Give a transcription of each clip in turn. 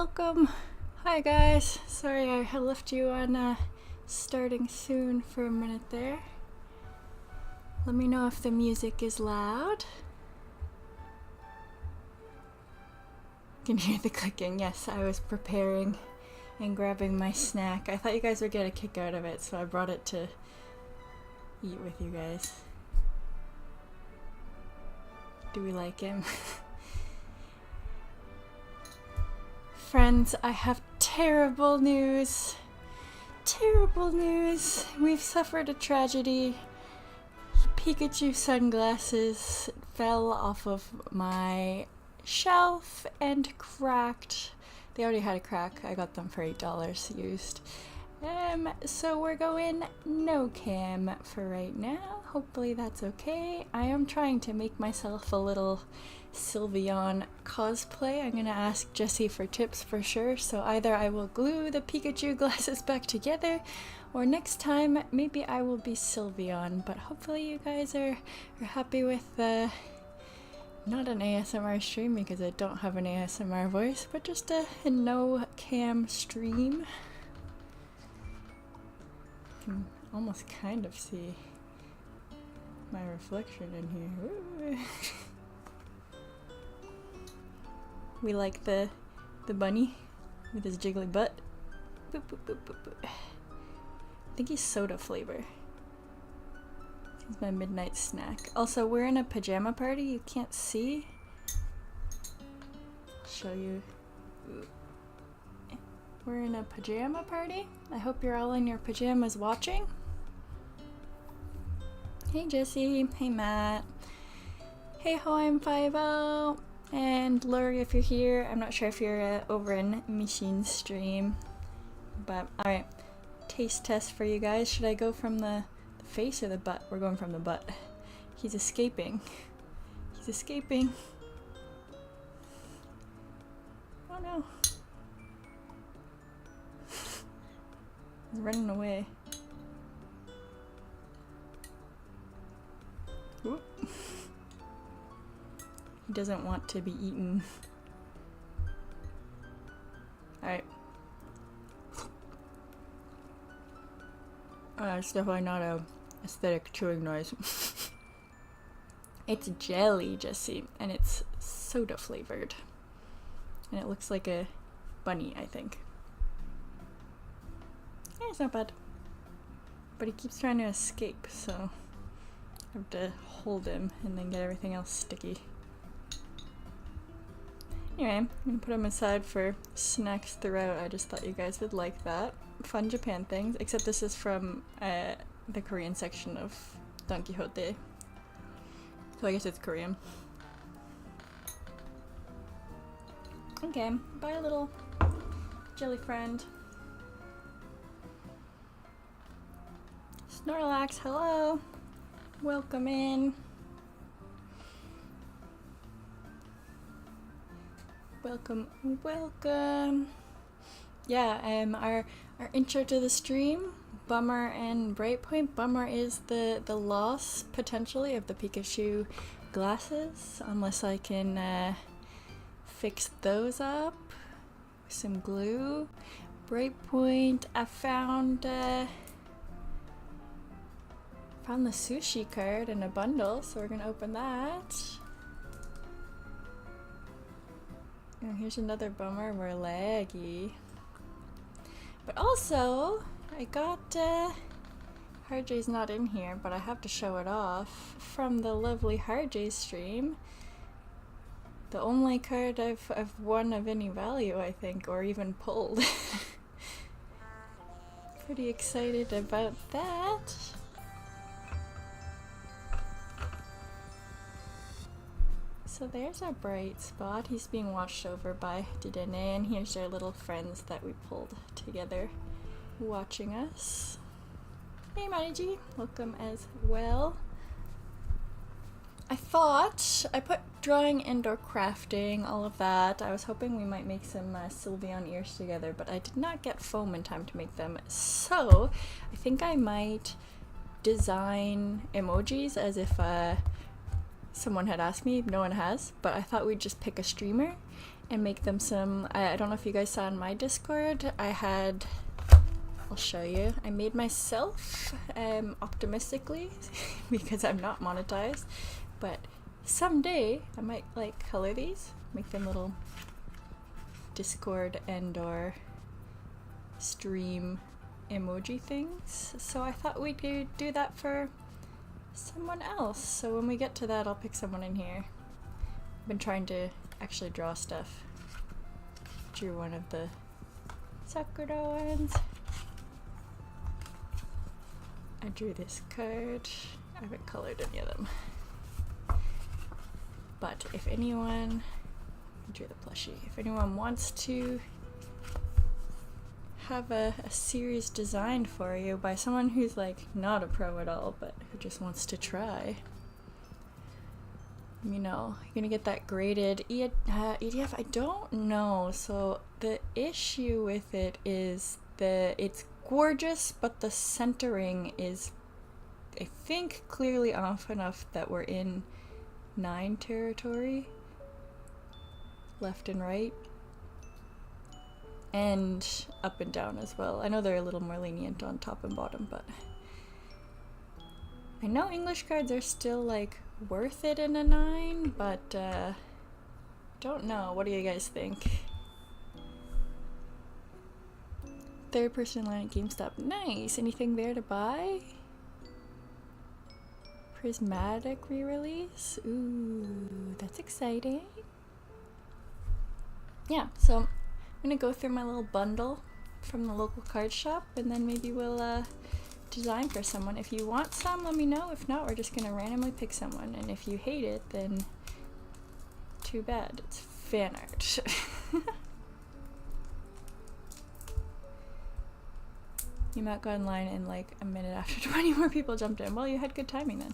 welcome. Hi guys. Sorry I left you on starting soon for a minute there. Let me know if the music is loud. Can you hear the clicking? Yes, I was preparing and grabbing my snack. I thought you guys would get a kick out of it, so I brought it to eat with you guys. Do we like him? Friends, I have terrible news. Terrible news. We've suffered a tragedy. Pikachu sunglasses fell off of my shelf and cracked. They already had a crack. I got them for $8 used. So we're going no cam for right now. Hopefully that's okay. I am trying to make myself a little Sylveon cosplay. I'm gonna ask Jessie for tips for sure. So either I will glue the Pikachu glasses back together, or next time maybe I will be Sylveon. But hopefully you guys are happy with not an ASMR stream because I don't have an ASMR voice, but just a no cam stream. You can almost kind of see my reflection in here. We like the bunny with his jiggly butt. Boop, boop, boop, boop, boop. I think he's soda flavor. He's my midnight snack. Also, we're in a pajama party. You can't see. I'll show you. We're in a pajama party. I hope you're all in your pajamas watching. Hey Jessie. Hey Matt. Hey ho, I'm 5-0. And Lori, if you're here, I'm not sure if you're over in Machine stream, but alright, taste test for you guys. Should I go from the face or the butt? We're going from the butt. He's escaping. He's escaping. Oh no. He's running away. Whoop. He doesn't want to be eaten. Alright. It's definitely not a aesthetic chewing noise. It's jelly, Jessie, and it's soda flavored. And it looks like a bunny, I think. Yeah, it's not bad. But he keeps trying to escape, so I have to hold him and then get everything else sticky. Anyway, I'm gonna put them aside for snacks throughout. I just thought you guys would like that. Fun Japan things, except this is from the Korean section of Don Quixote. So I guess it's Korean. Okay, bye little jelly friend. Snorlax, hello! Welcome in. Welcome, welcome. Yeah, our intro to the stream, Bummer and Brightpoint. Bummer is the loss, potentially, of the Pikachu glasses, unless I can fix those up with some glue. Brightpoint, I found the sushi card in a bundle, so we're gonna open that. And here's another bummer, we're laggy. But also, I got, Harjay's not in here, but I have to show it off, from the lovely Harjay stream. The only card I've won of any value, I think, or even pulled. Pretty excited about that. So there's our bright spot. He's being watched over by Didene, and here's our little friends that we pulled together watching us. Hey Maniji, welcome as well. I put drawing, indoor crafting, all of that. I was hoping we might make some Sylveon ears together, but I did not get foam in time to make them. So I think I might design emojis as if someone had asked me. No one has, but I thought we'd just pick a streamer and make them some, I don't know if you guys saw in my Discord, I'll show you. I made myself, optimistically, because I'm not monetized, but someday I might like color these, make them little Discord and or stream emoji things. So I thought we'd do that for someone else. So when we get to that, I'll pick someone in here. I've been trying to actually draw stuff. Drew one of the Sakura ones. I drew this card. I haven't colored any of them. But if anyone, I drew the plushie. If anyone wants to have a series designed for you by someone who's like not a pro at all, but who just wants to try, you know, you're gonna get that graded EDF. I don't know. So the issue with it is that it's gorgeous, but the centering is, I think, clearly off enough that we're in 9 territory, left and right, and up and down as well. I know they're a little more lenient on top and bottom, but I know English cards are still like worth it in a 9, but don't know. What do you guys think? Third person line at GameStop. Nice. Anything there to buy? Prismatic re-release. Ooh, that's exciting. Yeah, so I'm gonna go through my little bundle from the local card shop, and then maybe we'll design for someone. If you want some, let me know. If not, we're just gonna randomly pick someone, and if you hate it, then too bad. It's fan art. You might go online in like a minute after 20 more people jumped in. Well, you had good timing then.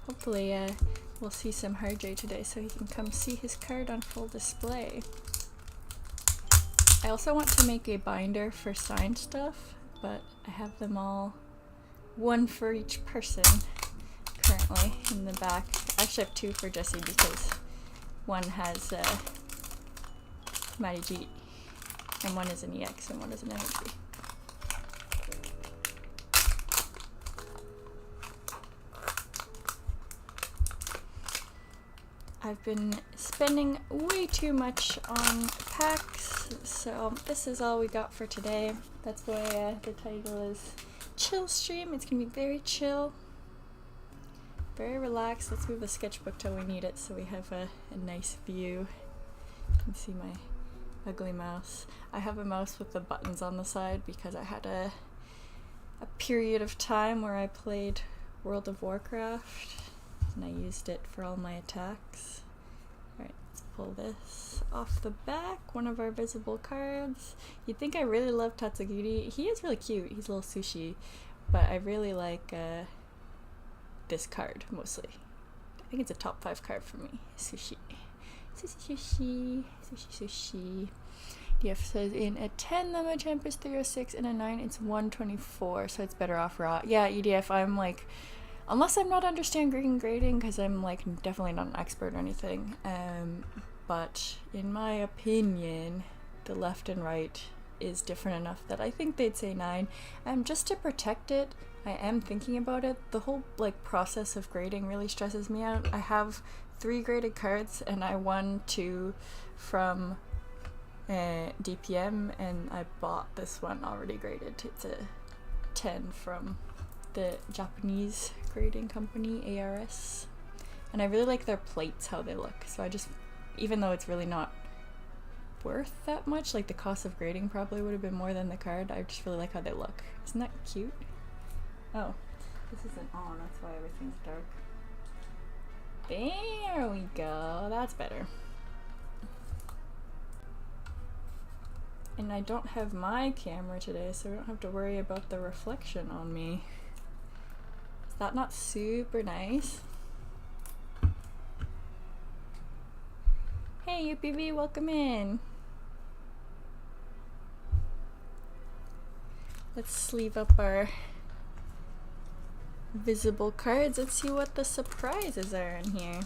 Hopefully we'll see some Harjay today so he can come see his card on full display. I also want to make a binder for signed stuff, but I have them all, one for each person currently in the back. I actually have 2 for Jesse because one has Matty G, and one is an EX and one is an energy. I've been spending way too much on packs, so this is all we got for today. That's why the title is Chill Stream. It's gonna be very chill, very relaxed. Let's move the sketchbook till we need it so we have a nice view. You can see my ugly mouse. I have a mouse with the buttons on the side because I had a period of time where I played World of Warcraft and I used it for all my attacks. Alright, let's pull this off the back, one of our visible cards. You'd think I really love Tatsugiri. He is really cute. He's a little sushi, but I really like this card mostly. I think it's a top 5 card for me. Sushi. Sushi. EDF says in a 10 the Machamp is 306, in a 9 it's 124, so it's better off raw. Yeah, EDF, I'm like, unless I'm not understanding grading, because I'm like definitely not an expert or anything, but in my opinion, the left and right is different enough that I think they'd say 9. Just to protect it, I am thinking about it. The whole like process of grading really stresses me out. I have 3 graded cards and I won 2 from DPM, and I bought this one already graded. It's a 10 from the Japanese grading company, ARS, and I really like their plates, how they look. So I just, even though it's really not worth that much, like the cost of grading probably would have been more than the card, I just really like how they look. Isn't that cute? Oh, this isn't on, that's why everything's dark. There we go, that's better. And I don't have my camera today, so I don't have to worry about the reflection on me. Is that not super nice? Hey UPV, welcome in. Let's sleeve up our visible cards and see what the surprises are in here.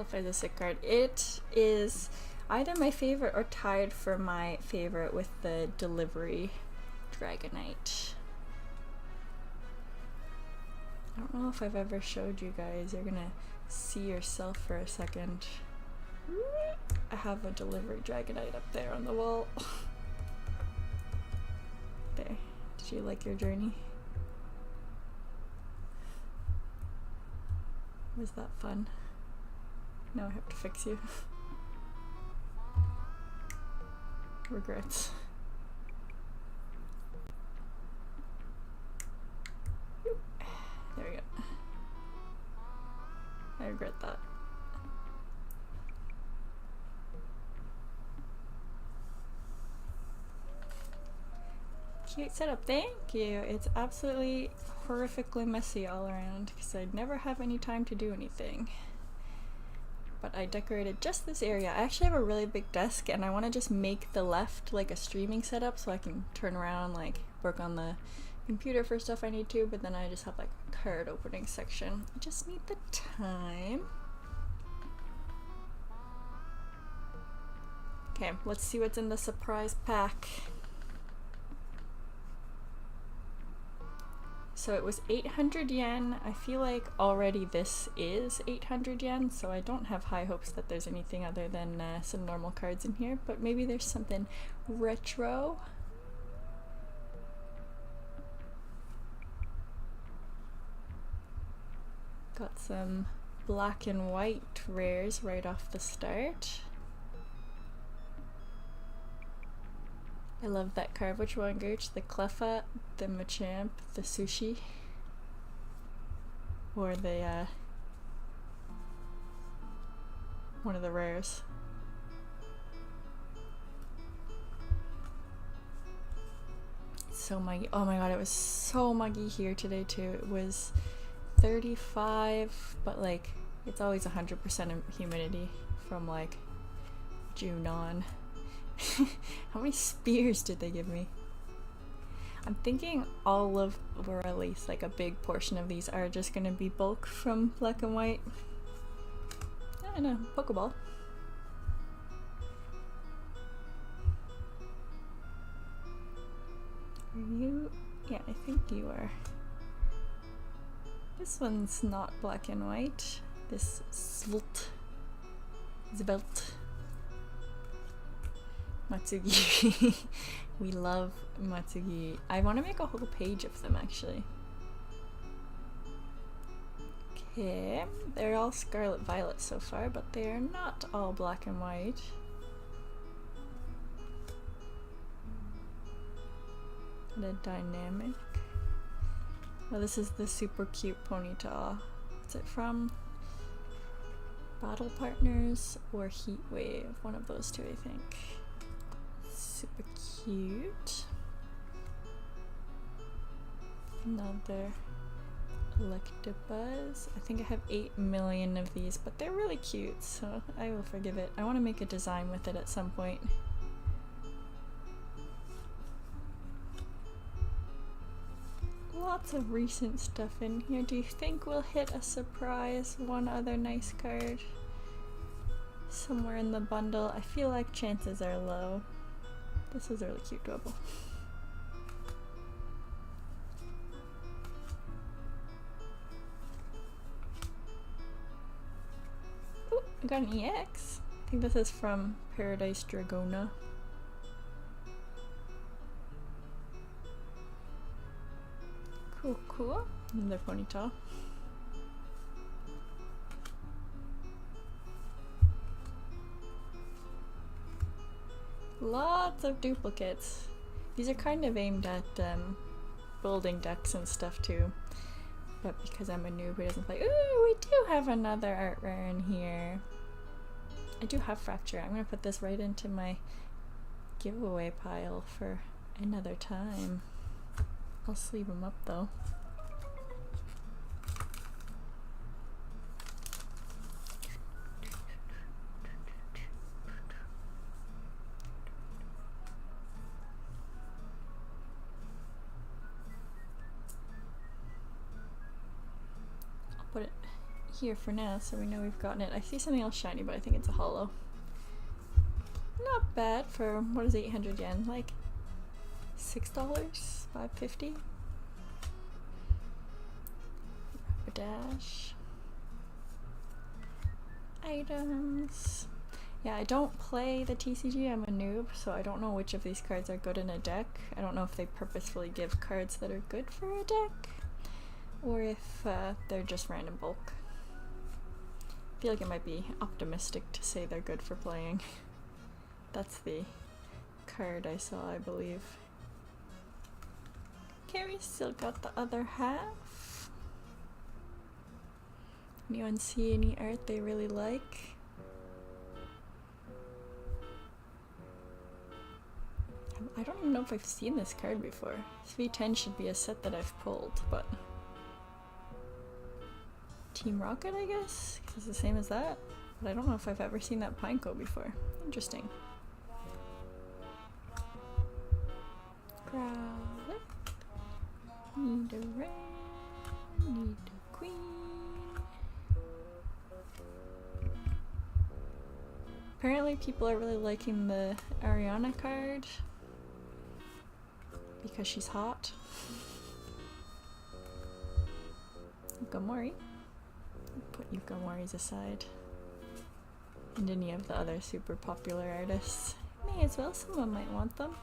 Cliff is a sick card. It is either my favorite or tied for my favorite with the Delivery Dragonite. I don't know if I've ever showed you guys. You're gonna see yourself for a second. I have a Delivery Dragonite up there on the wall. There. Did you like your journey? Was that fun? Now I have to fix you. Regrets. There we go. I regret that. Cute setup, thank you. It's absolutely horrifically messy all around because I'd never have any time to do anything. But I decorated just this area. I actually have a really big desk and I want to just make the left like a streaming setup so I can turn around, like work on the computer for stuff I need to, but then I just have like a card opening section. I just need the time. Okay, let's see what's in the surprise pack. So it was 800 yen. I feel like already this is 800 yen, so I don't have high hopes that there's anything other than some normal cards in here, but maybe there's something retro. Got some black and white rares right off the start. I love that card. Which one, Gooch? The Cleffa, the Machamp, the Sushi, or the one of the rares. It's so muggy. Oh my god, it was so muggy here today too. It was 35, but like it's always 100% humidity from like June on. How many spears did they give me? I'm thinking all of, or at least like a big portion of these are just gonna be bulk from Black and White. I don't know, Pokeball. Are you? Yeah, I think you are. This one's not Black and White. This Svelte. Matsugi. We love Matsugi. I want to make a whole page of them actually. Okay, they're all Scarlet Violet so far, but they are not all Black and White. The dynamic. Oh, this is the super cute Ponyta. What's it from? Battle Partners or Heat Wave? One of those two, I think. Super cute. Another Electabuzz. I think I have 8 million of these, but they're really cute, so I will forgive it. I want to make a design with it at some point. Lots of recent stuff in here. Do you think we'll hit a surprise? One other nice card somewhere in the bundle? I feel like chances are low. This is a really cute double. Ooh, I got an EX. I think this is from Paradise Dragona. Cool, cool. Another Ponyta. Lots of duplicates. These are kind of aimed at building decks and stuff too. But because I'm a noob who doesn't play, ooh, we do have another art rare in here. I do have Fracture. I'm gonna put this right into my giveaway pile for another time. I'll sleeve them up though. Put it here for now, so we know we've gotten it. I see something else shiny, but I think it's a holo. Not bad for, what is 800 yen? Like $6? $5.50? A dash. Items. Yeah, I don't play the TCG, I'm a noob, so I don't know which of these cards are good in a deck. I don't know if they purposefully give cards that are good for a deck, or if they're just random bulk. I feel like it might be optimistic to say they're good for playing. That's the card I saw, I believe. Carrie still got the other half. Anyone see any art they really like? I don't even know if I've seen this card before. This V10 should be a set that I've pulled, but... Team Rocket, I guess? 'Cause it's the same as that. But I don't know if I've ever seen that Pineco before. Interesting. Growlithe. Need a red. Need a queen. Apparently people are really liking the Ariana card. Because she's hot. Yukamori. Put Yukamoris aside. And any of the other super popular artists. May as well, someone might want them.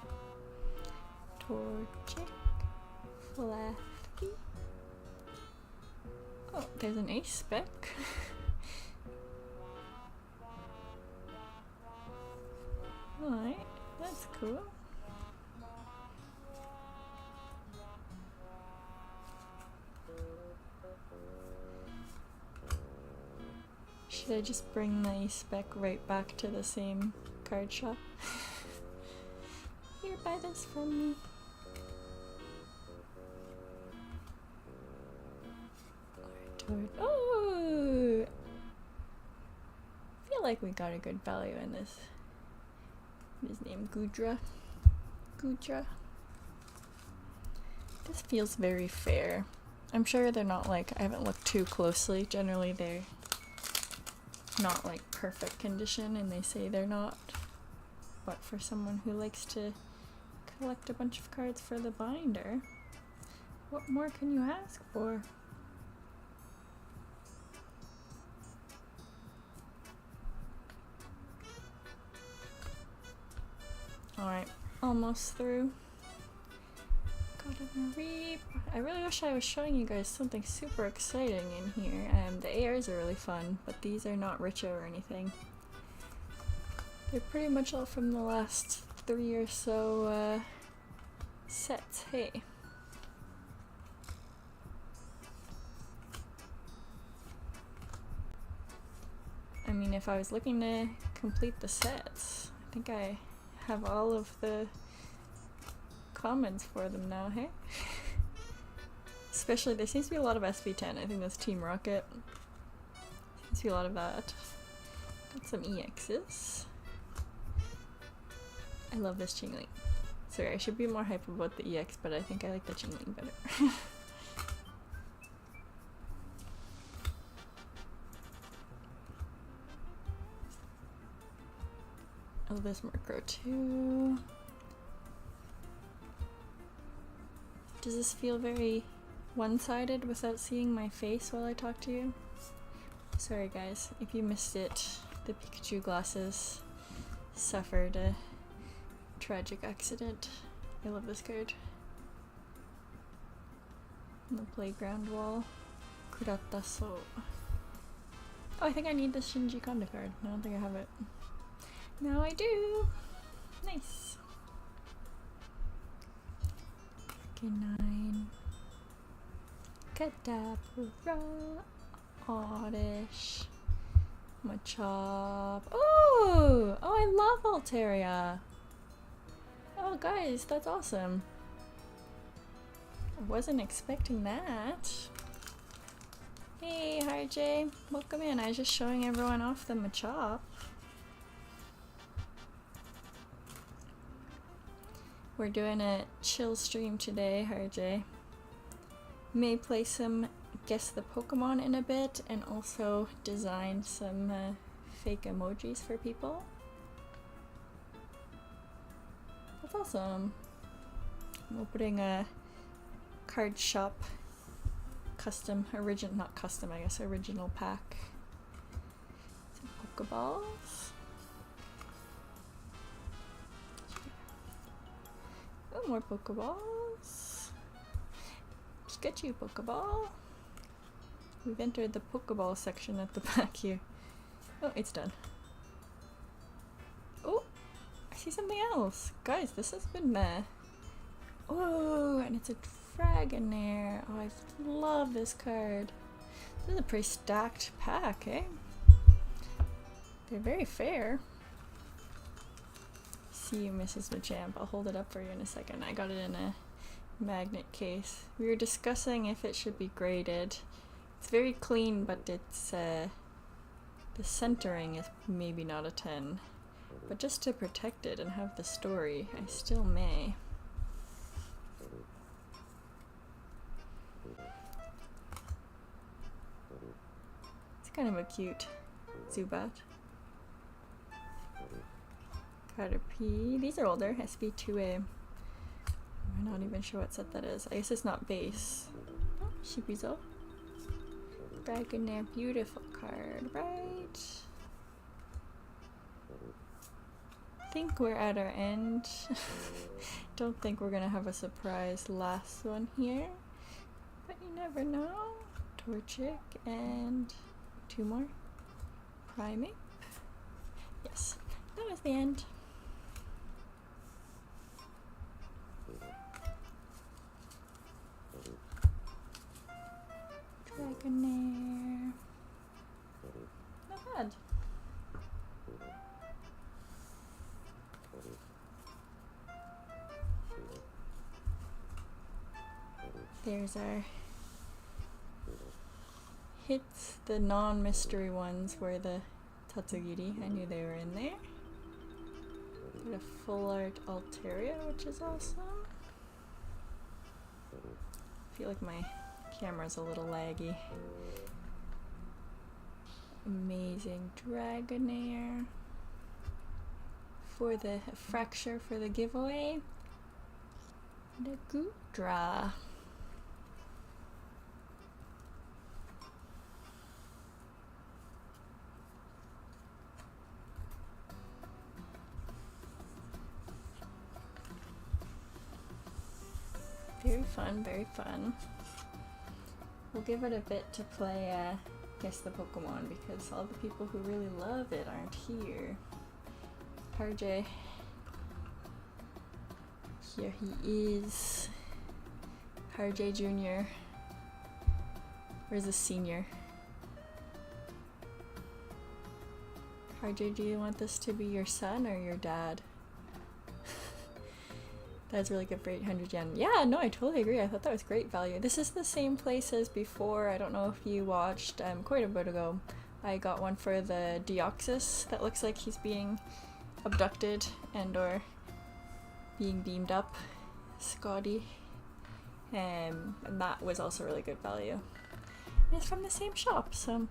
Torchic. Flaffy. Oh, there's an ace spec. Alright, that's cool. Should I just bring the spec right back to the same card shop? Here, buy this from me. Oh! I feel like we got a good value in this. His name Gudra. Gudra. This feels very fair. I'm sure they're not like, I haven't looked too closely. Generally they're not like perfect condition and they say they're not. But for someone who likes to collect a bunch of cards for the binder, what more can you ask for? Alright, almost through. Gotta reap. I really wish I was showing you guys something super exciting in here. The ARs are really fun, but these are not Richo or anything. They're pretty much all from the last 3 or so sets. Hey. I mean, if I was looking to complete the sets, I think I have all of the comments for them now, hey? Especially, there seems to be a lot of SV10. I think that's Team Rocket. Seems to be a lot of that. Got some EXs. I love this Chingling. Sorry, I should be more hype about the EX, but I think I like the Chingling better. I love this Murkrow too. Does this feel very one-sided without seeing my face while I talk to you? Sorry guys, if you missed it, the Pikachu glasses suffered a tragic accident. I love this card. On the playground wall. Kurataso. Oh, I think I need the Shinji Kondo card. I don't think I have it. Now I do! Nice. Canine. Kadabra. Oddish. Machop. Oh! Oh, I love Altaria! Oh, guys, that's awesome. I wasn't expecting that. Hey, RJ. Welcome in. I was just showing everyone off the Machop. We're doing a chill stream today, RJ. May play some guess the Pokemon in a bit and also design some fake emojis for people. That's awesome. I'm opening a card shop custom, not custom, I guess, original pack. Some Pokeballs. Oh, more Pokeballs. Pikachu Pokeball. We've entered the Pokeball section at the back here. Oh, it's done. Oh, I see something else. Guys, this has been oh, and it's a Dragonair. Oh, I love this card. This is a pretty stacked pack, eh? They're very fair. See you, Mrs. Machamp. I'll hold it up for you in a second. I got it in a magnet case. We were discussing if it should be graded. It's very clean, but it's the centering is maybe not a 10. But just to protect it and have the story, I still may. It's kind of a cute Zubat. Caterpie. These are older. SB2A. I'm not even sure what set that is. I guess it's not base. Oh, Shibizo. Dragonair. Beautiful card, right? I think we're at our end. Don't think we're gonna have a surprise last one here. But you never know. Torchic and 2 more. Primeape. Yes, that was the end. Dragonair. Not bad. There's our hits. The non-mystery ones were the Tatsugiri. I knew they were in there. Got a full art Altaria, which is awesome. I feel like my camera's a little laggy. Amazing Dragonair. For the fracture for the giveaway. The Goodra. Very fun, very fun. We'll give it a bit to play Guess the Pokemon because all the people who really love it aren't here. RJ. Here he is. RJ Jr. Where's the senior? RJ, do you want this to be your son or your dad? That's really good for 800 yen. Yeah, no, I totally agree. I thought that was great value. This is the same place as before. I don't know if you watched quite a bit ago. I got one for the Deoxys that looks like he's being abducted and or being beamed up. Scotty. And that was also really good value. And it's from the same shop, so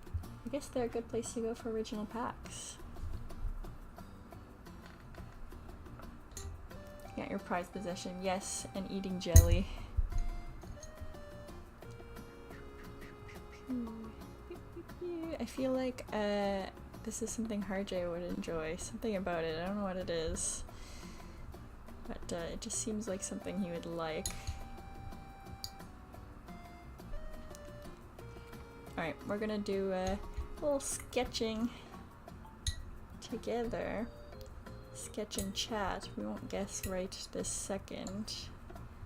I guess they're a good place to go for original packs. Yeah, your prized possession, yes, and eating jelly. I feel like this is something Harjay would enjoy. Something about it, I don't know what it is. But it just seems like something he would like. Alright, we're gonna do a little sketching together. Sketch and chat. We won't guess right this second.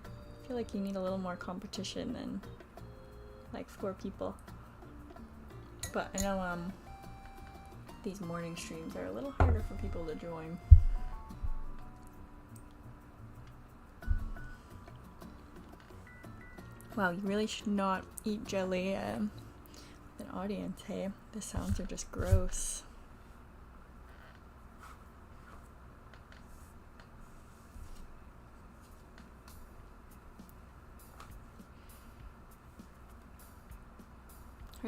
I feel like you need a little more competition than like 4 people. But I know these morning streams are a little harder for people to join. Wow, you really should not eat jelly with an audience, hey? The sounds are just gross.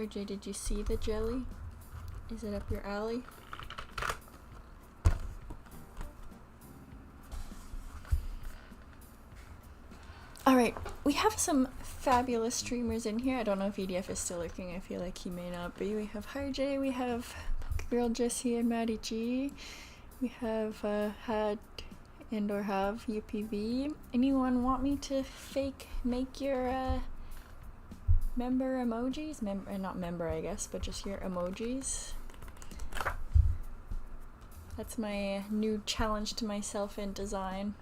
RJ, did you see the jelly? Is it up your alley? Alright, we have some fabulous streamers in here. I don't know if EDF is still lurking. I feel like he may not be. We have RJ, we have Girl Jessie and Maddie G. We have had and or have UPV. Anyone want me to fake make your member emojis? Not member, I guess, but just your emojis. That's my new challenge to myself in design.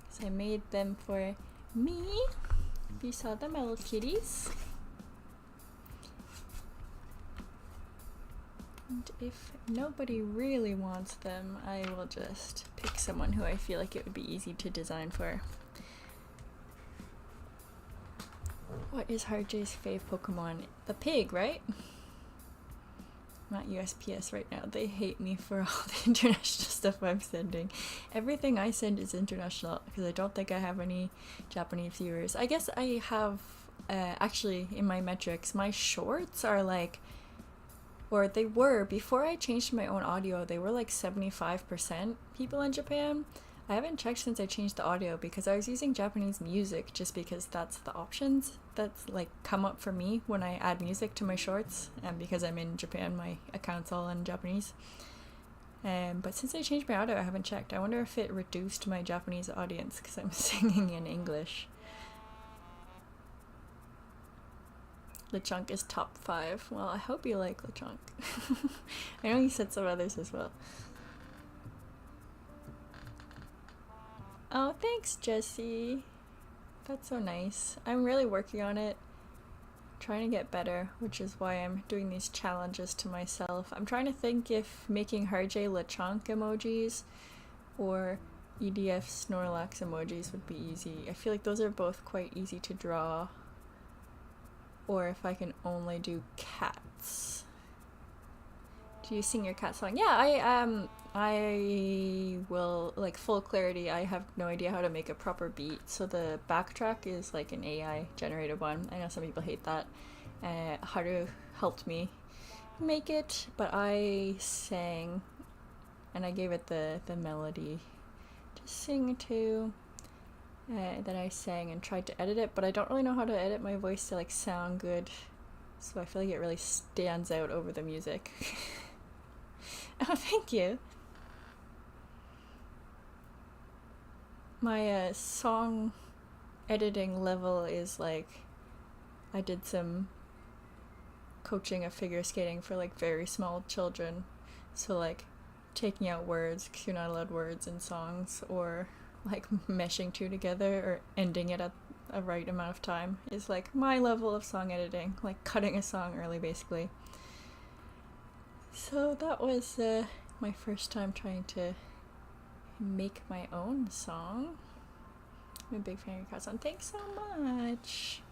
So I made them for me. If you saw them, my little kitties. And if nobody really wants them, I will just pick someone who I feel like it would be easy to design for. What is RJ's fave Pokemon? The pig, right? Not USPS right now. They hate me for all the international stuff I'm sending. Everything I send is international because I don't think I have any Japanese viewers. I guess I have, actually, in my metrics, my shorts are like, or they were, before I changed my own audio, they were like 75% people in Japan. I haven't checked since I changed the audio because I was using Japanese music just because that's the options that's like come up for me when I add music to my shorts, and because I'm in Japan my account's all in Japanese. But since I changed my audio I haven't checked. I wonder if it reduced my Japanese audience because I'm singing in English. Lechonk is top 5. Well, I hope you like Lechonk. I know you said some others as well. Oh, thanks, Jessie. That's so nice. I'm really working on it, trying to get better, which is why I'm doing these challenges to myself. I'm trying to think if making Harjay Lechonk emojis or EDF Snorlax emojis would be easy. I feel like those are both quite easy to draw. Or if I can only do cats. Do you sing your cat song? Yeah, I will, like, full clarity, I have no idea how to make a proper beat, so the backtrack is like an AI generated one. I know some people hate that. Haru helped me make it, but I sang and I gave it the melody to sing to. Then I sang and tried to edit it, but I don't really know how to edit my voice to like sound good, so I feel like it really stands out over the music. Oh, thank you. My song editing level is like, I did some coaching of figure skating for like very small children, so like taking out words because you're not allowed words in songs, or like meshing two together or ending it at a right amount of time is like my level of song editing, like cutting a song early basically. So that was my first time trying to make my own song. I'm a big fan of your cat song. Thanks so much.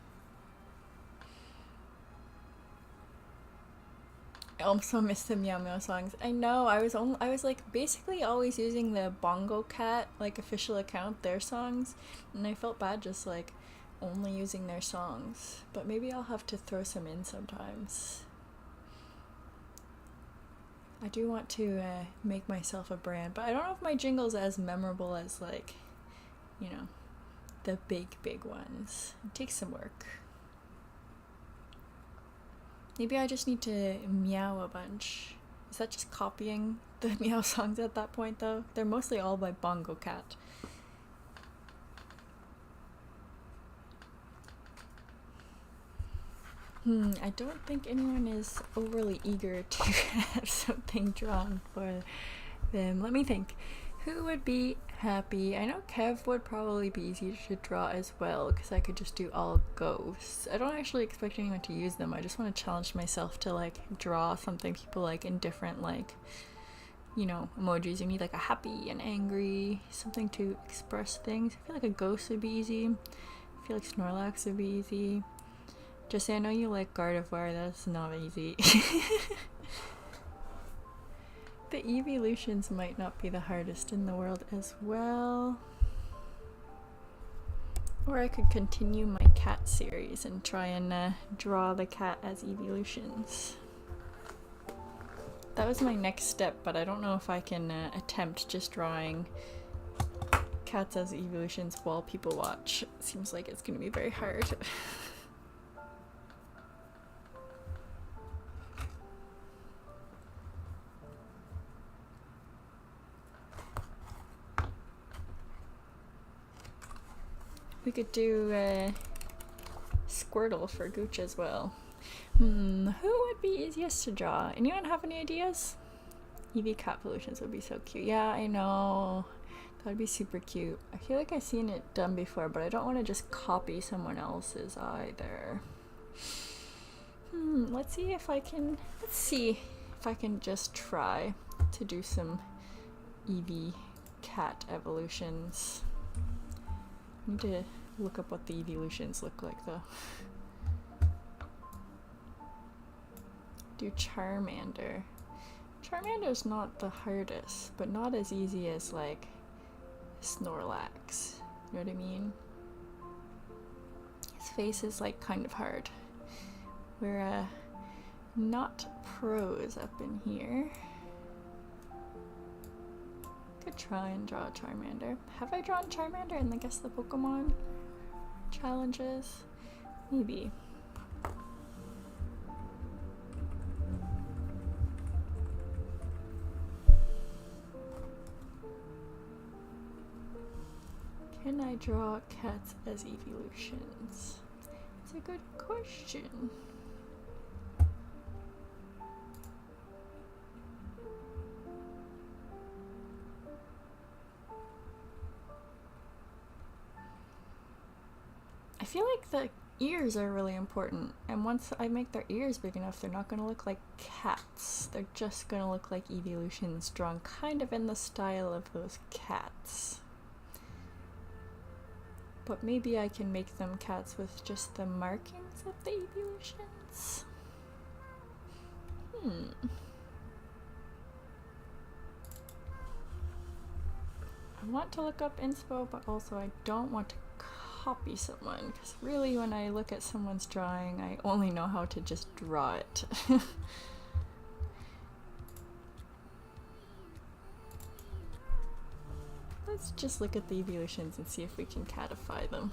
I also miss the Meow Meow songs. I know, I was like basically always using the Bongo Cat like official account, their songs, and I felt bad just like only using their songs, but maybe I'll have to throw some in sometimes. I do want to make myself a brand, but I don't know if my jingle's as memorable as like, you know, the big ones. It takes some work. Maybe I just need to meow a bunch. Is that just copying the meow songs at that point though? They're mostly all by Bongo Cat. I don't think anyone is overly eager to have something drawn for them. Let me think. Who would be happy? I know Kev would probably be easy to draw as well, because I could just do all ghosts. I don't actually expect anyone to use them. I just want to challenge myself to like draw something people like in different like, you know, emojis. You need like a happy and angry, something to express things. I feel like a ghost would be easy. I feel like Snorlax would be easy. Just say I know you like Gardevoir, that's not easy. The evolutions might not be the hardest in the world as well. Or I could continue my cat series and try and draw the cat as evolutions. That was my next step, but I don't know if I can attempt just drawing cats as evolutions while people watch. It seems like it's going to be very hard. We could do Squirtle for Gooch as well. Who would be easiest to draw? Anyone have any ideas? Eevee cat evolutions would be so cute. Yeah, I know. That would be super cute. I feel like I've seen it done before, but I don't want to just copy someone else's either. Let's see if I can just try to do some Eevee cat evolutions. I need to look up what the evolutions look like though. Do Charmander. Charmander's not the hardest, but not as easy as like Snorlax. You know what I mean? His face is like kind of hard. We're not pros up in here. Could try and draw a Charmander. Have I drawn Charmander in the Guess the Pokemon challenges? Maybe. Can I draw cats as evolutions? It's a good question. I feel like the ears are really important, and once I make their ears big enough, they're not going to look like cats. They're just going to look like evolutions drawn kind of in the style of those cats. But maybe I can make them cats with just the markings of the evolutions. I want to look up inspo, but also I don't want to copy someone, because really when I look at someone's drawing, I only know how to just draw it. Let's just look at the evolutions and see if we can catify them.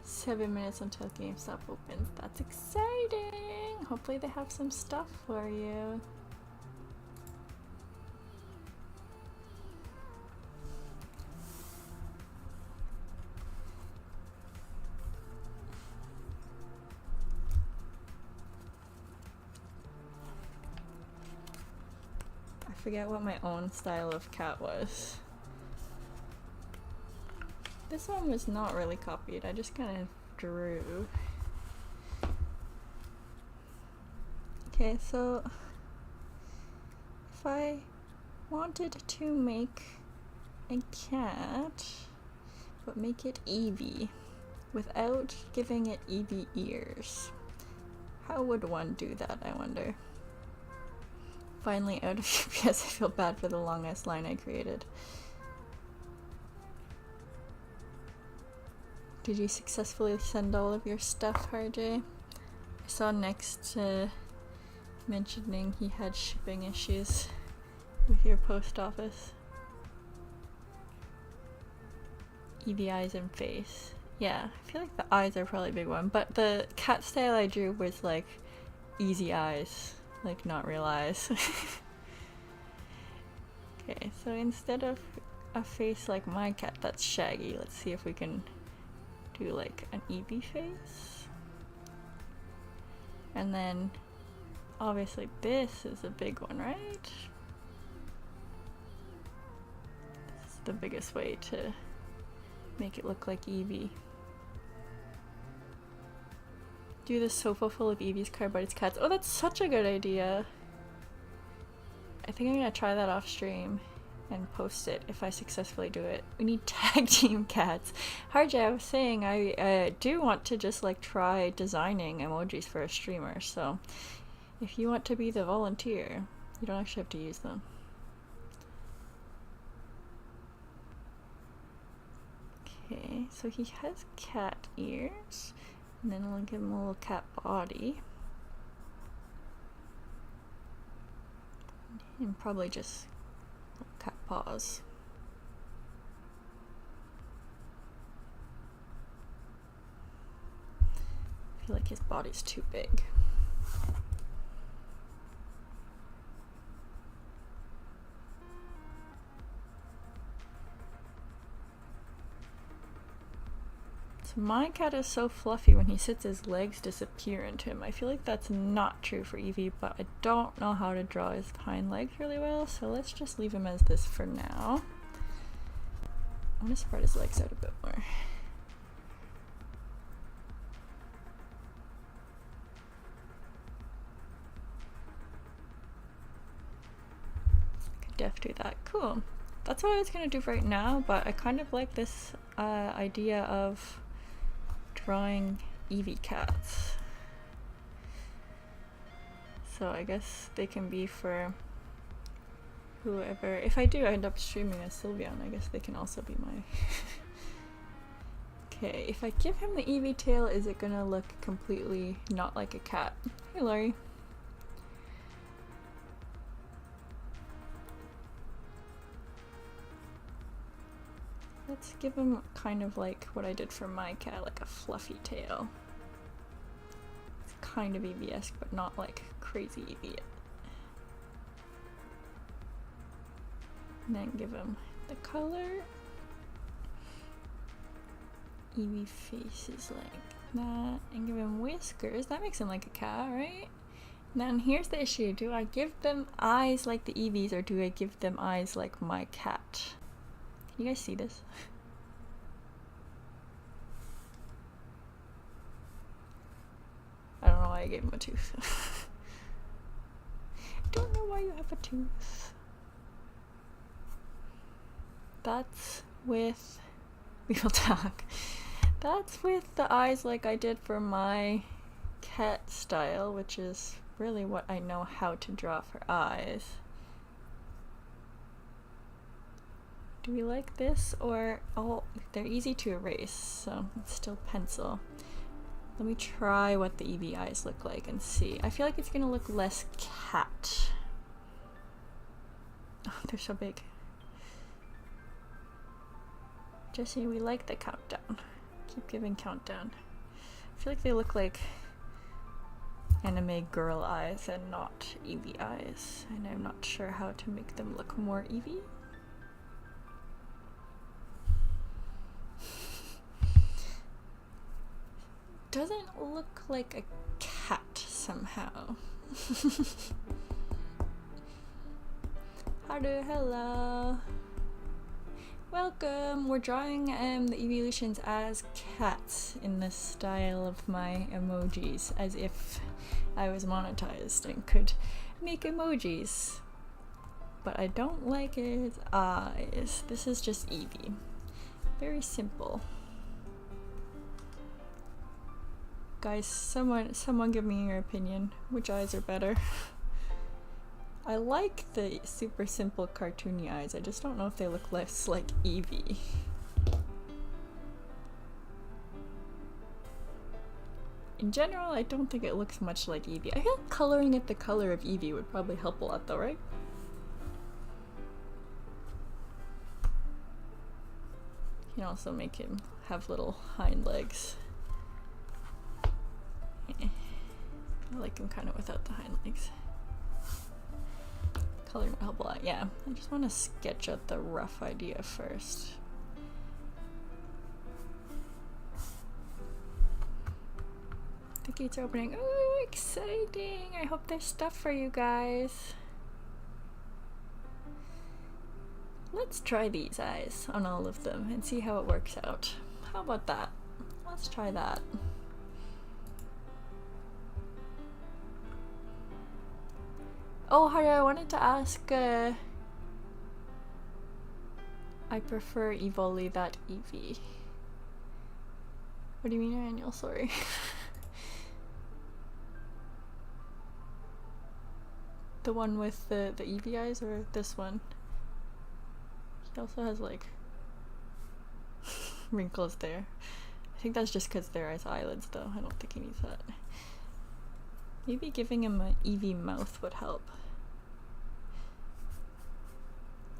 7 minutes until GameStop opens. That's exciting! Hopefully they have some stuff for you. I forget what my own style of cat was. This one was not really copied, I just kind of drew. Okay, so if I wanted to make a cat, but make it Eevee, without giving it Eevee ears, how would one do that, I wonder? Finally out of UPS, I feel bad for the long ass line I created. Did you successfully send all of your stuff, RJ? I saw Next mentioning he had shipping issues with your post office. Eevee eyes and face. Yeah, I feel like the eyes are probably a big one, but the cat style I drew was like easy eyes. Like, not real eyes. Okay, so instead of a face like my cat that's shaggy, let's see if we can do like an Eevee face. And then, obviously this is a big one, right? This is the biggest way to make it look like Eevee. Do the sofa full of Eevee's cardboard cats. Oh, that's such a good idea. I think I'm gonna try that off stream and post it if I successfully do it. We need tag team cats. Harjay, I was saying I do want to just like try designing emojis for a streamer, so if you want to be the volunteer, you don't actually have to use them. Okay, so he has cat ears, and then I'll give him a little cat body. And probably just cat paws. I feel like his body's too big. So my cat is so fluffy when he sits, his legs disappear into him. I feel like that's not true for Evie, but I don't know how to draw his hind legs really well, so let's just leave him as this for now. I'm gonna spread his legs out a bit more. Could def do that. Cool. That's what I was gonna do right now, but I kind of like this idea of drawing Eevee cats. So I guess they can be for whoever. If I do end up streaming as Sylveon, I guess they can also be my... Okay, if I give him the Eevee tail, is it gonna look completely not like a cat? Hey Laurie. Let's give him kind of like what I did for my cat, like a fluffy tail. It's kind of Eevee-esque, but not like crazy Eevee. And then give him the color. Eevee face is like that. And give him whiskers. That makes him like a cat, right? Then here's the issue. Do I give them eyes like the Eevees, or do I give them eyes like my cat? Can you guys see this? I don't know why I gave him a tooth. I don't know why you have a tooth. That's with... We will talk. That's with the eyes like I did for my cat style, which is really what I know how to draw for eyes. Do we like this, or... Oh, they're easy to erase, so it's still pencil. Let me try what the Eevee eyes look like and see. I feel like it's gonna look less cat. Oh, they're so big. Jesse, we like the countdown. Keep giving countdown. I feel like they look like anime girl eyes and not Eevee eyes, and I'm not sure how to make them look more Eevee. Doesn't look like a cat somehow. Hello. Welcome. We're drawing the evolutions as cats in the style of my emojis, as if I was monetized and could make emojis. But I don't like his eyes. This is just Eevee. Very simple. Guys, someone give me your opinion. Which eyes are better? I like the super simple cartoony eyes. I just don't know if they look less like Eevee. In general, I don't think it looks much like Eevee. I feel like coloring it the color of Eevee would probably help a lot though, right? You can also make him have little hind legs. I like him kind of without the hind legs. Coloring will help a lot, yeah. I just want to sketch out the rough idea first. The gates are opening. Oh, exciting! I hope there's stuff for you guys. Let's try these eyes on all of them and see how it works out. How about that? Let's try that. Oh, Hari, I wanted to ask, I prefer Evoli that Eevee. What do you mean, Daniel? Sorry. The one with the Eevee eyes, or this one? He also has like... wrinkles there. I think that's just because there is eyelids though. I don't think he needs that. Maybe giving him an Eevee mouth would help.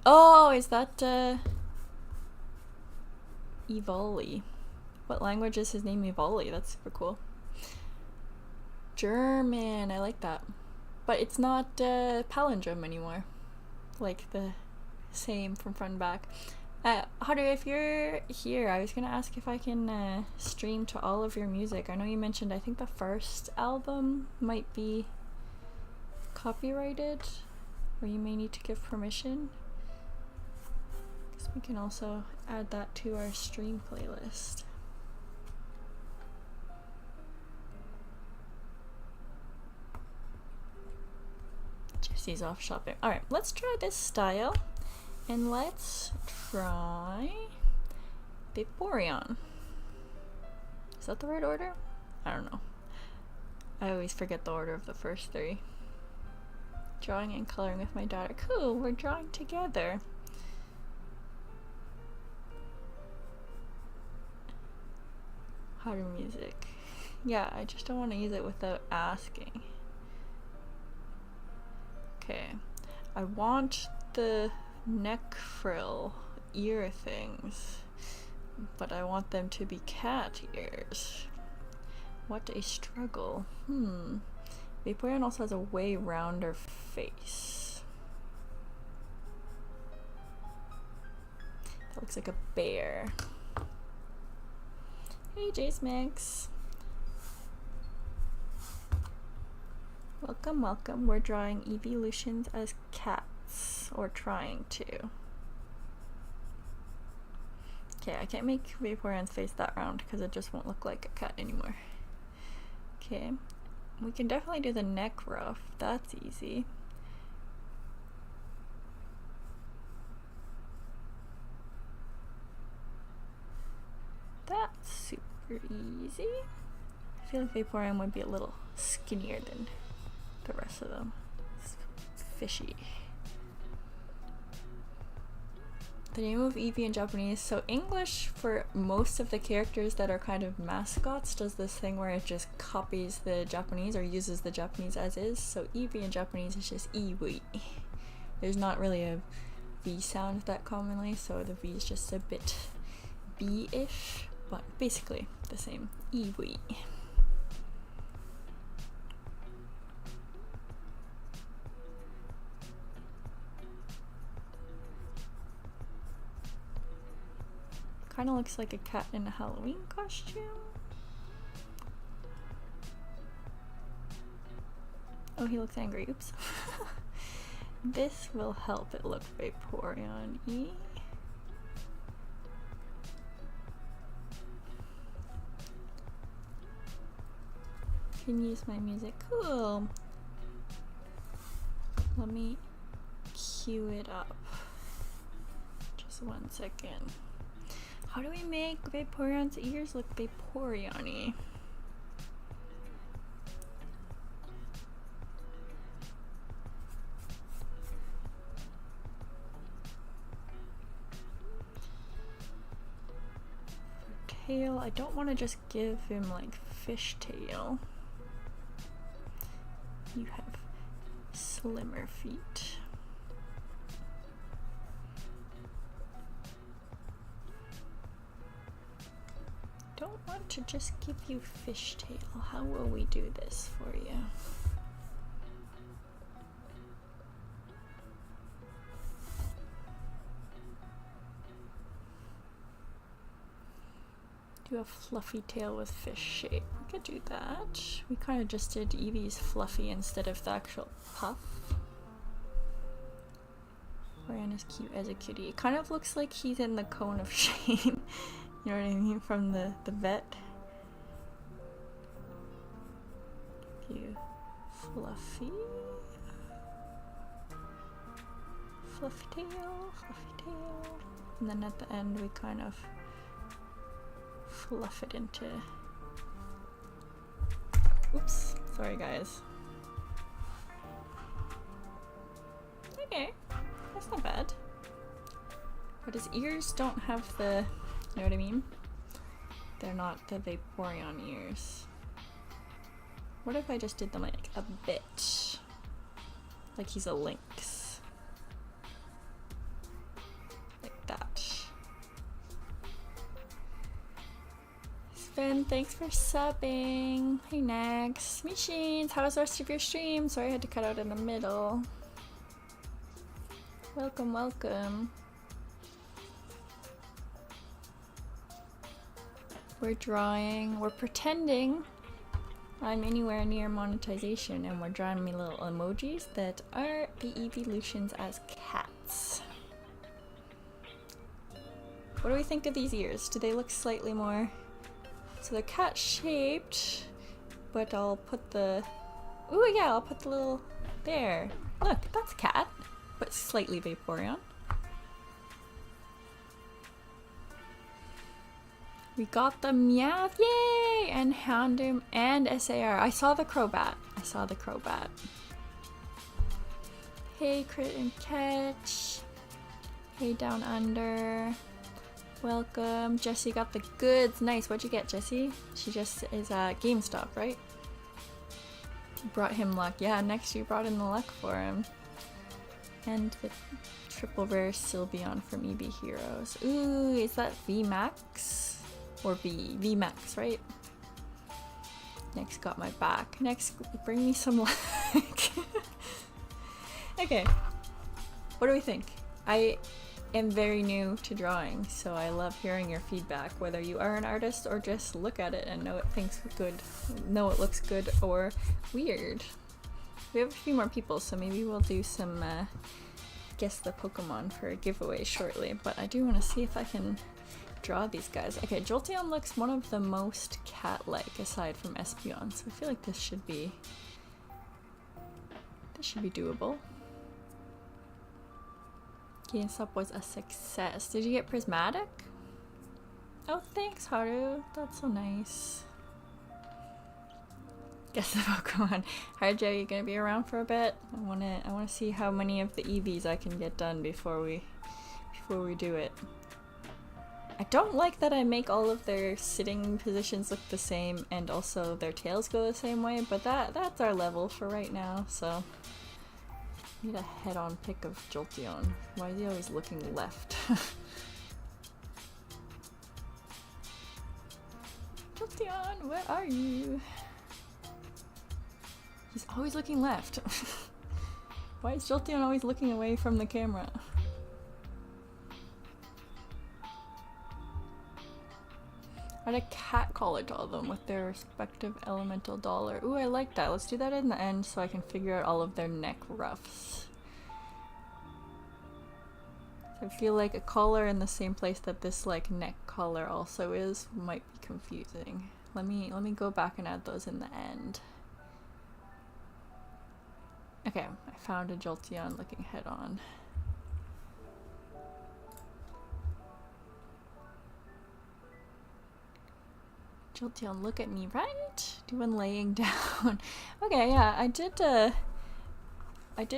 Oh, is that Evoli? What language is his name Evoli? That's super cool. German, I like that. But it's not palindrome anymore. Like the same from front and back. Haru, if you're here, I was gonna ask if I can stream to all of your music. I know you mentioned, I think the first album might be copyrighted, or you may need to give permission. Because we can also add that to our stream playlist. Jesse's off shopping. Alright, let's try this style. And let's try Vaporeon. Is that the right order? I don't know. I always forget the order of the first three. Drawing and coloring with my daughter. Cool, we're drawing together. Harder music. Yeah, I just don't want to use it without asking. Okay. I want the neck frill ear things, but I want them to be cat ears. What a struggle. Vaporeon also has a way rounder face. That looks like a bear. Hey Jace Max. Welcome, welcome. We're drawing evolutions as cats, or trying to. Okay, I can't make Vaporeon's face that round because it just won't look like a cat anymore. Okay, we can definitely do the neck ruff. That's easy. That's super easy. I feel like Vaporeon would be a little skinnier than the rest of them. It's fishy. The name of Eevee in Japanese. So English, for most of the characters that are kind of mascots, does this thing where it just copies the Japanese or uses the Japanese as is. So Eevee in Japanese is just Eevee. There's not really a V sound that commonly, so the V is just a bit B-ish, but basically the same. Eevee. Kind of looks like a cat in a Halloween costume. Oh, he looks angry. Oops. This will help it look Vaporeon-y. Can use my music. Cool. Let me cue it up. Just 1 second. How do we make Vaporeon's ears look Vaporeon-y? For tail, I don't want to just give him like fishtail. You have slimmer feet. Don't want to just give you fishtail. How will we do this for you? Do a fluffy tail with fish shape. We could do that. We kind of just did Eevee's fluffy instead of the actual puff. Brianna's cute as a kitty. It kind of looks like he's in the cone of shame. You know what I mean? From the vet. You fluffy. Fluffy tail, fluffy tail. And then at the end we kind of fluff it into... Oops, sorry guys. Okay, that's not bad. But his ears don't have the... You know what I mean? They're not the Vaporeon ears. What if I just did them like a bit? Like he's a lynx. Like that. Sven, thanks for subbing. Hey Nags. Machines, how was the rest of your stream? Sorry I had to cut out in the middle. Welcome, welcome. We're drawing, we're pretending I'm anywhere near monetization, and we're drawing me little emojis that are the evolutions as cats. What do we think of these ears? Do they look slightly more... So they're cat shaped, but I'll put the... Ooh yeah, I'll put the little... There. Look, that's cat, but slightly Vaporeon. We got the Meowth, yay! And Houndoom and SAR. I saw the Crobat. I saw the Crobat. Hey, Crit and Catch. Hey, Down Under. Welcome. Jessie got the goods. Nice. What'd you get, Jessie? She just is at GameStop, right? Brought him luck. Yeah, next you brought in the luck for him. And the triple rare Sylveon from EB Heroes. Ooh, is that VMAX? Or VMAX, right? Next got my back. Next, bring me some luck. Okay. What do we think? I am very new to drawing, so I love hearing your feedback, whether you are an artist or just look at it and know it looks good or weird. We have a few more people, so maybe we'll do some guess the Pokemon for a giveaway shortly, but I do want to see if I can draw these guys. Okay, Jolteon looks one of the most cat-like aside from Espeon, so I feel like this should be doable. GameStop was a success. Did you get Prismatic? Oh, thanks, Haru. That's so nice. Guess the Pokemon. Hard Joe, you gonna be around for a bit? I wanna see how many of the EVs I can get done before we do it. I don't like that I make all of their sitting positions look the same and also their tails go the same way, but that's our level for right now, so. Need a head-on pick of Jolteon. Why is he always looking left? Jolteon, where are you? He's always looking left. Why is Jolteon always looking away from the camera? I'd a cat college all of them with their respective elemental dollar. Ooh, I like that. Let's do that in the end so I can figure out all of their neck ruffs. I feel like a collar in the same place that this like neck collar also is might be confusing. Let me go back and add those in the end. Okay, I found a Jolteon looking head on. Jolteon, look at me, right? Doing laying down. Okay, yeah, I did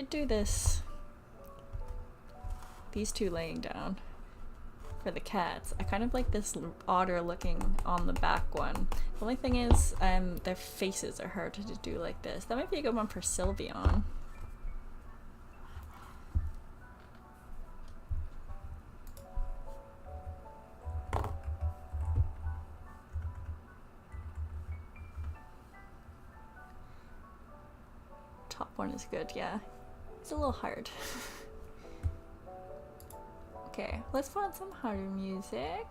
do this. These two laying down for the cats. I kind of like this otter looking on the back one. The only thing is, their faces are hard to do like this. That might be a good one for Sylveon. Top one is good, yeah. It's a little hard. Okay, let's find some Haru music.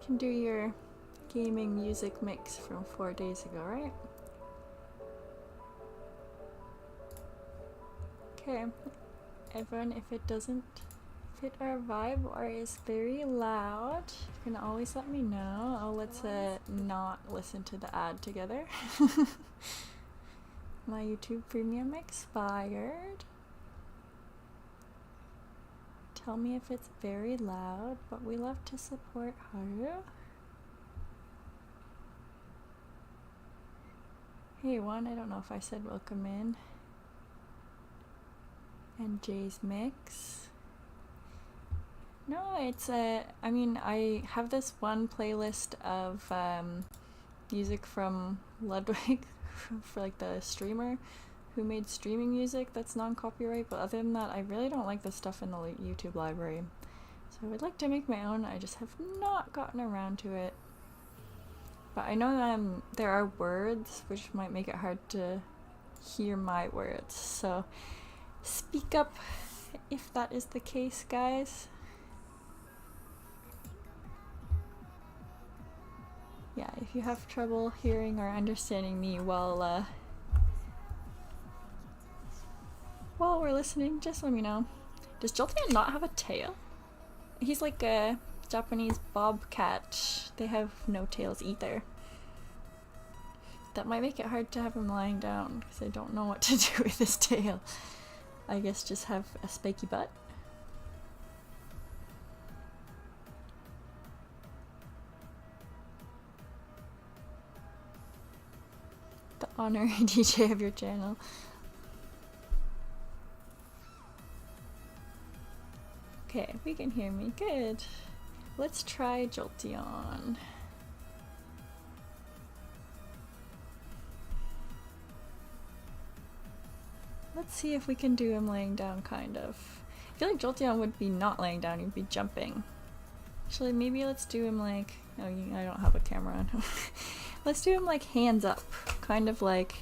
You can do your gaming music mix from 4 days ago, right? Okay, everyone, if it doesn't fit our vibe or is very loud, you can always let me know. Oh, let's not listen to the ad together. My YouTube Premium expired. Tell me if it's very loud, but we love to support Haru. Hey one, I don't know if I said welcome in. And Jay's Mix. No, it's I mean, I have this one playlist of music from Ludwig for like the streamer who made streaming music that's non-copyright, but other than that I really don't like the stuff in the YouTube library. So I would like to make my own, I just have not gotten around to it. But I know that there are words which might make it hard to hear my words, so speak up if that is the case, guys. Yeah, if you have trouble hearing or understanding me while we're listening, just let me know. Does Jolteon not have a tail? He's like a Japanese bobcat. They have no tails either. That might make it hard to have him lying down because I don't know what to do with his tail. I guess just have a spiky butt. The honorary DJ of your channel. Okay, we can hear me. Good. Let's try Jolteon. Let's see if we can do him laying down, kind of. I feel like Jolteon would be not laying down, he'd be jumping. Actually, maybe let's do him like... Oh, I don't have a camera on him. Let's do him like hands up. Kind of like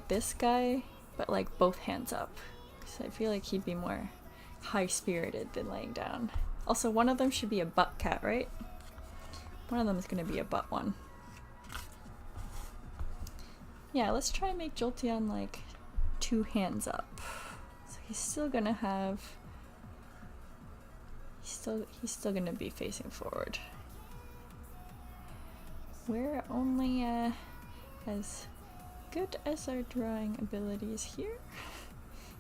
this guy, but like both hands up. Because I feel like he'd be more high-spirited than laying down. Also, one of them should be a butt cat, right? One of them is going to be a butt one. Yeah, let's try and make Jolteon like 2 hands up. So he's still gonna have... He's still gonna be facing forward. We're only as good as our drawing abilities here.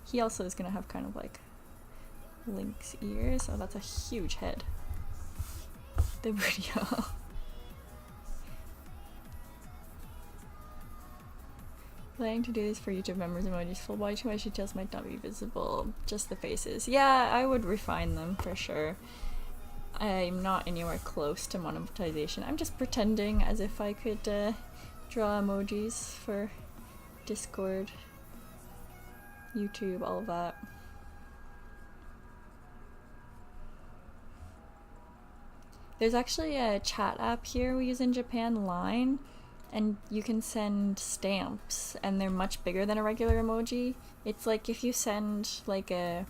He also is gonna have kind of like Link's ears. Oh, that's a huge head. The video. Planning to do this for YouTube members emojis. Full body too much details might not be visible. Just the faces. Yeah, I would refine them for sure. I'm not anywhere close to monetization. I'm just pretending as if I could draw emojis for Discord, YouTube, all of that. There's actually a chat app here we use in Japan, Line, and you can send stamps, and they're much bigger than a regular emoji. It's like if you send like a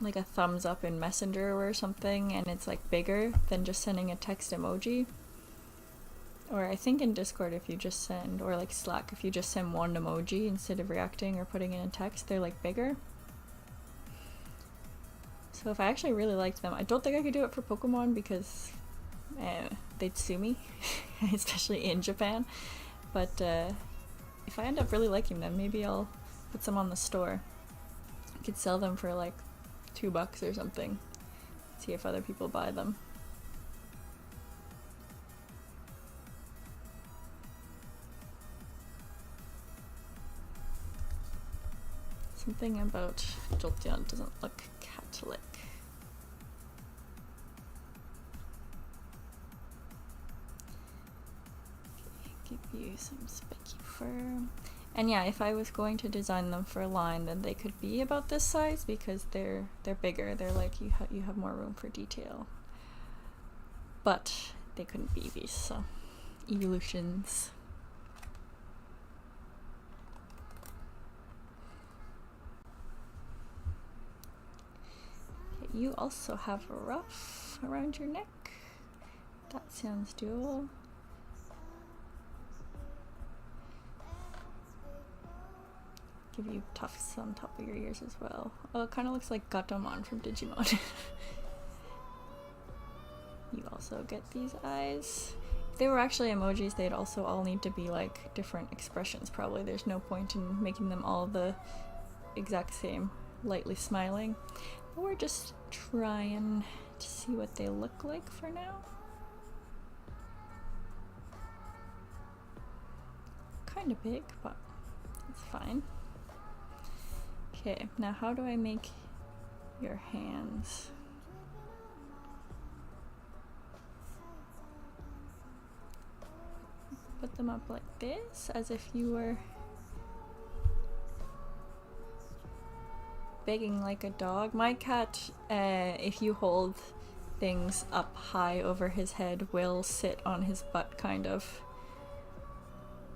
thumbs up in Messenger or something, and it's like bigger than just sending a text emoji. Or I think in Discord if you just send, or like Slack, if you just send one emoji instead of reacting or putting in a text, they're like bigger. So if I actually really liked them, I don't think I could do it for Pokemon because they'd sue me, especially in Japan. But if I end up really liking them, maybe I'll put some on the store. I could sell them for like $2 or something. See if other people buy them. Something about Jolteon doesn't look cat-like. Give you some spiky fur. And yeah, if I was going to design them for a line, then they could be about this size because they're bigger. They're like you have more room for detail. But they couldn't be these, so evolutions. Okay, you also have a ruff around your neck. That sounds doable. Give you tufts on top of your ears as well. Oh, it kind of looks like Gatomon from Digimon. You also get these eyes. If they were actually emojis, they'd also all need to be like different expressions probably. There's no point in making them all the exact same, lightly smiling. But we're just trying to see what they look like for now. kind of big, but it's fine. Okay, now how do I make your hands? Put them up like this, as if you were begging like a dog. My cat, if you hold things up high over his head, will sit on his butt, kind of.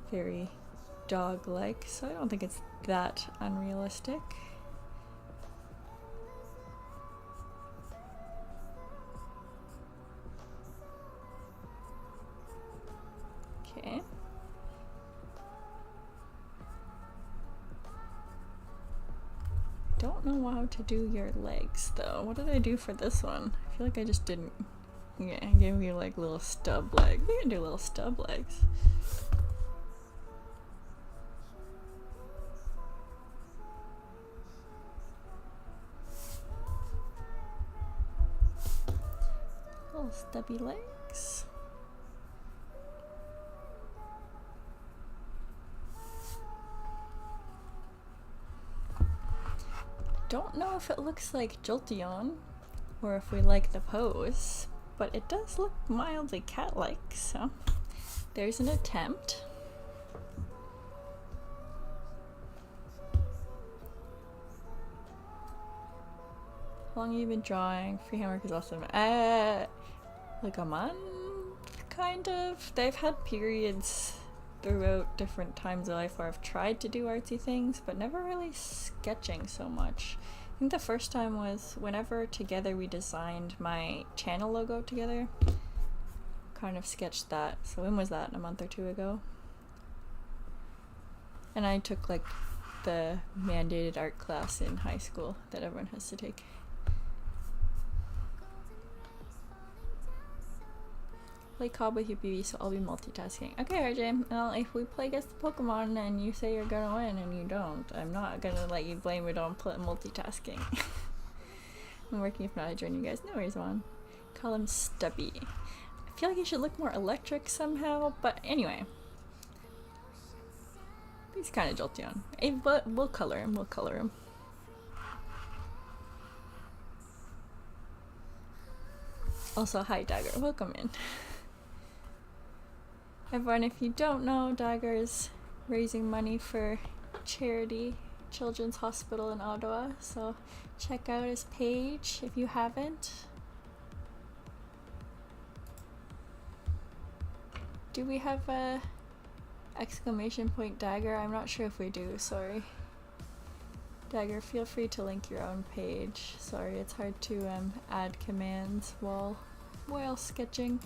Very dog-like, so I don't think it's that unrealistic. Okay. Don't know how to do your legs though. What did I do for this one? I feel like I just didn't. Yeah, I gave you like little stub legs. We can do little stub legs. Little stubby legs. Don't know if it looks like Jolteon or if we like the pose, but it does look mildly cat-like, so there's an attempt. How long have you been drawing? Freehand work is awesome. Like a month, kind of. They've had periods throughout different times of life where I've tried to do artsy things, but never really sketching so much. I think the first time was whenever together we designed my channel logo together. Kind of sketched that. So when was that? A month or two ago? And I took like the mandated art class in high school that everyone has to take. Play COD with your BB, so I'll be multitasking. Okay, RJ, well, if we play against the Pokemon and you say you're gonna win and you don't, I'm not gonna let you blame it on multitasking. I'm working, if not, I join you guys. No worries, Juan. Call him Stubby. I feel like he should look more electric somehow, but anyway. He's kind of Jolteon. But we'll color him, Also, hi Dagger, welcome in. Everyone, if you don't know, Dagger is raising money for charity, Children's Hospital in Ottawa, so check out his page if you haven't. Do we have a exclamation point Dagger? I'm not sure if we do, sorry. Dagger, feel free to link your own page. Sorry, it's hard to add commands while sketching.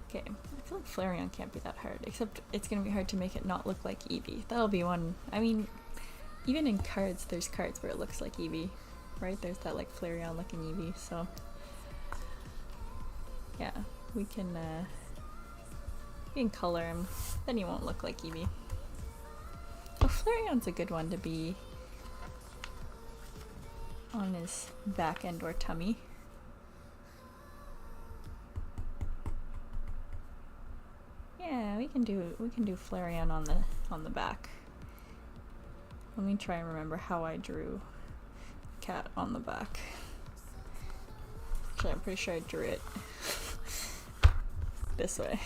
Okay, I feel like Flareon can't be that hard, except it's gonna be hard to make it not look like Eevee. That'll be one. I mean, even in cards, there's cards where it looks like Eevee, right? There's that like Flareon looking Eevee, so yeah, we can color him, then he won't look like Eevee. Oh, Flareon's a good one to be on his back end or tummy. Yeah, we can do Flareon on the back. Let me try and remember how I drew cat on the back. Actually, I'm pretty sure I drew it this way.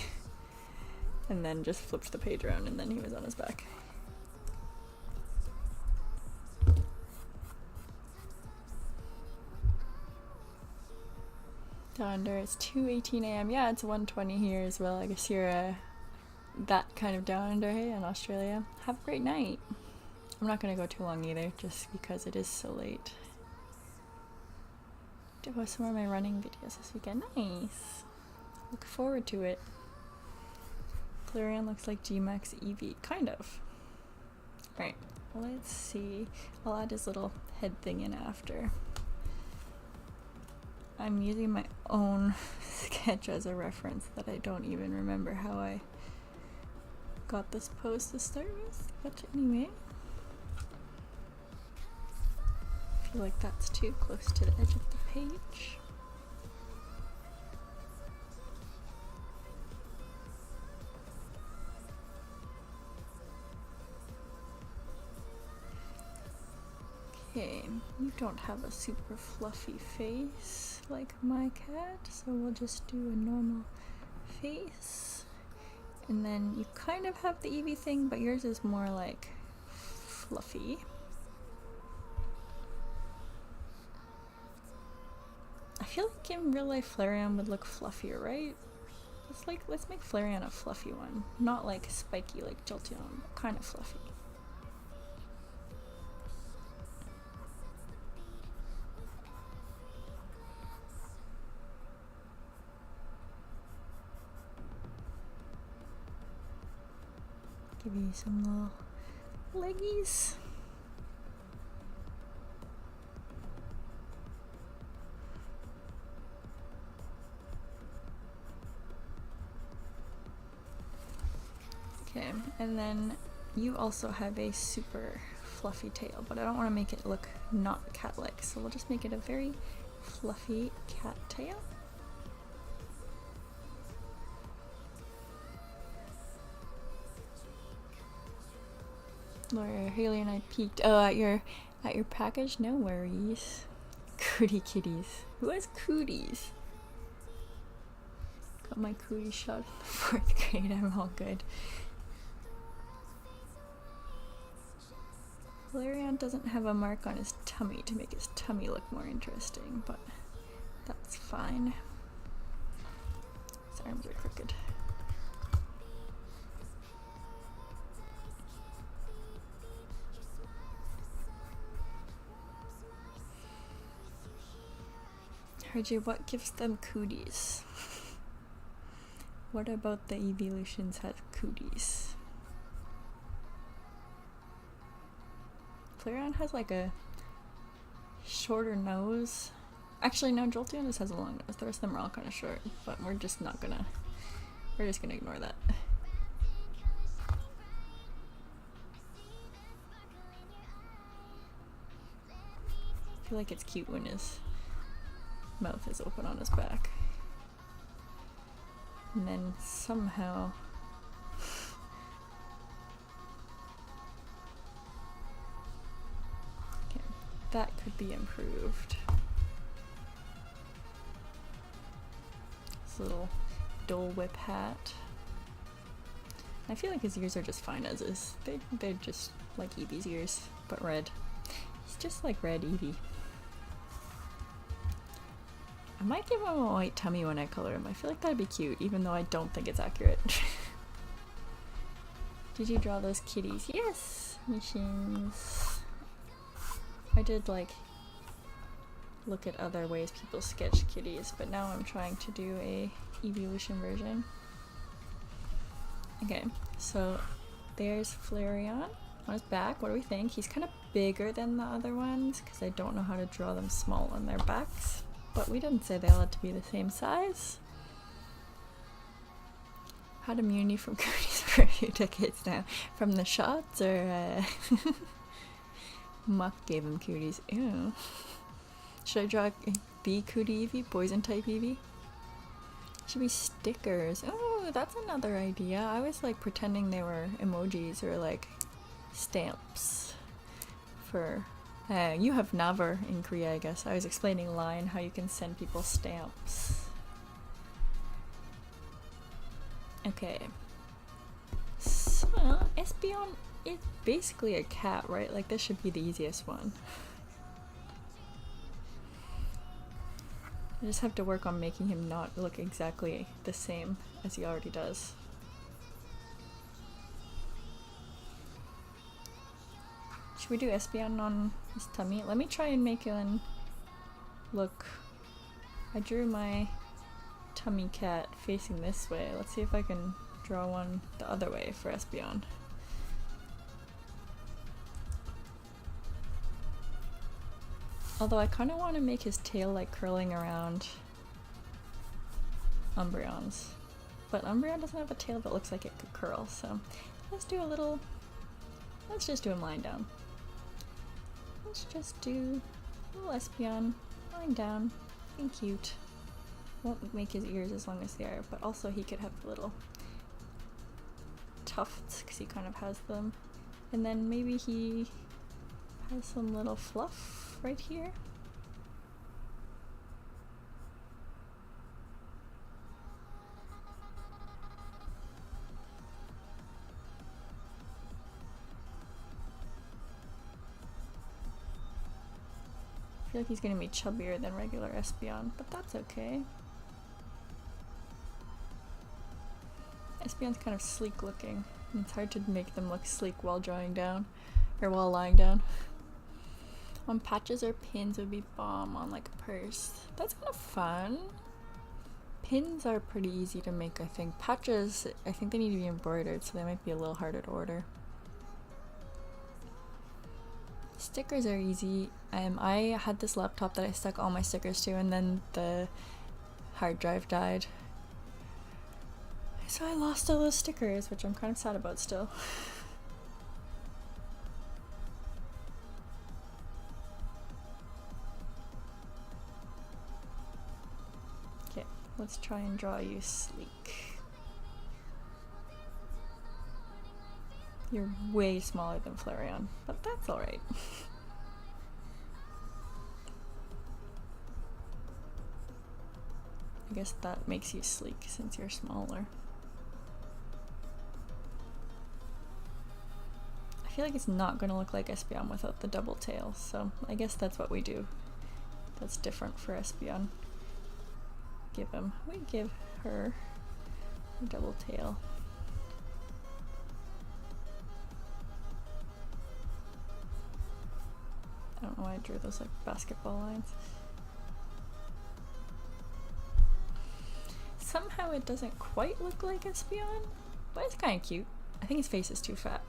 And then just flipped the page around and then he was on his back. Down under, it's 2:18 a.m. Yeah, it's 1:20 here as well. I guess you're that kind of down under, hey, in Australia. Have a great night. I'm not gonna go too long either, just because it is so late. Do some of my running videos this weekend. Nice. Look forward to it. Flareon looks like G-Max Eevee. Kind of. Alright, let's see. I'll add his little head thing in after. I'm using my own sketch as a reference that I don't even remember how I got this pose to start with, but anyway. I feel like that's too close to the edge of the page. Okay, you don't have a super fluffy face like my cat, so we'll just do a normal face. And then you kind of have the Eevee thing, but yours is more like fluffy. I feel like in real life Flareon would look fluffier, right? Let's make Flareon a fluffy one. Not like spiky like Jolteon, but kind of fluffy. Give you some little leggies. Okay, and then you also have a super fluffy tail, but I don't want to make it look not cat-like, so we'll just make it a very fluffy cat tail. Laura, Haley and I peeked. Oh, at your package? No worries. Cootie kitties. Who has cooties? Got my cootie shot in the 4th grade. I'm all good. Flareon doesn't have a mark on his tummy to make his tummy look more interesting, but that's fine. His arms are crooked. Heard you, what gives them cooties? What about the evolutions have cooties? Flareon has like a shorter nose. Actually, no, Jolteon just has a long nose. The rest of them are all kind of short, but we're just gonna ignore that. I feel like it's cute when his mouth is open on his back. And then somehow okay, that could be improved. This little Dole Whip hat. I feel like his ears are just fine as is. They're just like Eevee's ears, but red. He's just like red Eevee. I might give him a white tummy when I color him. I feel like that'd be cute, even though I don't think it's accurate. Did you draw those kitties? Yes! Machines. I did like look at other ways people sketch kitties, but now I'm trying to do a evolution version. Okay, so there's Flareon on his back. What do we think? He's kind of bigger than the other ones because I don't know how to draw them small on their backs. But we didn't say they all had to be the same size. Had immunity from cooties for a few decades now. From the shots or Muck gave him cooties. Ew. Should I draw B cootie Eevee? Poison type Eevee? Should be stickers. Oh, that's another idea. I was like pretending they were emojis or like stamps for you have Naver in Korea, I guess. I was explaining line how you can send people stamps. Okay. So, Espeon is basically a cat, right? Like, this should be the easiest one. I just have to work on making him not look exactly the same as he already does. Should we do Espeon on his tummy? Let me try and make him look. I drew my tummy cat facing this way. Let's see if I can draw one the other way for Espeon. Although I kind of want to make his tail like curling around Umbreon's. But Umbreon doesn't have a tail that looks like it could curl, so let's do a little. Let's just do him lying down. Let's just do a little Espeon lying down, being cute. Won't make his ears as long as they are, but also he could have little tufts because he kind of has them. And then maybe he Has some little fluff right here. I feel like he's gonna be chubbier than regular Espeon, but that's okay. Espeon's kind of sleek looking, and it's hard to make them look sleek while drawing down, or while lying down. On patches or pins would be bomb on like a purse. That's kind of fun. Pins are pretty easy to make, I think. Patches, I think they need to be embroidered, so they might be a little harder to order. Stickers are easy. I had this laptop that I stuck all my stickers to, and then the hard drive died. So I lost all those stickers, which I'm kind of sad about still. Okay, let's try and draw you sleek. You're way smaller than Flareon, but that's alright. I guess that makes you sleek since you're smaller. I feel like it's not going to look like Espeon without the double tail, so I guess that's what we do. That's different for Espeon. We give her a double tail. I don't know why I drew those like basketball lines. Somehow it doesn't quite look like Espeon, but it's kind of cute. I think his face is too fat.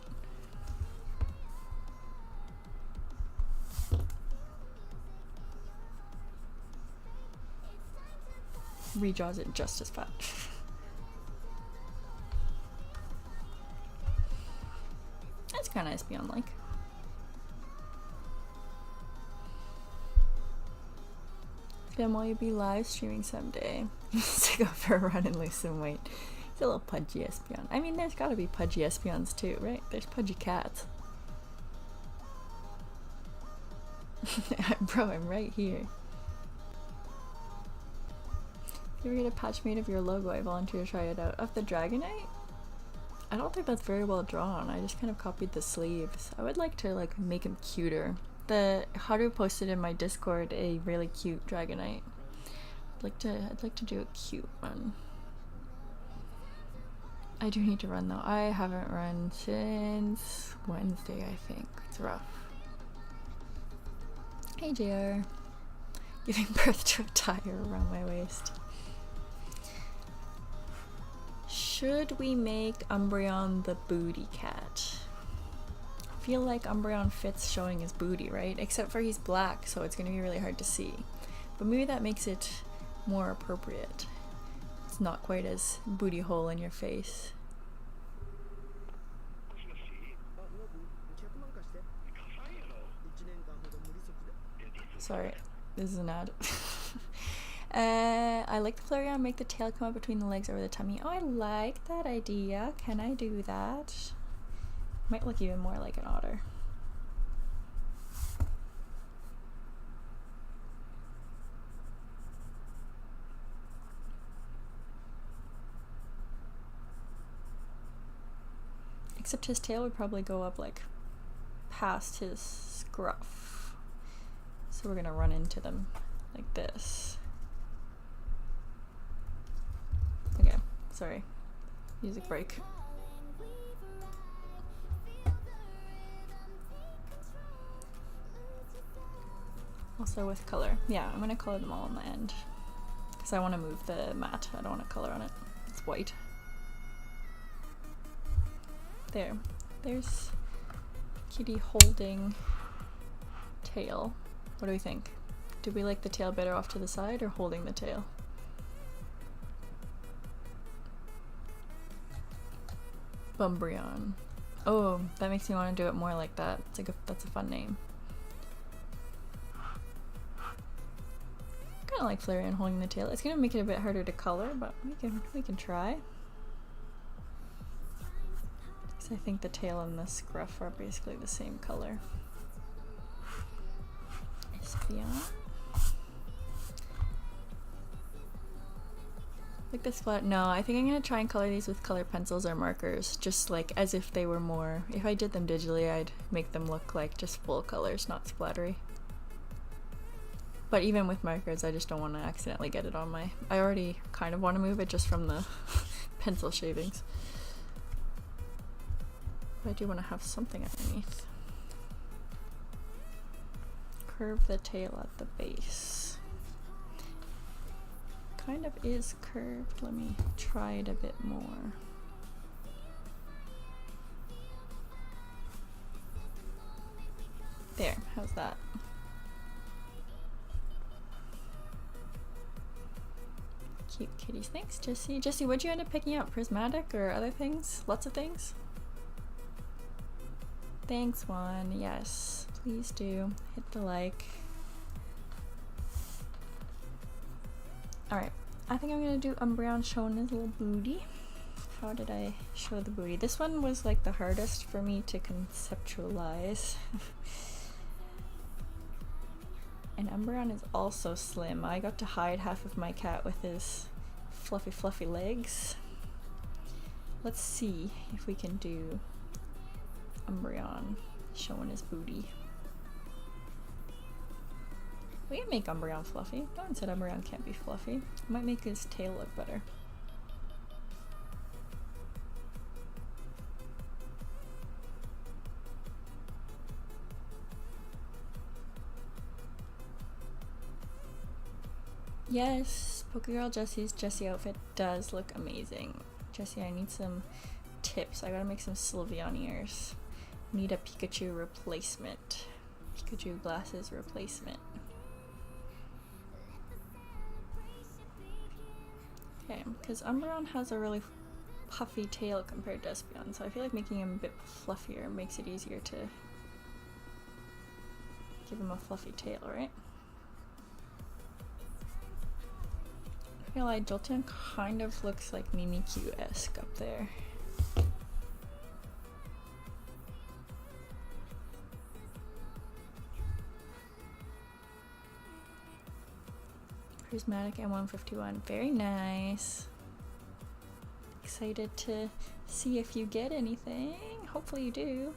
Redraws it just as fat. That's kind of Espeon-like. Then will you be live streaming someday? To go for a run and lose some weight. It's a little pudgy Espeon. I mean, there's gotta be pudgy Espeons too, right? There's pudgy cats. Bro, I'm right here. If you ever get a patch made of your logo, I volunteer to try it out. Of the Dragonite? I don't think that's very well drawn. I just kind of copied the sleeves. I would like to like make them cuter. The Haru posted in my Discord a really cute Dragonite. I'd like to do a cute one. I do need to run though. I haven't run since Wednesday, I think. It's rough. Hey JR. Giving birth to a tire around my waist. Should we make Umbreon the booty cat? I feel like Umbreon fits showing his booty, right? Except for he's black, so it's gonna be really hard to see. But maybe that makes it more appropriate. It's not quite as booty hole in your face. Sorry, this is an ad. I like the Flareon, make the tail come up between the legs over the tummy. Oh, I like that idea. Can I do that? Might look even more like an otter. Except his tail would probably go up like past his scruff. So we're gonna run into them like this. Okay, sorry. Music break. Also with color. Yeah, I'm gonna color them all on the end. Because I want to move the mat. I don't want to color on it. It's white. There. There's kitty holding tail. What do we think? Do we like the tail better off to the side or holding the tail? Bumbreon. Oh, that makes me want to do it more like that. It's like that's a fun name. Kind of like Flareon holding the tail. It's gonna make it a bit harder to color, but we can try. Because I think the tail and the scruff are basically the same color. Espion. Like this flat. No, I think I'm gonna try and color these with color pencils or markers, just like as if they were more. If I did them digitally, I'd make them look like just full colors, not splattery. But even with markers, I just don't want to accidentally get it on my. I already kind of want to move it just from the pencil shavings. But I do want to have something underneath. Curve the tail at the base. Kind of is curved. Let me try it a bit more. There, how's that? Cute kitties. Thanks, Jessie. Jessie, what'd you end up picking up? Prismatic or other things? Lots of things? Thanks, Juan. Yes, please do. Hit the like. Alright, I think I'm gonna do Umbreon showing his little booty. How did I show the booty? This one was like the hardest for me to conceptualize. And Umbreon is also slim. I got to hide half of my cat with his fluffy legs. Let's see if we can do Umbreon showing his booty. We can make Umbreon fluffy. No one said Umbreon can't be fluffy. Might make his tail look better. Yes, Pokegirl Jessie's Jessie outfit does look amazing. Jessie, I need some tips. I gotta make some Sylveon ears. Need a Pikachu replacement. Pikachu glasses replacement. Okay, because Umbreon has a really puffy tail compared to Espeon, so I feel like making him a bit fluffier makes it easier to give him a fluffy tail, right? I feel like Jolteon kind of looks like Mimikyu-esque up there. Prismatic and 151. Very nice. Excited to see if you get anything. Hopefully you do.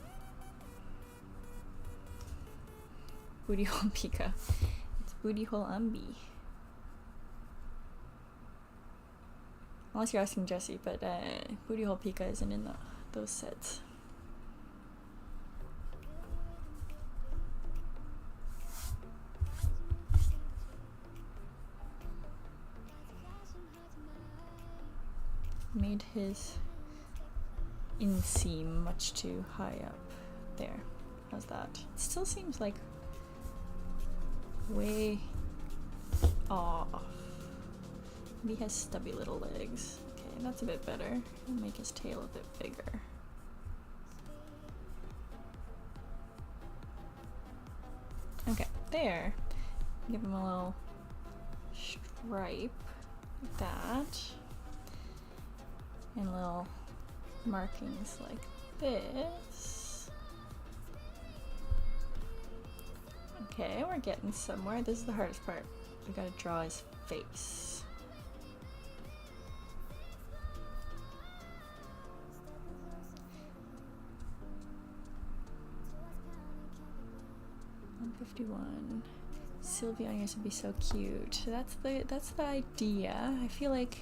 Booty hole Pika. It's booty hole Umbi. Unless you're asking Jessie, but booty hole Pika isn't in those sets. Made his inseam much too high up. There. How's that? It still seems like way off. He has stubby little legs. Okay, that's a bit better. I'll make his tail a bit bigger. Okay, there. Give him a little stripe like that. And little markings like this. Okay, we're getting somewhere. This is the hardest part. We gotta draw his face. $151. Sylveon ears would be so cute. That's the idea. I feel like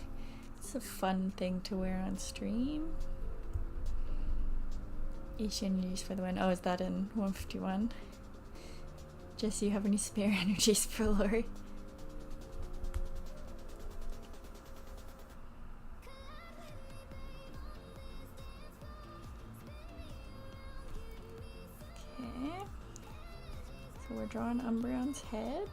it's a fun thing to wear on stream. Asian news for the win. Oh, is that in 151? Jesse, you have any spare energies for Lori? Okay. So we're drawing Umbreon's head.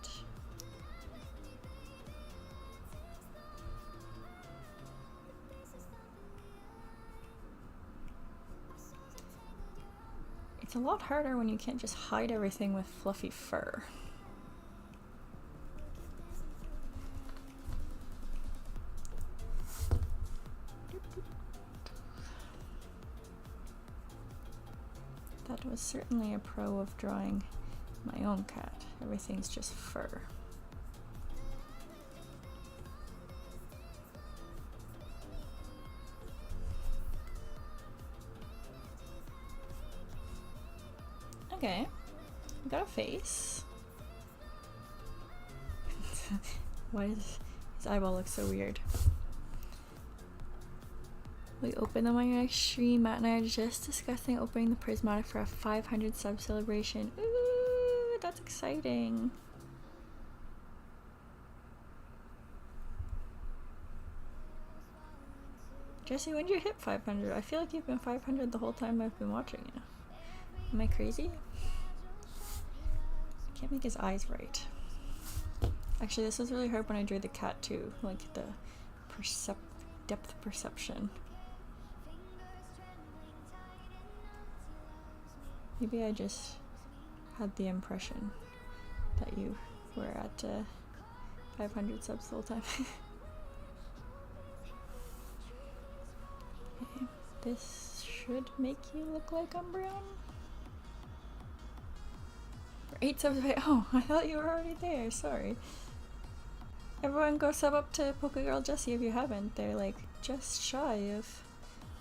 It's a lot harder when you can't just hide everything with fluffy fur. That was certainly a pro of drawing my own cat. Everything's just fur. Okay, we got a face. Why does his eyeball look so weird? We open them on your next stream. Matt and I are just discussing opening the prismatic for a 500 sub celebration. Ooh, that's exciting. Jesse, when did you hit 500? I feel like you've been 500 the whole time I've been watching you. Am I crazy? I can't make his eyes right. Actually, this was really hard when I drew the cat too. Like the depth perception. Maybe I just had the impression that you were at 500 subs the whole time. Okay, this should make you look like Umbreon. For 8 subs away. Oh, I thought you were already there. Sorry. Everyone go sub up to Pokegirl Jessie if you haven't. They're like just shy of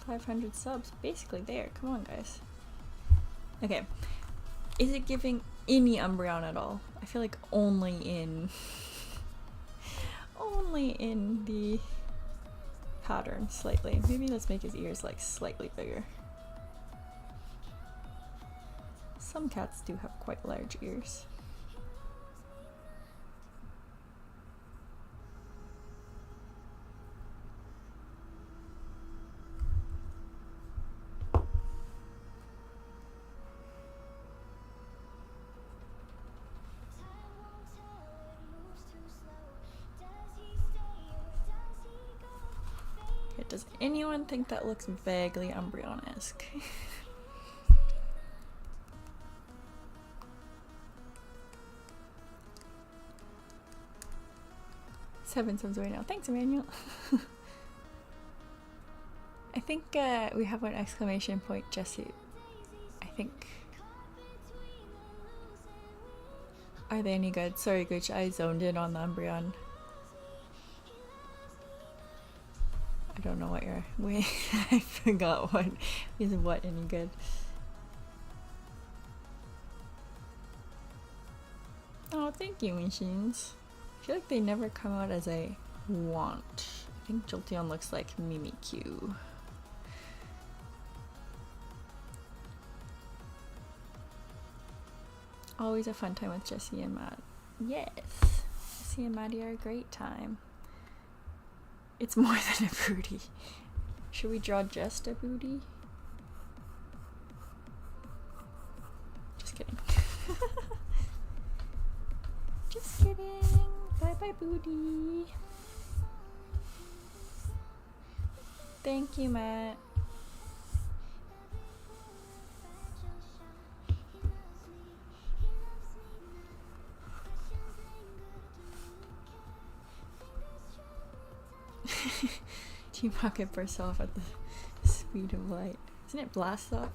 500 subs. Basically there. Come on, guys. Okay. Is it giving any Umbreon at all? I feel like only in the pattern slightly. Maybe let's make his ears like slightly bigger. Some cats do have quite large ears. Okay, does anyone think that looks vaguely Umbreon-esque? 7 subs away now. Thanks, Emmanuel. I think we have an exclamation point, Jesse. I think. Are they any good? Sorry, Gooch, I zoned in on the Umbreon. I don't know what you're. Wait, I forgot what is what any good. Oh, thank you, machines. I feel like they never come out as I want. I think Jolteon looks like Mimikyu. Always a fun time with Jesse and Matt. Yes, Jesse and Maddie are a great time. It's more than a booty. Should we draw just a booty? Just kidding. Just kidding. Bye bye booty. Thank you, Matt. Team Rocket bursts off at the speed of light. Isn't it blast off?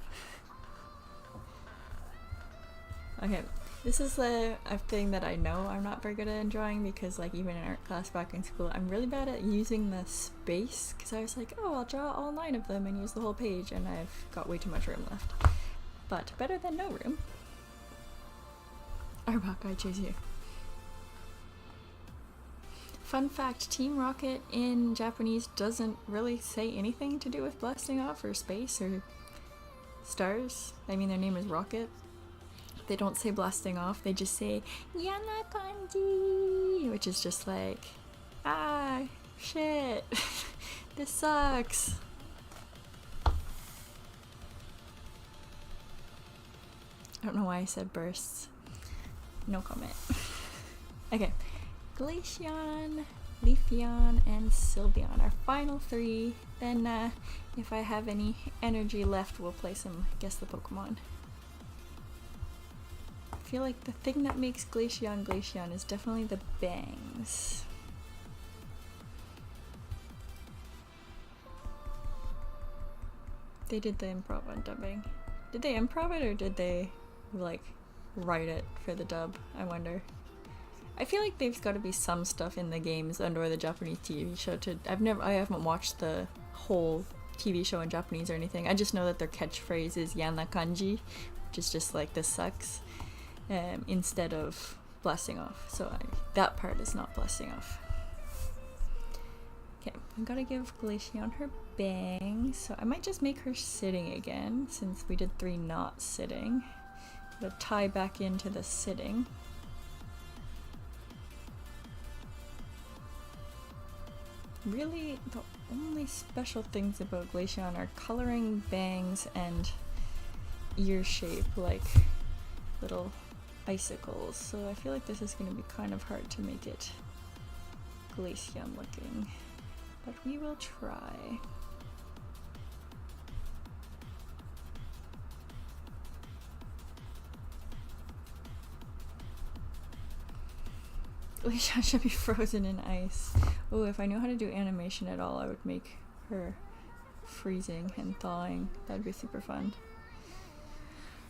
Okay, this is a thing that I know I'm not very good at drawing because like even in art class back in school, I'm really bad at using the space because I was like, oh, I'll draw all 9 of them and use the whole page, and I've got way too much room left. But better than no room. Arbok, I choose you. Fun fact, Team Rocket in Japanese doesn't really say anything to do with blasting off or space or stars. I mean, their name is Rocket. They don't say blasting off, they just say Yana kanji, which is just like, ah, shit, this sucks. I don't know why I said bursts. No comment. Okay. Glaceon, Leafeon, and Sylveon, our final 3. Then if I have any energy left, we'll play some Guess the Pokemon. I feel like the thing that makes Glaceon is definitely the bangs. They did the improv on dubbing. Did they improv it or did they like write it for the dub, I wonder. I feel like there's got to be some stuff in the games and or the Japanese TV show to... I haven't watched the whole TV show in Japanese or anything. I just know that their catchphrase is Yana Kanji, which is just like, this sucks, instead of blasting off. So that part is not blasting off. Okay, I gotta give Glaceon her bangs, so I might just make her sitting again, since we did 3 not sitting. Gotta tie back into the sitting. Really, the only special things about Glaceon are coloring bangs and ear shape, like little icicles. So I feel like this is going to be kind of hard to make it Glaceon looking, but we will try. Glaceon should be frozen in ice. Oh, if I knew how to do animation at all, I would make her freezing and thawing. That'd be super fun.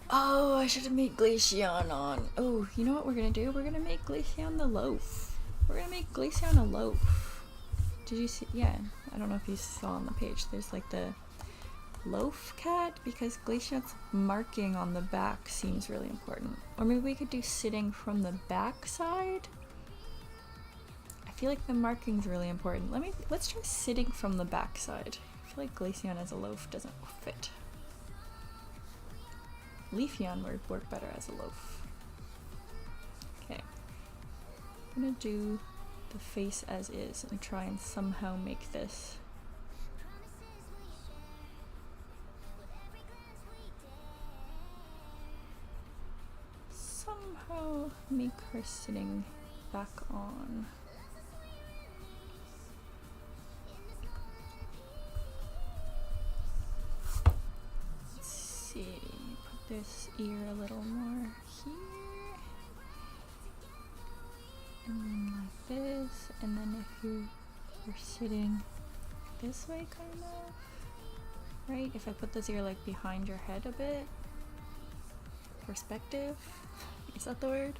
Oh, I should have made Glaceon on. Oh, you know what we're gonna do? We're gonna make Glaceon the loaf. We're gonna make Glaceon a loaf. Did you see? Yeah, I don't know if you saw on the page. There's like the loaf cat, because Glaceon's marking on the back seems really important. Or maybe we could do sitting from the back side. I feel like the marking's really important. Let's try sitting from the back side. I feel like Glaceon as a loaf doesn't fit. Leafeon would work better as a loaf. Okay. I'm gonna do the face as is and try and somehow make this make her sitting back on. Let's see, put this ear a little more here, and then like this, and then if you're sitting this way kind of, right? If I put this ear like behind your head a bit, perspective, is that the word?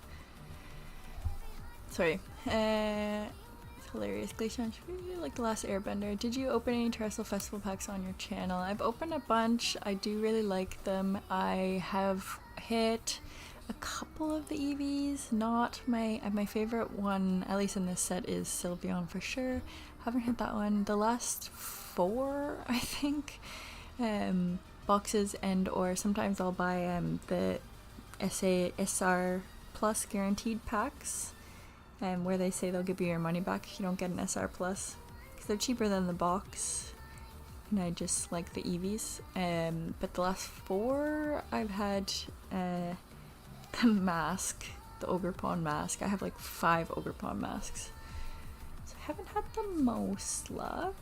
Sorry. It's hilarious. Glaceon, like The Last Airbender. Did you open any Terrestrial Festival packs on your channel? I've opened a bunch. I do really like them. I have hit a couple of the EVs. Not my favorite one, at least in this set, is Sylveon for sure. Haven't hit that one. The last 4, I think, boxes, and or sometimes I'll buy the SR Plus guaranteed packs, where they say they'll give you your money back if you don't get an SR Plus, because they're cheaper than the box, and I just like the EVs. But the last 4 I've had the mask, the Ogerpon mask. I have like 5 Ogerpon masks, so I haven't had the most luck.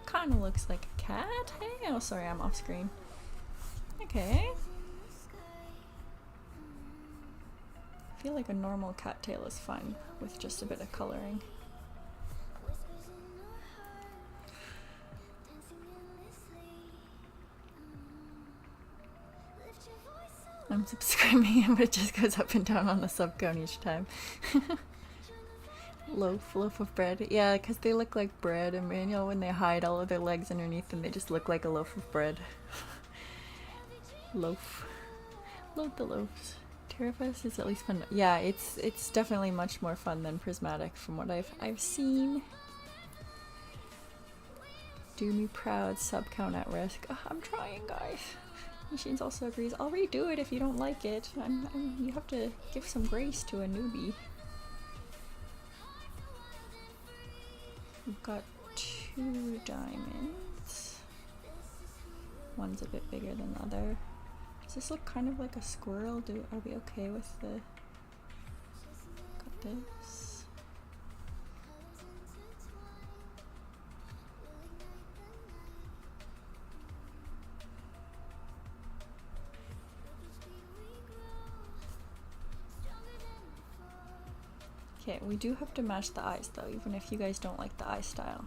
Kind of looks like a cat. Hey, oh sorry, I'm off screen. Okay. I feel like a normal cat tail is fine with just a bit of coloring. I'm subscribing, but it just goes up and down on the sub count each time. Loaf of bread. Yeah, because they look like bread, and you know, when they hide all of their legs underneath them, they just look like a loaf of bread. Loaf. Load the loaves. Terrafest is at least fun. Yeah, it's definitely much more fun than Prismatic from what I've seen. Do me proud, sub count at risk. Oh, I'm trying, guys. Machines also agrees. I'll redo it if you don't like it. You have to give some grace to a newbie. We've got 2 diamonds. One's a bit bigger than the other. Does this look kind of like a squirrel? Are we okay with the... Got this. Okay, we do have to match the eyes though, even if you guys don't like the eye style.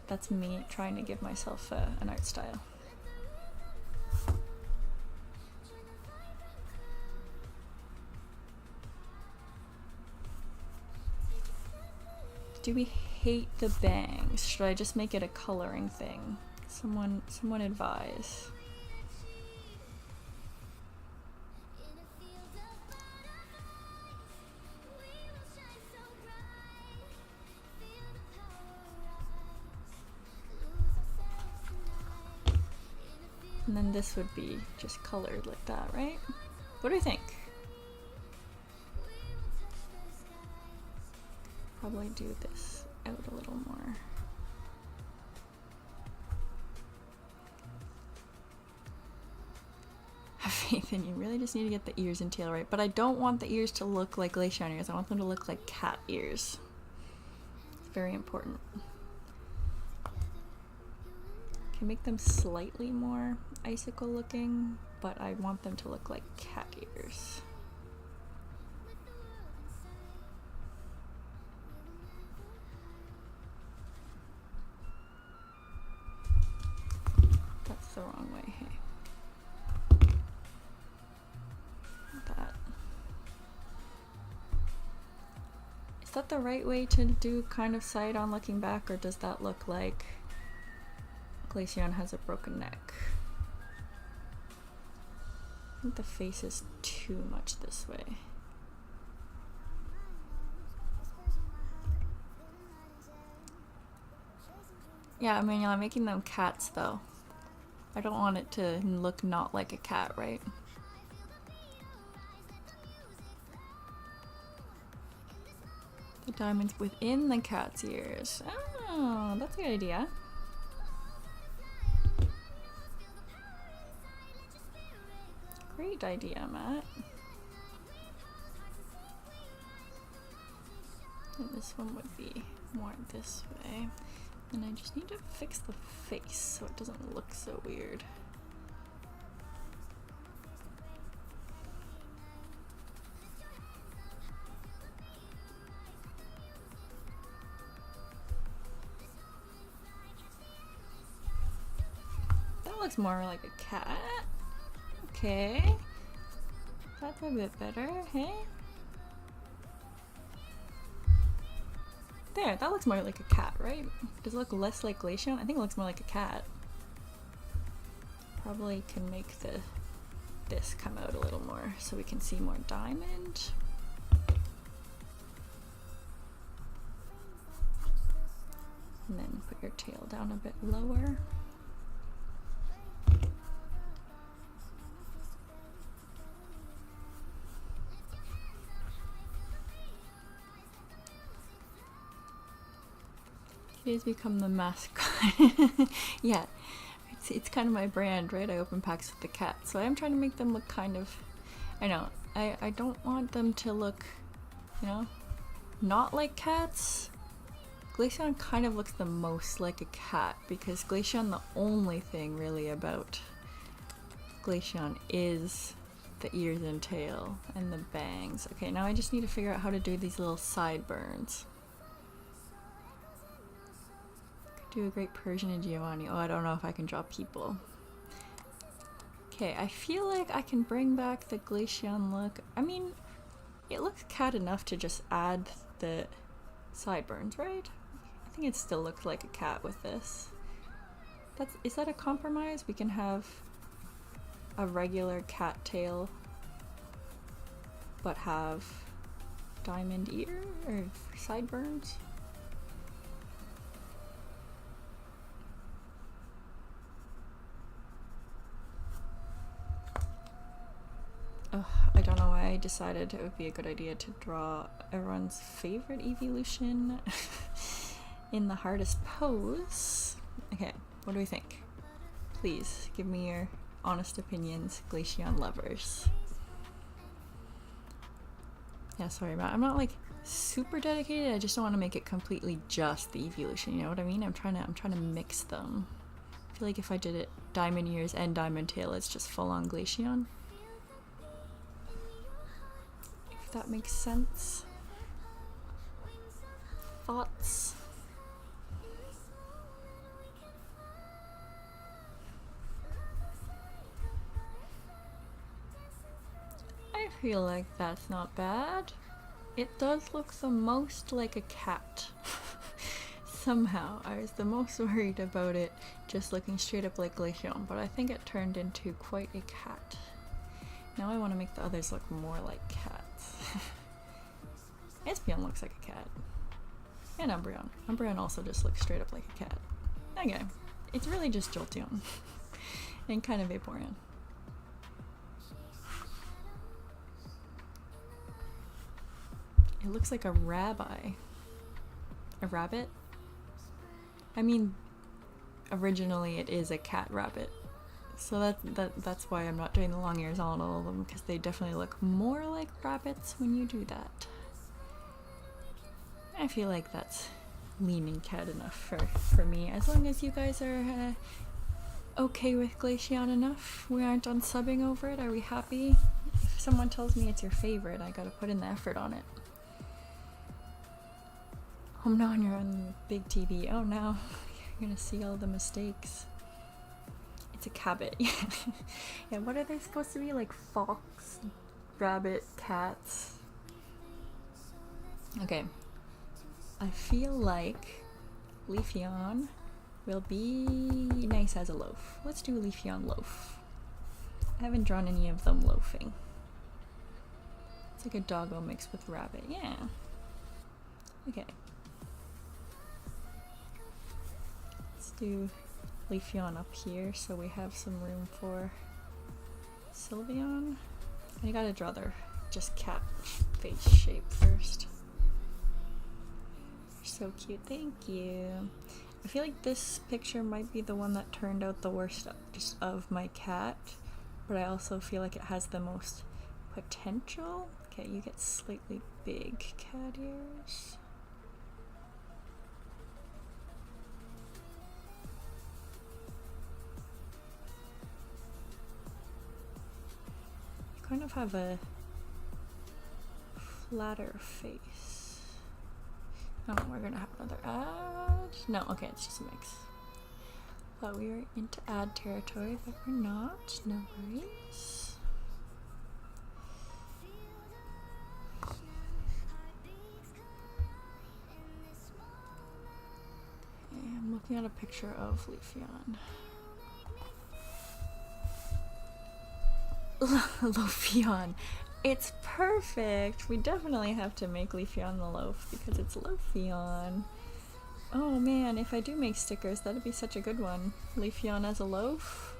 That's me trying to give myself an art style. Do we hate the bangs? Should I just make it a coloring thing? Someone advise. And then this would be just colored like that, right? What do you think? Probably do this out a little more. Have faith in you. Really just need to get the ears and tail right. But I don't want the ears to look like Glaceon ears. I want them to look like cat ears. It's very important. Can make them slightly more icicle looking, but I want them to look like cat ears. That's the wrong way, hey. That. Is that the right way to do kind of side on looking back, or does that look like Glaceon has a broken neck? I think the face is too much this way. Yeah, I mean, I'm making them cats though. I don't want it to look not like a cat, right? The diamonds within the cat's ears. Oh, that's a good idea. Great idea, Matt. And this one would be more this way. And I just need to fix the face so it doesn't look so weird. That looks more like a cat. Okay, that's a bit better, hey? There, that looks more like a cat, right? Does it look less like Glaceon? I think it looks more like a cat. Probably can make this come out a little more so we can see more diamond. And then put your tail down a bit lower. Has become the mascot. Yeah, it's kind of my brand, right? I open packs with the cat, so I'm trying to make them look kind of, I know, I don't want them to look, you know, not like cats. Glaceon kind of looks the most like a cat because Glaceon, the only thing really about Glaceon is the ears and tail and the bangs. Okay, now I just need to figure out how to do these little sideburns. Do a great Persian and Giovanni. Oh, I don't know if I can draw people. Okay, I feel like I can bring back the Glaceon look. I mean, it looks cat enough to just add the sideburns, right? I think it still looks like a cat with this. Is that a compromise? We can have a regular cat tail, but have diamond ear or sideburns. Oh, I don't know why I decided it would be a good idea to draw everyone's favorite evolution in the hardest pose. Okay, what do we think? Please give me your honest opinions, Glaceon lovers. Yeah, sorry Matt, I'm not like super dedicated. I just don't want to make it completely just the evolution, you know what I mean? I'm trying to mix them. I feel like if I did it diamond ears and diamond tail, it's just full on Glaceon. That makes sense. thoughts? I feel like that's not bad. It does look the most like a cat. Somehow, I was the most worried about it just looking straight up like Glaceon, but I think it turned into quite a cat. Now I want to make the others look more like cats. Espeon looks like a cat. And Umbreon. Umbreon also just looks straight up like a cat. Okay. It's really just Jolteon. And kind of Vaporeon. It looks like a rabbi. A rabbit? I mean, originally it is a cat rabbit. So that's why I'm not doing the long ears on all of them, because they definitely look more like rabbits when you do that. I feel like that's leaning cat enough for me. As long as you guys are okay with Glaceon enough, we aren't unsubbing over it, are we happy? If someone tells me it's your favorite, I gotta put in the effort on it. Oh no, you're on big TV. Oh no, you're gonna see all the mistakes. It's a cabot. Yeah, what are they supposed to be? Like fox, rabbit, cats? Okay. I feel like Leafeon will be nice as a loaf. Let's do Leafeon loaf. I haven't drawn any of them loafing. It's like a doggo mixed with rabbit. Yeah. Okay. Let's do Leafeon up here so we have some room for Sylveon. I gotta draw their just cat face shape first. So cute, thank you. I feel like this picture might be the one that turned out the worst just of my cat, but I also feel like it has the most potential. Okay, you get slightly big cat ears. You kind of have a flatter face. Oh, we're gonna have another ad. No, okay, it's just a mix. Thought we were into ad territory, but we're not. No worries. Okay, I'm looking at a picture of Leafeon. Leafeon. It's perfect! We definitely have to make Leafeon the loaf because it's Leafeon. Oh man, if I do make stickers, that'd be such a good one. Leafeon as a loaf.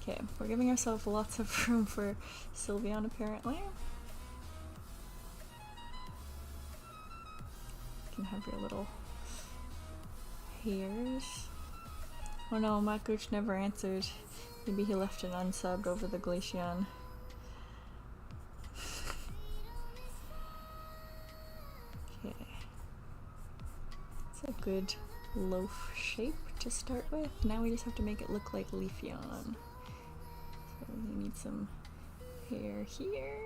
Okay, we're giving ourselves lots of room for Sylveon apparently. You can have your little hairs. Oh no, Makuch never answered. Maybe he left it unsubbed over the Glaceon. Okay. It's a good loaf shape to start with. Now we just have to make it look like Leafeon. So we need some hair here.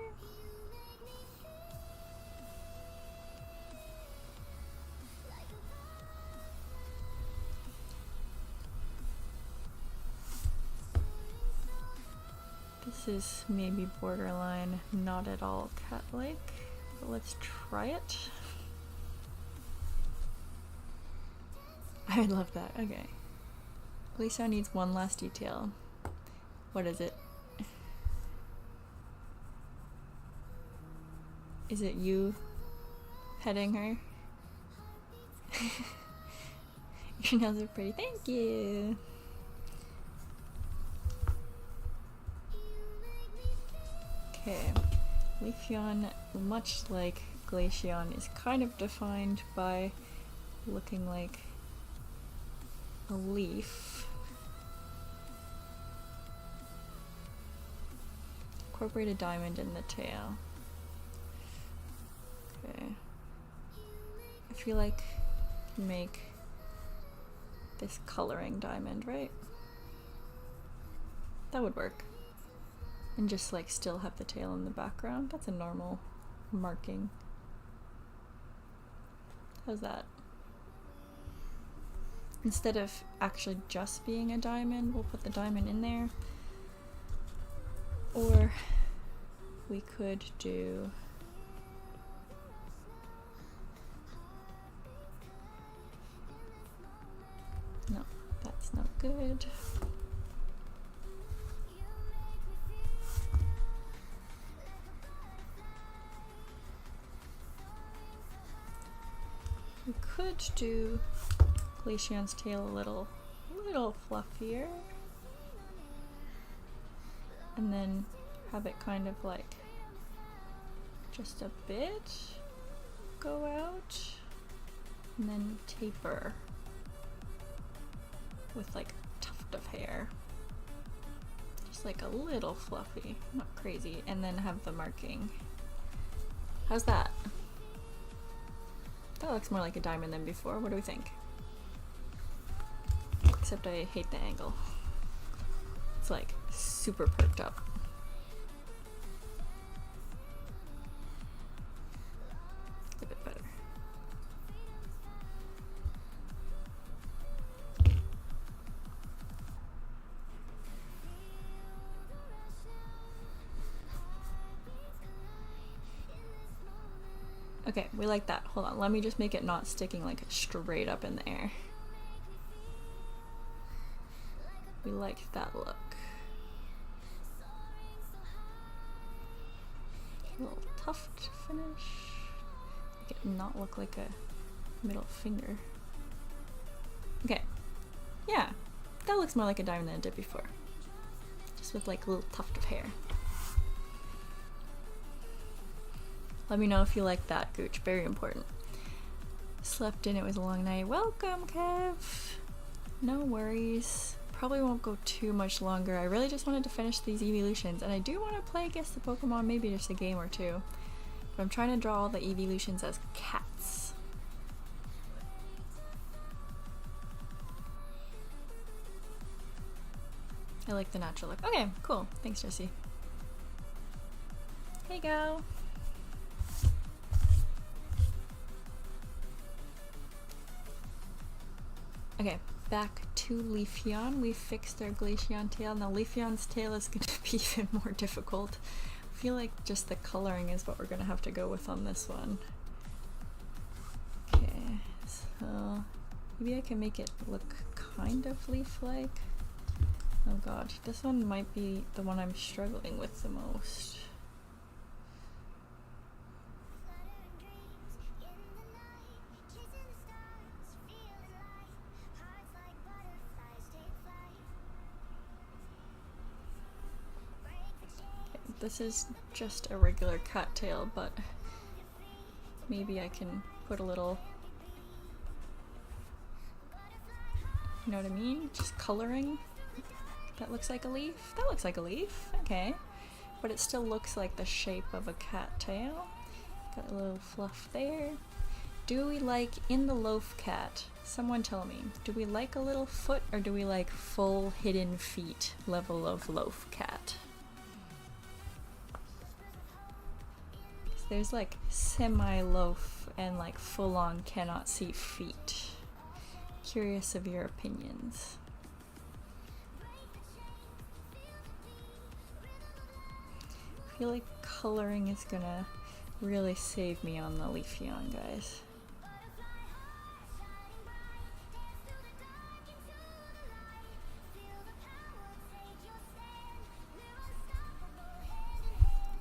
This is maybe borderline not at all cat-like, but let's try it. I love that. Okay. Glaceon needs one last detail. What is it? Is it you petting her? Your nails are pretty. Thank you! Okay, Leafeon, much like Glaceon, is kind of defined by looking like a leaf. Incorporate a diamond in the tail. Okay. I feel like make this coloring diamond, right? That would work. And just like still have the tail in the background. That's a normal marking. How's that? Instead of actually just being a diamond, we'll put the diamond in there. Or we could do no, that's not good. We could do Glaceon's tail a little fluffier, and then have it kind of like just a bit go out, and then taper with like a tuft of hair, just like a little fluffy, not crazy, and then have the marking. How's that? That looks more like a diamond than before. What do we think? Except I hate the angle. It's like super perked up. A bit better. Okay, we like that. Hold on, let me just make it not sticking like straight up in the air. We like that look. A little tuft finish. Make it not look like a middle finger. Okay, yeah, that looks more like a diamond than it did before. Just with like a little tuft of hair. Let me know if you like that, Gooch. Very important. Slept in, it was a long night. Welcome, Kev. No worries. Probably won't go too much longer. I really just wanted to finish these evolutions, and I do want to play against the Pokemon, maybe just a game or two. But I'm trying to draw all the evolutions as cats. I like the natural look. Okay, cool. Thanks, Jessie. Hey, go. Okay, back to Leafeon. We fixed our Glaceon tail. Now Leafeon's tail is going to be even more difficult. I feel like just the coloring is what we're going to have to go with on this one. Okay, so maybe I can make it look kind of leaf-like. Oh god, this one might be the one I'm struggling with the most. This is just a regular cattail, but maybe I can put a little, you know what I mean? Just coloring. That looks like a leaf. That looks like a leaf. Okay. But it still looks like the shape of a cattail. Got a little fluff there. Do we like, in the loaf cat, someone tell me, do we like a little foot or do we like full hidden feet level of loaf cat? There's like semi-loaf and like full-on cannot see feet. Curious of your opinions. I feel like coloring is gonna really save me on the Leafeon, guys.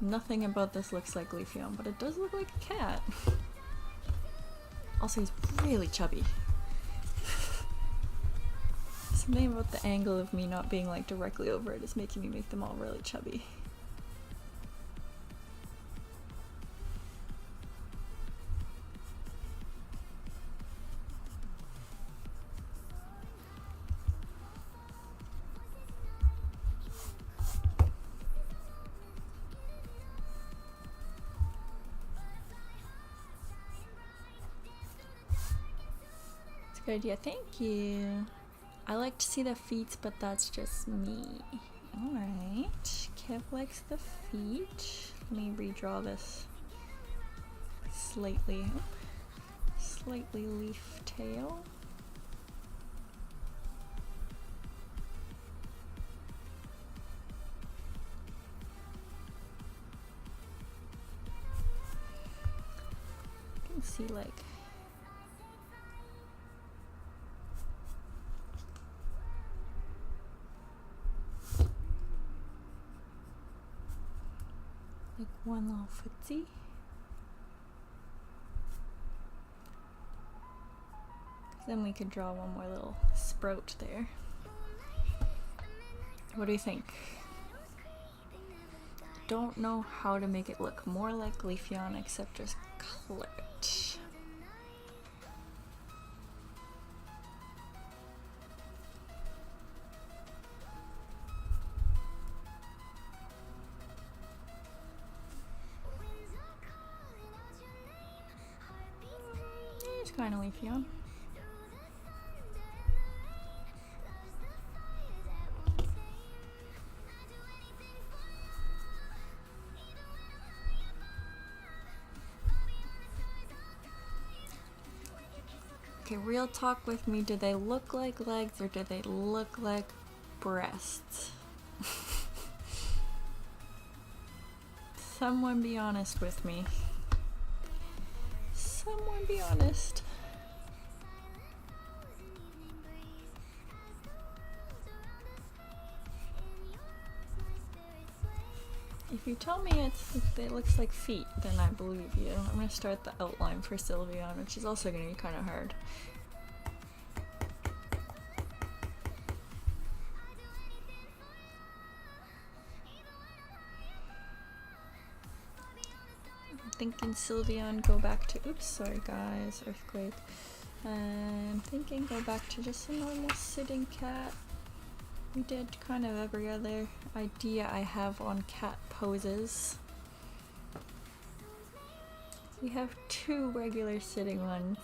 Nothing about this looks like Leafeon, but it does look like a cat. Also, he's really chubby. Something about the angle of me not being like directly over it is making me make them all really chubby. Good idea, thank you. I like to see the feet, but that's just me. Alright, Kev likes the feet. Let me redraw this slightly slightly leaf tail. You can see like one little footsie. Then we could draw one more little sprout there. What do you think? Don't know how to make it look more like Leafeon except just color it. It's kind of Leafeon. Okay, real talk with me. Do they look like legs or do they look like breasts? Someone be honest with me. Someone be honest. If you tell me it looks like feet, then I believe you. I'm gonna start the outline for Sylveon, which is also gonna be kind of hard. I'm thinking Sylveon go back to, oops, sorry guys, earthquake. I'm thinking go back to just a normal sitting cat. We did kind of every other idea I have on cat poses. We have two regular sitting ones.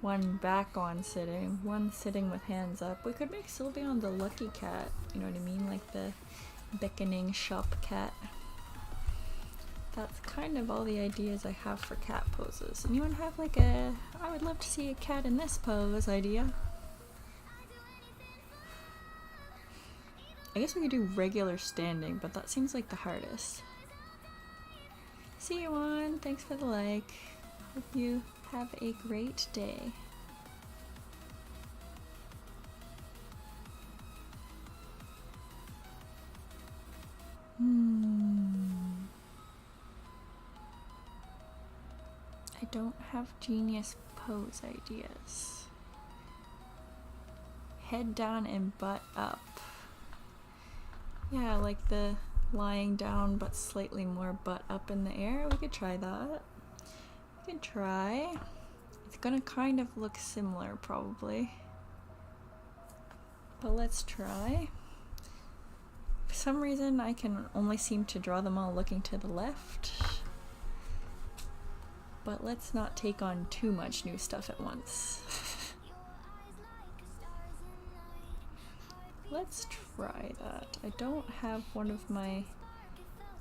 One back on sitting, one sitting with hands up. We could make Sylveon the lucky cat, you know what I mean? Like the beckoning shop cat. That's kind of all the ideas I have for cat poses. Anyone have like a, I would love to see a cat in this pose idea? I guess we could do regular standing, but that seems like the hardest. See you on, thanks for the like. Hope you have a great day. I don't have genius pose ideas. Head down and butt up. Yeah, like the lying down but slightly more butt up in the air. We could try that. We can try. It's gonna kind of look similar probably. But let's try. For some reason I can only seem to draw them all looking to the left. But let's not take on too much new stuff at once. Let's try that. I don't have one of my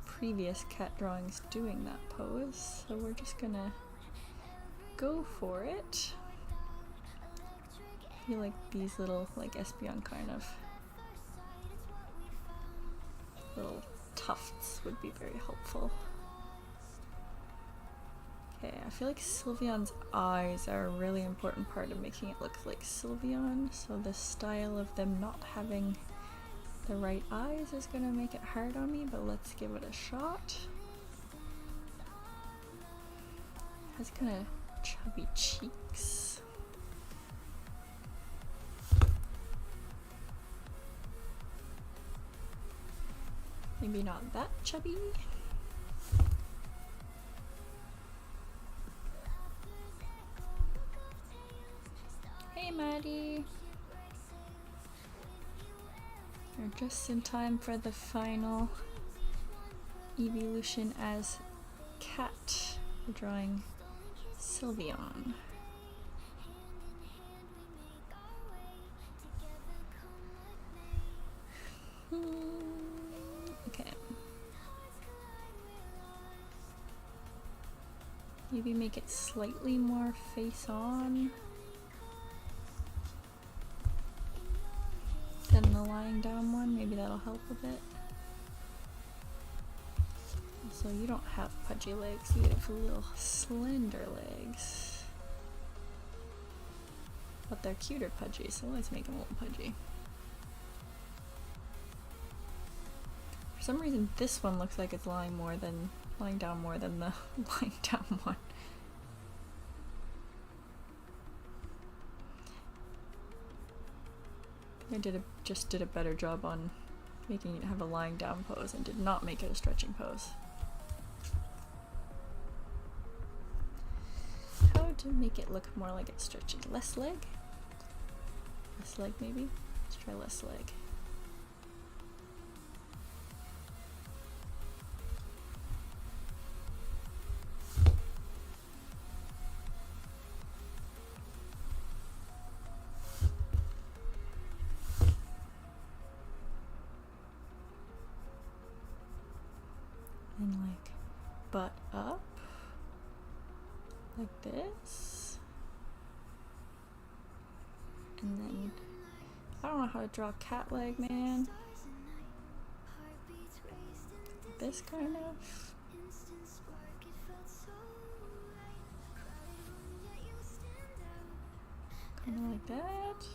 previous cat drawings doing that pose, so we're just gonna go for it. I feel like these little, like Espeon kind of little tufts would be very helpful. Okay, I feel like Sylveon's eyes are a really important part of making it look like Sylveon, so the style of them not having the right eyes is gonna make it hard on me, but let's give it a shot. It has kind of chubby cheeks. Maybe not that chubby. Hey Maddie! We're just in time for the final evolution as cat. We're drawing Sylveon. Okay. maybe make it slightly more face on than the lying down one. Maybe that'll help a bit. So you don't have pudgy legs, you have little slender legs. But they're cuter pudgy, so let's make them a little pudgy. For some reason this one looks like it's lying down more than the lying down one. I just did a better job on making it have a lying down pose and did not make it a stretching pose. How to make it look more like it's stretching? Less leg? Less leg maybe? Let's try less leg. And like butt up like this, and then I don't know how to draw a cat leg, man. This kind of. Kind of like that.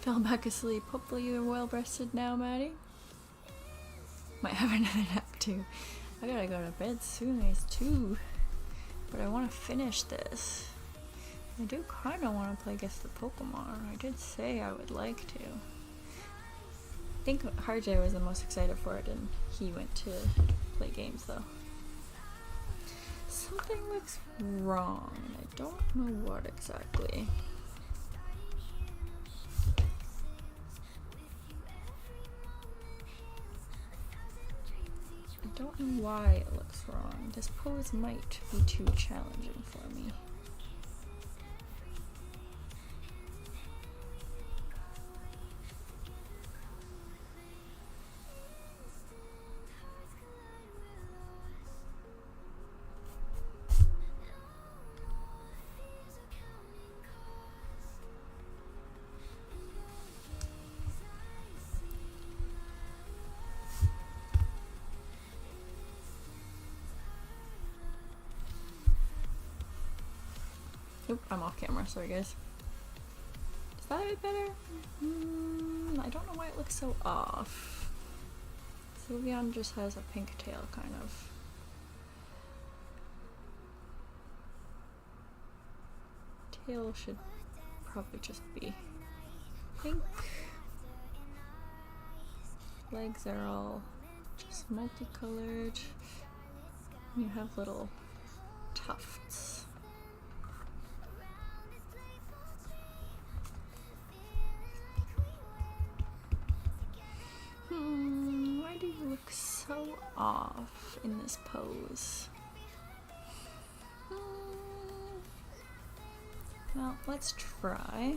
Fell back asleep. Hopefully you're well rested now, Maddie. Might have another nap too. I gotta go to bed soon. It's 2. But I want to finish this. I do kind of want to play Guess the Pokemon. I did say I would like to. I think Harjay was the most excited for it, and he went to play games though. Something looks wrong, and I don't know what exactly. I don't know why it looks wrong. This pose might be too challenging for me. Oop, I'm off camera, sorry guys. Is that a bit better? I don't know why it looks so off. Sylveon just has a pink tail, kind of. Tail should probably just be pink. Legs are all just multicolored. You have little tufts. Why do you look so off in this pose? Well, let's try.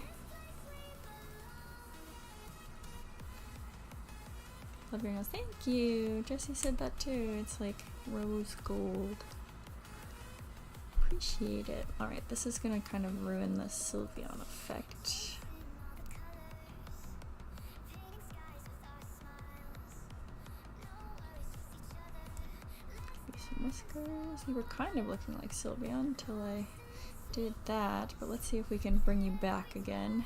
Ludwig goes, thank you! Jessie said that too. It's like rose gold. Appreciate it. Alright, this is gonna kind of ruin the Sylveon effect. Whiskers. You were kind of looking like Sylveon until I did that, but let's see if we can bring you back again.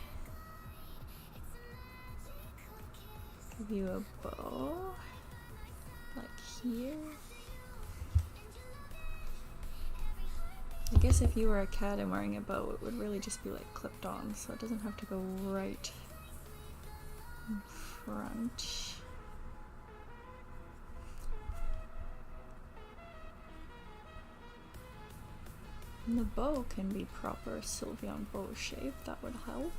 Give you a bow, like here. I guess if you were a cat and wearing a bow, it would really just be like clipped on, so it doesn't have to go right in front. And the bow can be proper Sylveon bow shape, that would help.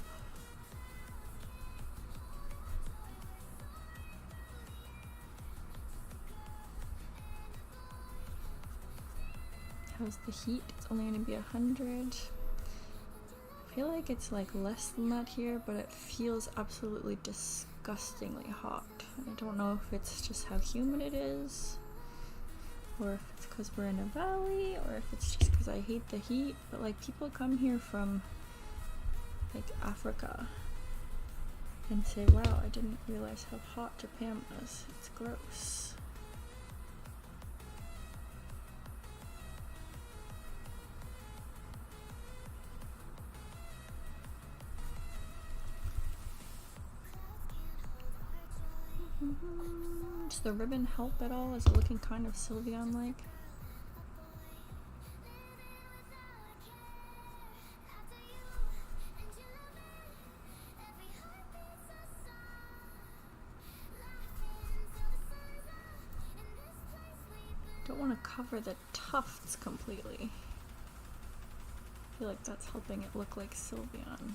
How's the heat? It's only going to be 100. I feel like it's like less than that here, but it feels absolutely disgustingly hot. I don't know if it's just how humid it is, or if it's because we're in a valley, or if it's just because I hate the heat, but like people come here from like Africa and say, wow, I didn't realize how hot Japan was. It's gross. Does the ribbon help at all? Is it looking kind of Sylveon-like? Don't want to cover the tufts completely. I feel like that's helping it look like Sylveon.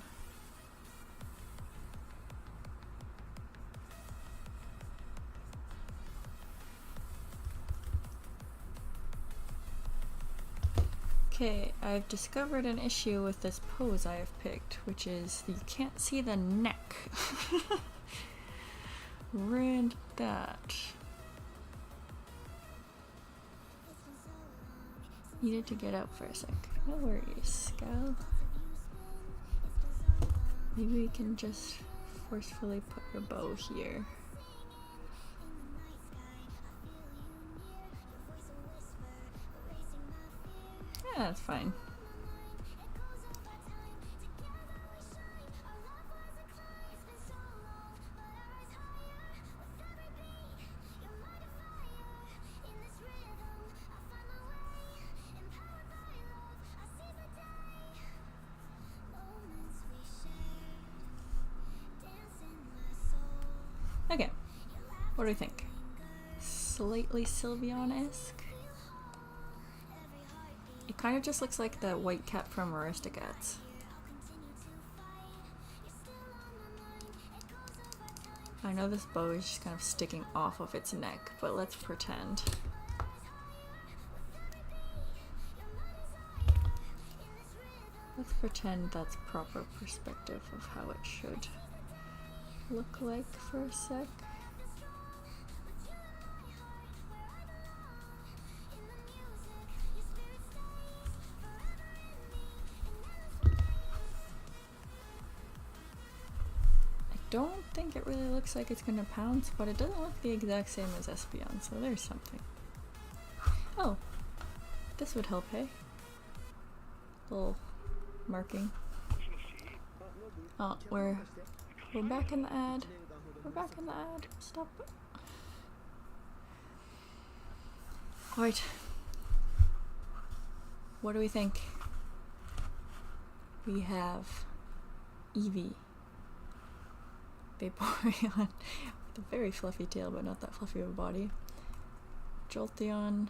Okay, I've discovered an issue with this pose I have picked, which is that you can't see the neck. Ruined that. Needed to get out for a sec. No worries, Scal. Maybe we can just forcefully put your bow here. Yeah, that's fine. Okay, what do we think? Slightly Sylveon-esque? It kind of just looks like the white cat from Aristocats. I know this bow is just kind of sticking off of its neck, but let's pretend. Let's pretend that's proper perspective of how it should look like for a sec. I don't think it really looks like it's gonna pounce, but it doesn't look the exact same as Espeon, so there's something. Oh, this would help, hey? Little marking. Oh, we're back in the ad. We're back in the ad. Stop. Right. What do we think? We have Eevee. Vaporeon with a very fluffy tail, but not that fluffy of a body. Jolteon.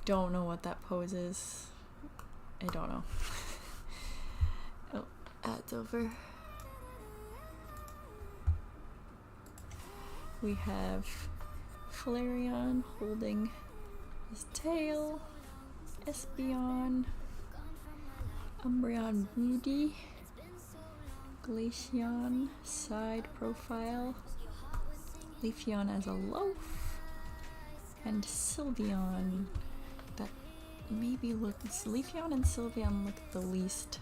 Don't know what that pose is. I don't know. Oh, ad's over. We have Flareon holding his tail. Espeon. Umbreon Broody. Glaceon side profile, Leafeon as a loaf, and Sylveon that maybe looks, Leafeon and Sylveon look the least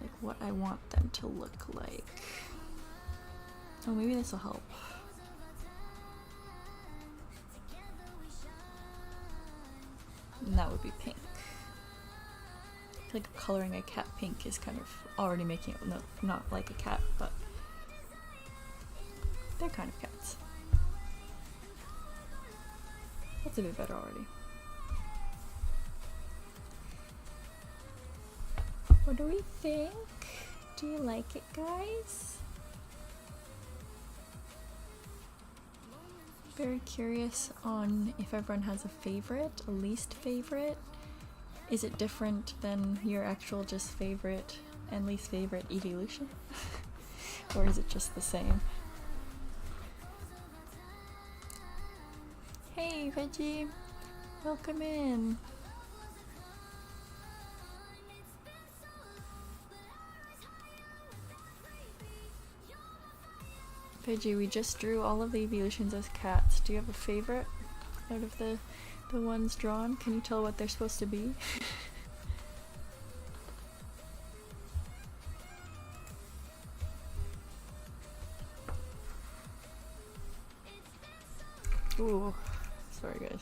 like what I want them to look like. Oh, maybe this will help. And that would be pink. I feel like coloring a cat pink is kind of already making it not like a cat, but they're kind of cats. That's a bit better already. What do we think? Do you like it, guys? Very curious on if everyone has a favorite, a least favorite. Is it different than your actual just favorite and least favorite evolution? Or is it just the same? Hey Reggie, welcome in. Veggie, we just drew all of the evolutions as cats. Do you have a favorite out of the ones drawn? Can you tell what they're supposed to be? Ooh, sorry guys.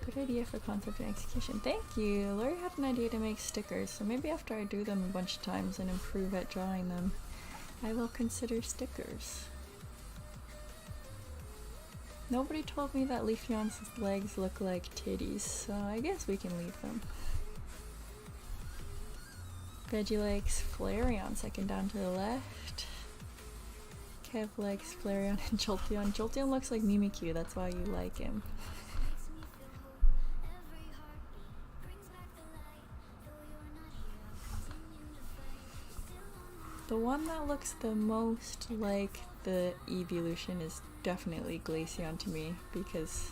Good idea for concept and execution. Thank you! Lori had an idea to make stickers, so maybe after I do them a bunch of times and improve at drawing them, I will consider stickers. Nobody told me that Leafeon's legs look like titties, so I guess we can leave them. Veggie likes Flareon, second down to the left. Kev likes Flareon and Jolteon. Jolteon looks like Mimikyu, that's why you like him. The one that looks the most like the evolution is definitely Glaceon to me, because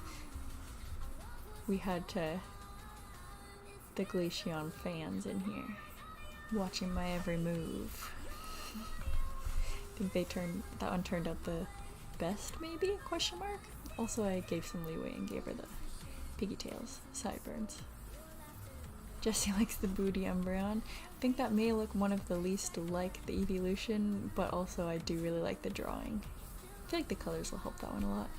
we had the Glaceon fans in here watching my every move. I think that one turned out the best, maybe? Question mark? Also, I gave some leeway and gave her the piggy tails, sideburns. Jessie likes the booty Umbreon. I think that may look one of the least like the evolution, but also I do really like the drawing. I feel like the colors will help that one a lot.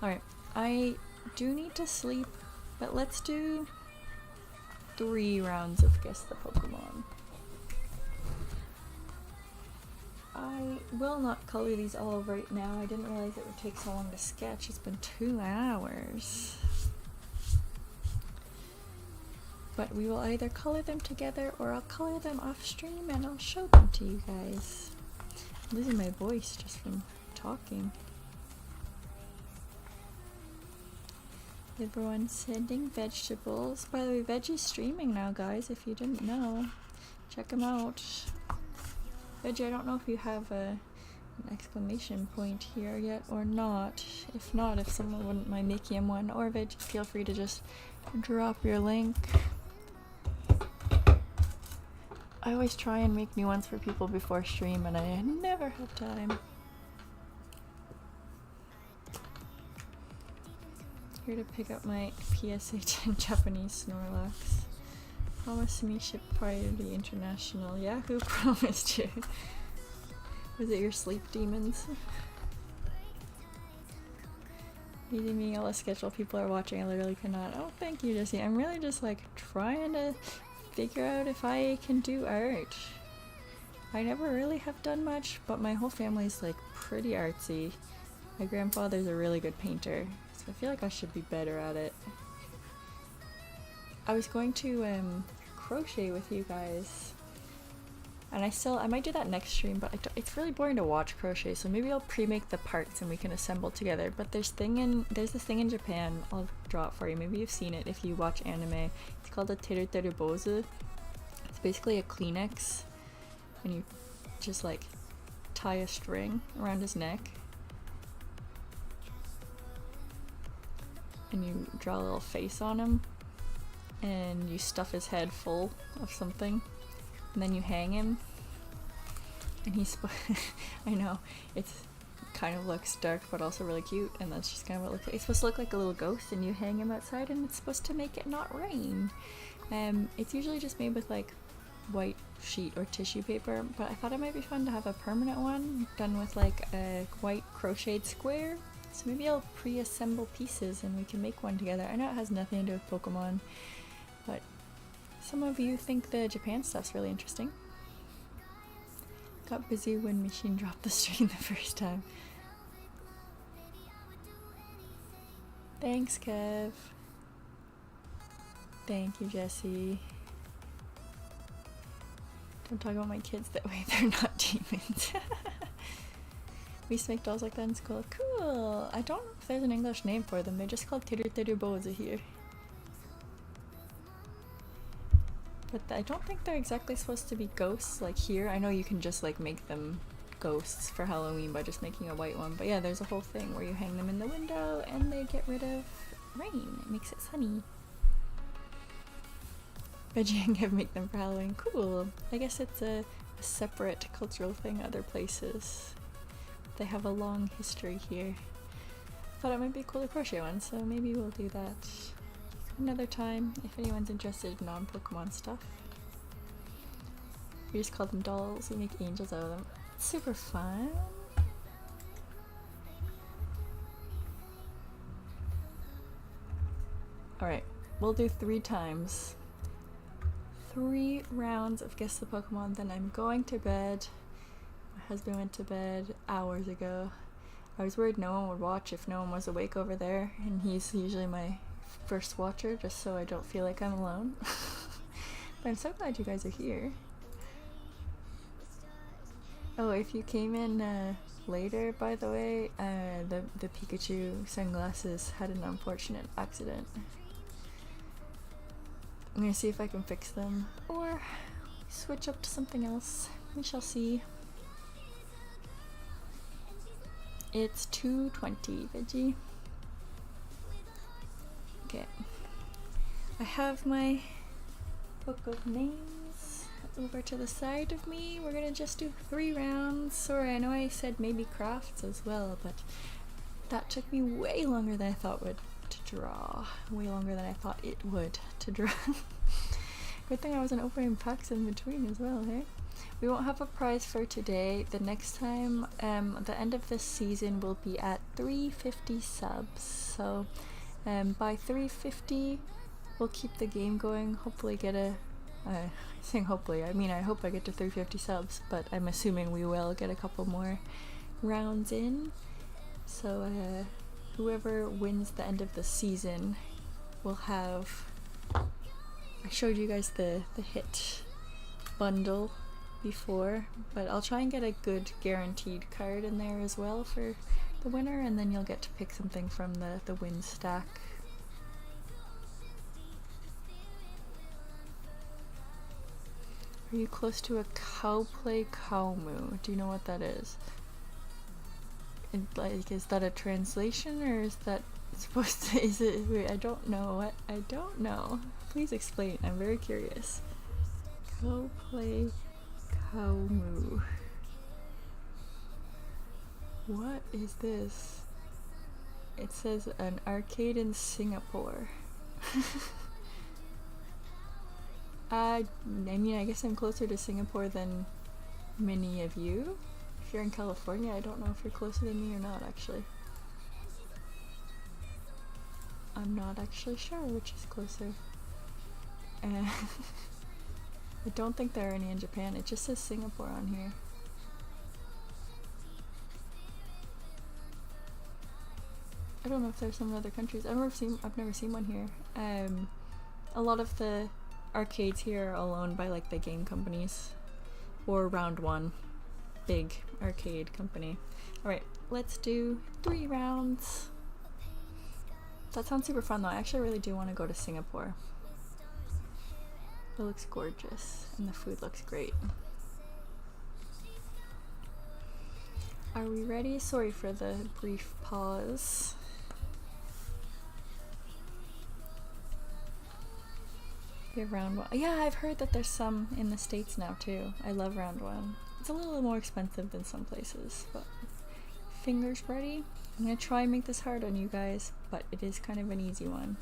Alright, I do need to sleep, but let's do 3 rounds of Guess the Pokemon. I will not color these all right now. I didn't realize it would take so long to sketch. It's been 2 hours. But we will either color them together or I'll color them off stream and I'll show them to you guys. I'm losing my voice just from talking. Everyone's sending vegetables. By the way, Veggie's streaming now, guys, if you didn't know. Check him out. Veggie, I don't know if you have an exclamation point here yet or not. If not, if someone wouldn't mind making him one, or Veggie, feel free to just drop your link. I always try and make new ones for people before stream and I never have time. Here to pick up my PSH in Japanese Snorlax. Promise me ship party international. Yeah, who promised you? Was it your sleep demons? Easy being able to schedule people are watching, I literally cannot. Oh, thank you, Jessie. I'm really just like trying to figure out if I can do art. I never really have done much, but my whole family's like pretty artsy. My grandfather's a really good painter, so I feel like I should be better at it. I was going to crochet with you guys, and I might do that next stream, but it's really boring to watch crochet, so maybe I'll pre-make the parts and we can assemble together. But there's this thing in Japan, I'll draw it for you, maybe you've seen it if you watch anime. It's called a teru teru bozu. It's basically a Kleenex, and you just like tie a string around his neck and you draw a little face on him, and you stuff his head full of something, and then you hang him, and he's I know, it's kind of looks dark but also really cute, and that's just kind of what it looks like. It's supposed to look like a little ghost, and you hang him outside, and it's supposed to make it not rain. It's usually just made with like white sheet or tissue paper, but I thought it might be fun to have a permanent one done with like a white crocheted square. So maybe I'll pre-assemble pieces and we can make one together. I know it has nothing to do with Pokemon, but some of you think the Japan stuff's really interesting. Got busy when Machine dropped the stream the first time. Thanks, Kev. Thank you, Jessie. Don't talk about my kids that way, they're not demons. We used to make dolls like that in school. Cool! I don't know if there's an English name for them, they're just called teru teru bozu here. But I don't think they're exactly supposed to be ghosts like here. I know you can just like make them ghosts for Halloween by just making a white one. But yeah, there's a whole thing where you hang them in the window and they get rid of rain. It makes it sunny. Veggie and Kev make them for Halloween. Cool. I guess it's a separate cultural thing other places. They have a long history here. Thought it might be cool to crochet one, so maybe we'll do that another time if anyone's interested in non-Pokemon stuff. We just call them dolls, we make angels out of them. It's super fun. Alright, we'll do 3 times. 3 rounds of Guess the Pokemon, then I'm going to bed. My husband went to bed hours ago. I was worried no one would watch if no one was awake over there, and he's usually my first watcher, just so I don't feel like I'm alone. But I'm so glad you guys are here. Oh, if you came in later, by the way, the Pikachu sunglasses had an unfortunate accident. I'm gonna see if I can fix them, or switch up to something else. We shall see. It's 2:20, Veggie. Okay. I have my book of names over to the side of me. We're gonna just do 3 rounds. Sorry, I know I said maybe crafts as well, but that took me way longer than I thought would to draw. Way longer than I thought it would to draw. Good thing I wasn't opening packs in between as well, hey? We won't have a prize for today. The next time, the end of this season will be at 350 subs. So by 350, we'll keep the game going. Hopefully get a, saying hopefully, I mean I hope I get to 350 subs, but I'm assuming we will get a couple more rounds in. So whoever wins the end of the season will have, I showed you guys the hit bundle before, but I'll try and get a good guaranteed card in there as well for the winner, and then you'll get to pick something from the win stack. Are you close to a cowplay cowmoo? Do you know what that is? Like, is that a translation, or is that supposed to, is it, wait, I don't know. What? I don't know. Please explain, I'm very curious. Cowplay cowmoo. What is this? It says an arcade in Singapore. I mean, I guess I'm closer to Singapore than many of you. If you're in California, I don't know if you're closer than me or not, actually. I'm not actually sure which is closer. I don't think there are any in Japan. It just says Singapore on here. I don't know if there's some other countries. I've never seen one here. A lot of the arcades here are all owned by like the game companies, or Round One, big arcade company. Alright, let's do 3 rounds. That sounds super fun though. I actually really do want to go to Singapore. It looks gorgeous and the food looks great. Are we ready? Sorry for the brief pause. We have Round One. Yeah, I've heard that there's some in the States now too. I love Round One. It's a little more expensive than some places, but fingers ready. I'm gonna try and make this hard on you guys, but it is kind of an easy one.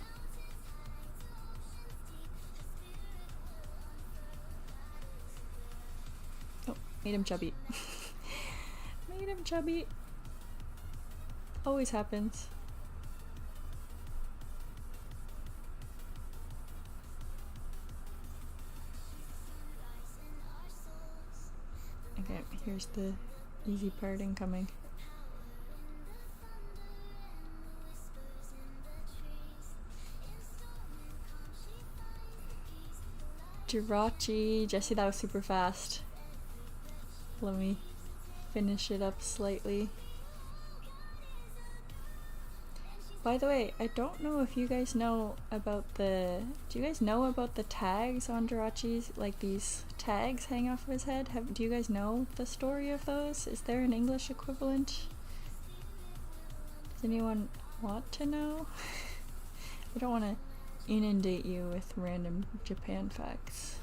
Oh, made him chubby. Made him chubby. Always happens. Okay, here's the easy part incoming. Jirachi, Jesse, that was super fast. Let me finish it up slightly. By the way, I don't know if you guys know about the... Do you guys know about the tags on Jirachi's? Like these tags hang off of his head? Do you guys know the story of those? Is there an English equivalent? Does anyone want to know? I don't want to inundate you with random Japan facts.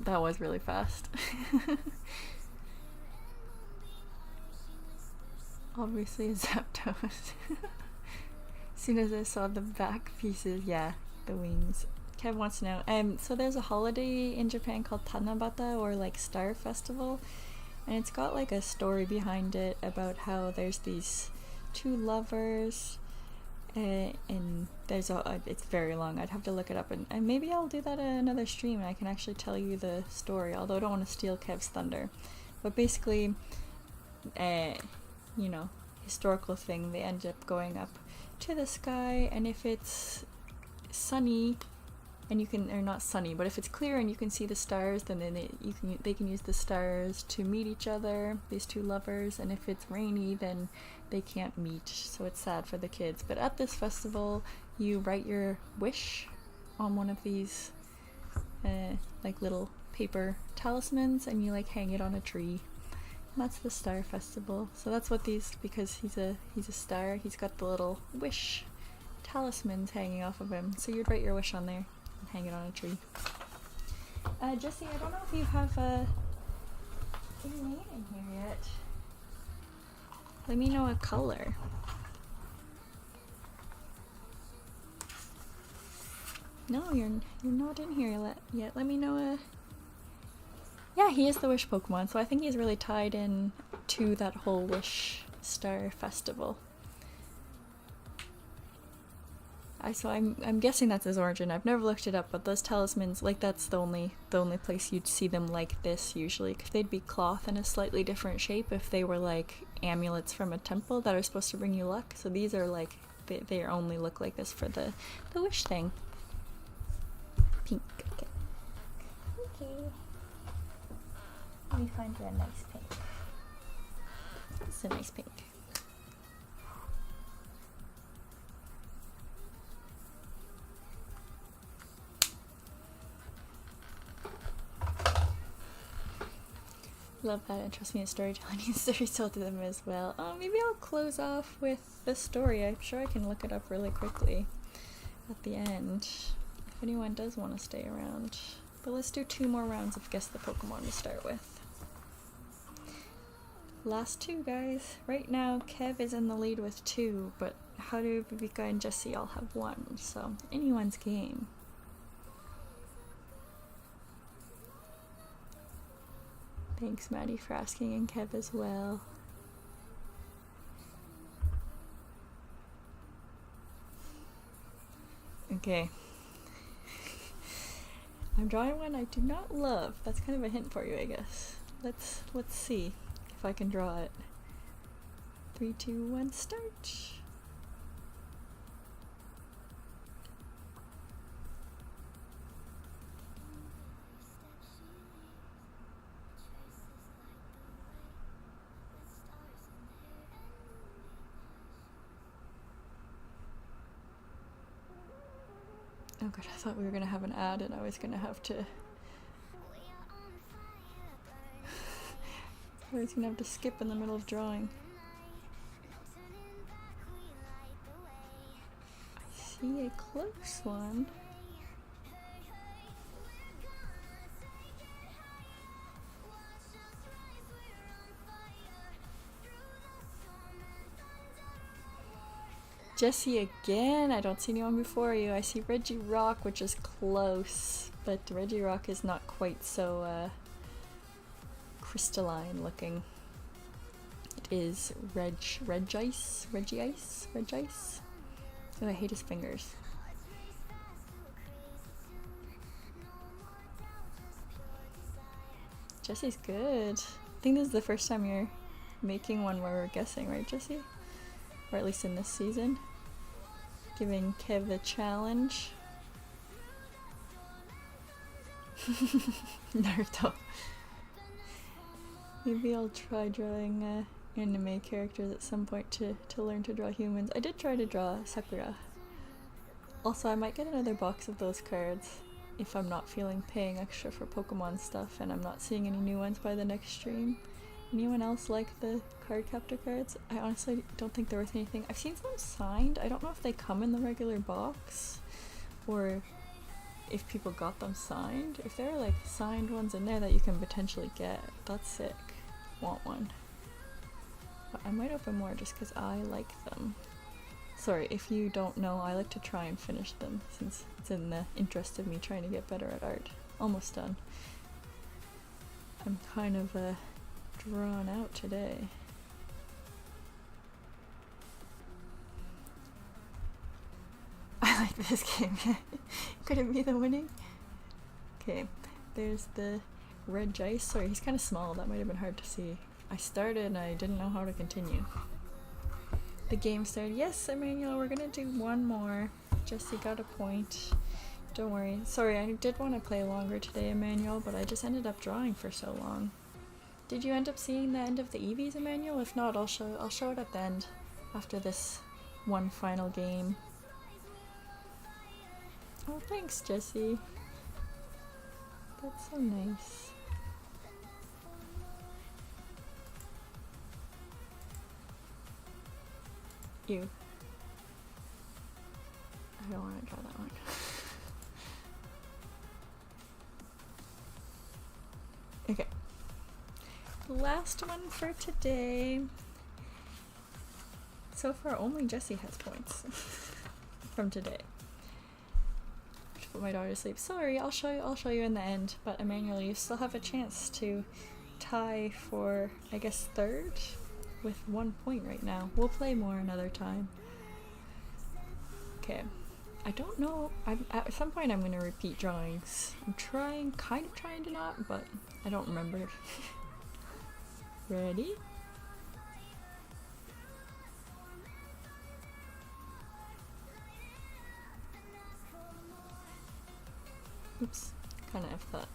That was really fast. Obviously a Zapdos. As soon as I saw the back pieces, yeah, the wings. Kev wants to know. So there's a holiday in Japan called Tanabata, or like Star Festival, and it's got like a story behind it about how there's these two lovers. And there's it's very long. I'd have to look it up, and maybe I'll do that in another stream and I can actually tell you the story, although I don't want to steal Kev's thunder. But basically, you know, historical thing, they end up going up to the sky, and if it's sunny and you can, or not sunny, but if it's clear and you can see the stars, then they can use the stars to meet each other, these two lovers. And if it's rainy, then they can't meet, so it's sad for the kids. But at this festival, you write your wish on one of these like little paper talismans, and you like hang it on a tree. And that's the Star Festival. So that's what these, because he's a star, he's got the little wish talismans hanging off of him. So you'd write your wish on there and hang it on a tree. Jesse, I don't know if you have any name in here yet. Let me know a color. No, you're not in here yet. Let me know a... Yeah, he is the Wish Pokemon, so I think he's really tied in to that whole Wish Star Festival. So I'm guessing that's his origin. I've never looked it up, but those talismans, like, that's the only place you'd see them like this usually, because they'd be cloth in a slightly different shape if they were like amulets from a temple that are supposed to bring you luck. So these are like, they only look like this for the wish thing. Pink. Okay. Let me find you a nice pink. It's a nice pink. Love that, and trust me, the storytelling needs to be told to them as well. Maybe I'll close off with the story. I'm sure I can look it up really quickly at the end, if anyone does want to stay around. But let's do 2 more rounds of Guess the Pokemon to start with. Last 2, guys. Right now, Kev is in the lead with 2, but how do Vivika and Jesse all have 1? So, anyone's game. Thanks, Maddie, for asking, and Kev as well. Okay. I'm drawing one I do not love. That's kind of a hint for you, I guess. Let's see if I can draw it. 3, 2, 1, start. Oh god, I thought we were gonna have an ad and I was gonna have to... I was gonna have to skip in the middle of drawing. I see a close one. Jesse again? I don't see anyone before you. I see Regirock, which is close, but Regirock is not quite so crystalline looking. It is Regice. Oh, I hate his fingers. Jesse's good. I think this is the first time you're making one where we're guessing, right, Jesse? Or at least in this season. Giving Kev the challenge. Naruto. Maybe I'll try drawing anime characters at some point to learn to draw humans. I did try to draw Sakura. Also, I might get another box of those cards if I'm not feeling paying extra for Pokemon stuff and I'm not seeing any new ones by the next stream. Anyone else like the card captor cards? I honestly don't think they're worth anything. I've seen some signed. I don't know if they come in the regular box or if people got them signed. If there are like signed ones in there that you can potentially get, that's sick. Want one. But I might open more just because I like them. Sorry, if you don't know, I like to try and finish them since it's in the interest of me trying to get better at art. Almost done. I'm kind of drawn out today. I like this game. Could it be the winning? Okay, there's the red Jice. Sorry, he's kind of small. That might have been hard to see. I started and I didn't know how to continue. The game started. Yes, Emmanuel, we're gonna do one more. Jesse got a point. Don't worry. Sorry, I did want to play longer today, Emmanuel, but I just ended up drawing for so long. Did you end up seeing the end of the EVs, Emmanuel? If not, I'll show it at the end after this one final game. Oh, thanks, Jesse. That's so nice. Ew. I don't want to draw that one. Okay. Last one for today. So far, only Jesse has points from today. Put my daughter to sleep. Sorry, I'll show you in the end. But Emmanuel, you still have a chance to tie for, I guess, third with 1 point right now. We'll play more another time. Okay. I don't know. At some point I'm going to repeat drawings. I'm kind of trying to not, but I don't remember. Ready? Oops, kind of F that.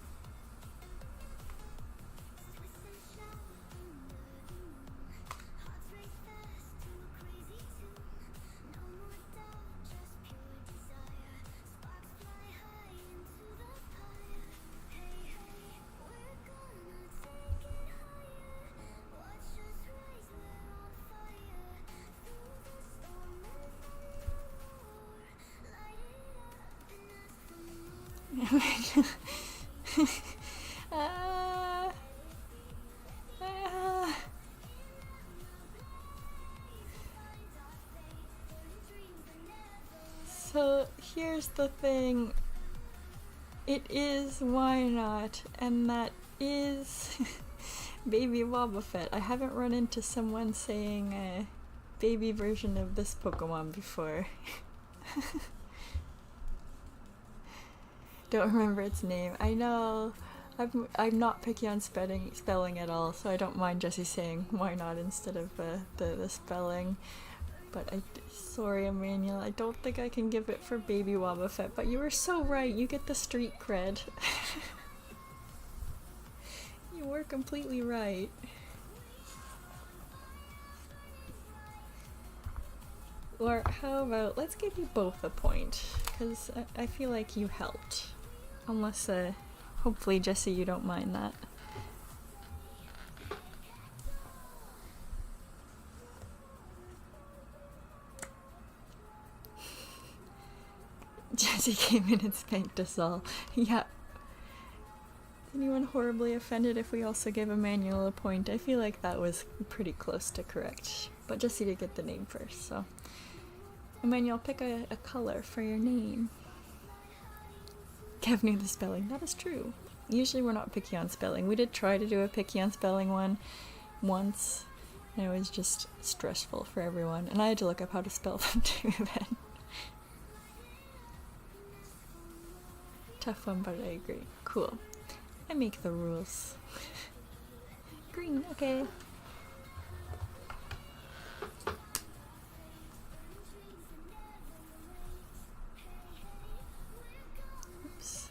So here's the thing. It is Why Not, and that is Baby Wobbuffet. I haven't run into someone saying a baby version of this Pokemon before. Don't remember its name. I know. I'm not picky on spelling at all, so I don't mind Jesse saying why not instead of the spelling. But sorry, Emmanuel, I don't think I can give it for Baby Wobbuffet, but you were so right. You get the street cred. You were completely right. Or how about, let's give you both a point, because I feel like you helped. Unless, hopefully, Jesse, you don't mind that. Jesse came in and spanked us all. Yeah. Anyone horribly offended if we also gave Emmanuel a point? I feel like that was pretty close to correct. But Jesse did get the name first, so. Emmanuel, pick a color for your name. Kev knew the spelling. That is true. Usually we're not picky on spelling. We did try to do a picky on spelling one once, and it was just stressful for everyone. And I had to look up how to spell them too then. Tough one, but I agree. Cool. I make the rules. Green, okay. Oops.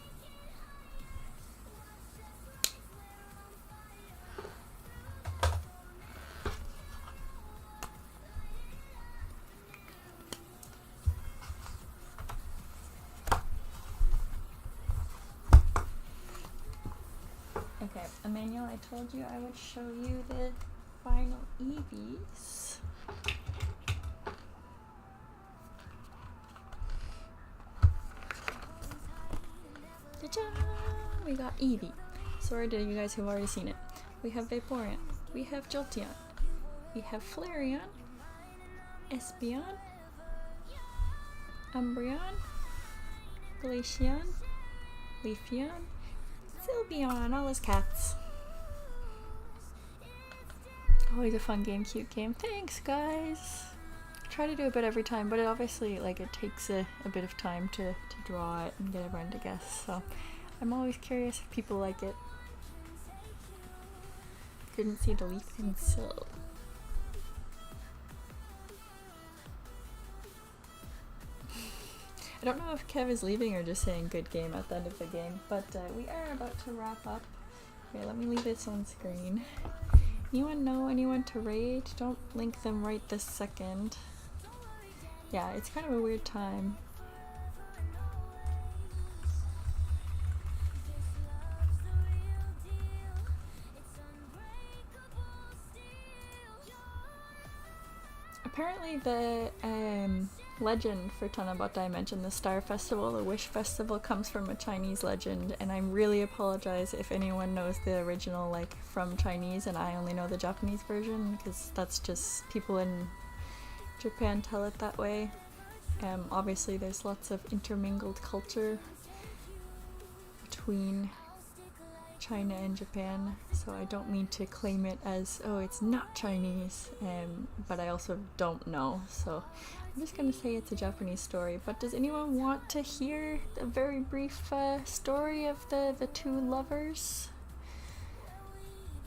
Emmanuel, I told you I would show you the final EVs. Ta-da! We got Eevee. Sorry to you guys who've already seen it. We have Vaporeon. We have Jolteon. We have Flareon. Espeon. Umbreon. Glaceon. Leafeon. Sylveon. All his cats. Always a fun game, cute game. Thanks, guys! Try to do a bit every time, but it obviously, like, it takes a bit of time to draw it and get everyone to guess, so I'm always curious if people like it. Couldn't see the leaf pencil. I don't know if Kev is leaving or just saying good game at the end of the game, but we are about to wrap up. Okay, let me leave this on screen. Anyone know anyone to raid? Don't link them right this second. Yeah, it's kind of a weird time. Apparently the legend for Tanabata I mentioned, the Star Festival, the Wish Festival, comes from a Chinese legend, and I really apologize if anyone knows the original, like, from Chinese and I only know the Japanese version, because that's just, people in Japan tell it that way. Obviously there's lots of intermingled culture between China and Japan, so I don't mean to claim it as, oh, it's not Chinese, but I also don't know, so I'm just gonna say it's a Japanese story. But does anyone want to hear a very brief story of the two lovers?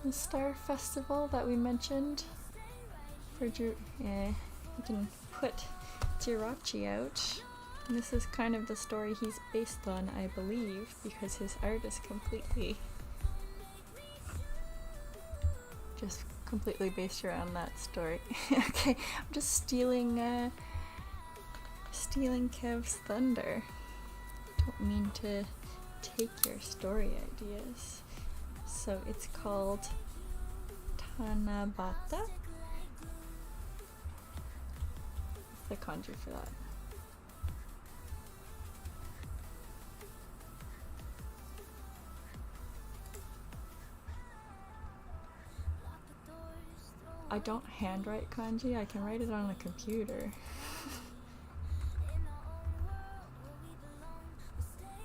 The Star Festival that we mentioned? We can put Jirachi out. And this is kind of the story he's based on, I believe, because his art is just completely based around that story. Okay, I'm just stealing Kev's thunder. Don't mean to take your story ideas. So it's called Tanabata. What's the kanji for that? I don't handwrite kanji, I can write it on a computer.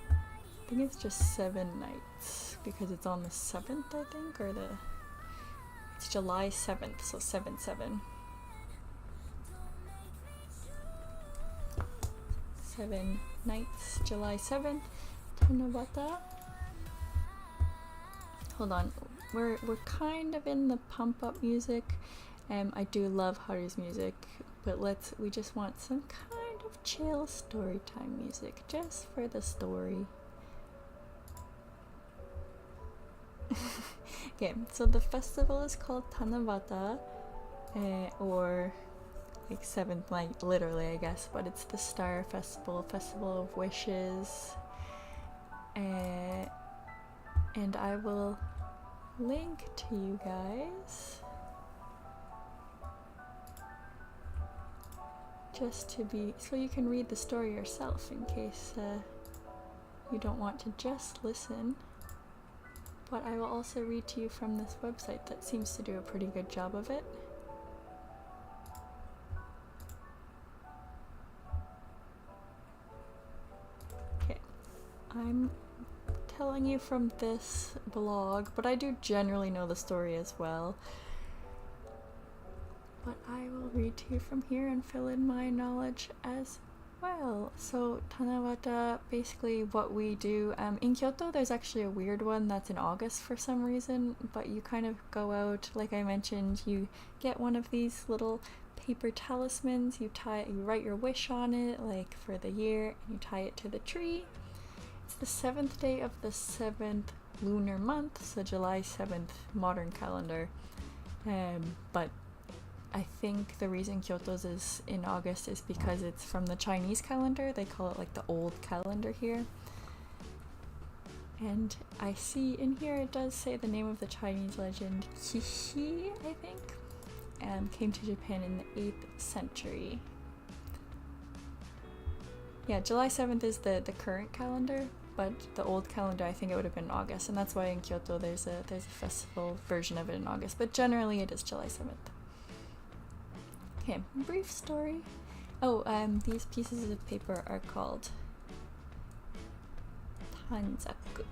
I think it's just 7 nights, because it's on the 7th, I think, or it's July 7th, so 7/7. 7 nights, July 7th, Tanabata. Hold on, we're kind of in the pump up music. I do love Haru's music, but we just want some kind of chill story time music, just for the story. Okay, so the festival is called Tanabata, or like 7th night, literally, I guess, but it's the Star Festival, Festival of Wishes, and I will link to you guys just to so you can read the story yourself in case you don't want to just listen. But I will also read to you from this website that seems to do a pretty good job of it. Okay, I'm telling you from this blog, but I do generally know the story as well. But I will read to you from here and fill in my knowledge as well. So Tanabata, basically what we do, in Kyoto there's actually a weird one that's in August for some reason, but you kind of go out, like I mentioned, you get one of these little paper talismans, you write your wish on it, like for the year, and you tie it to the tree. It's the 7th day of the 7th lunar month, so July 7th modern calendar, but I think the reason Kyoto's is in August is because it's from the Chinese calendar. They call it like the old calendar here. And I see in here it does say the name of the Chinese legend, Kishi, I think, came to Japan in the 8th century. Yeah, July 7th is the current calendar, but the old calendar, I think it would have been August, and that's why in Kyoto there's a festival version of it in August, but generally it is July 7th. Okay, brief story. Oh, these pieces of paper are called tanzaku,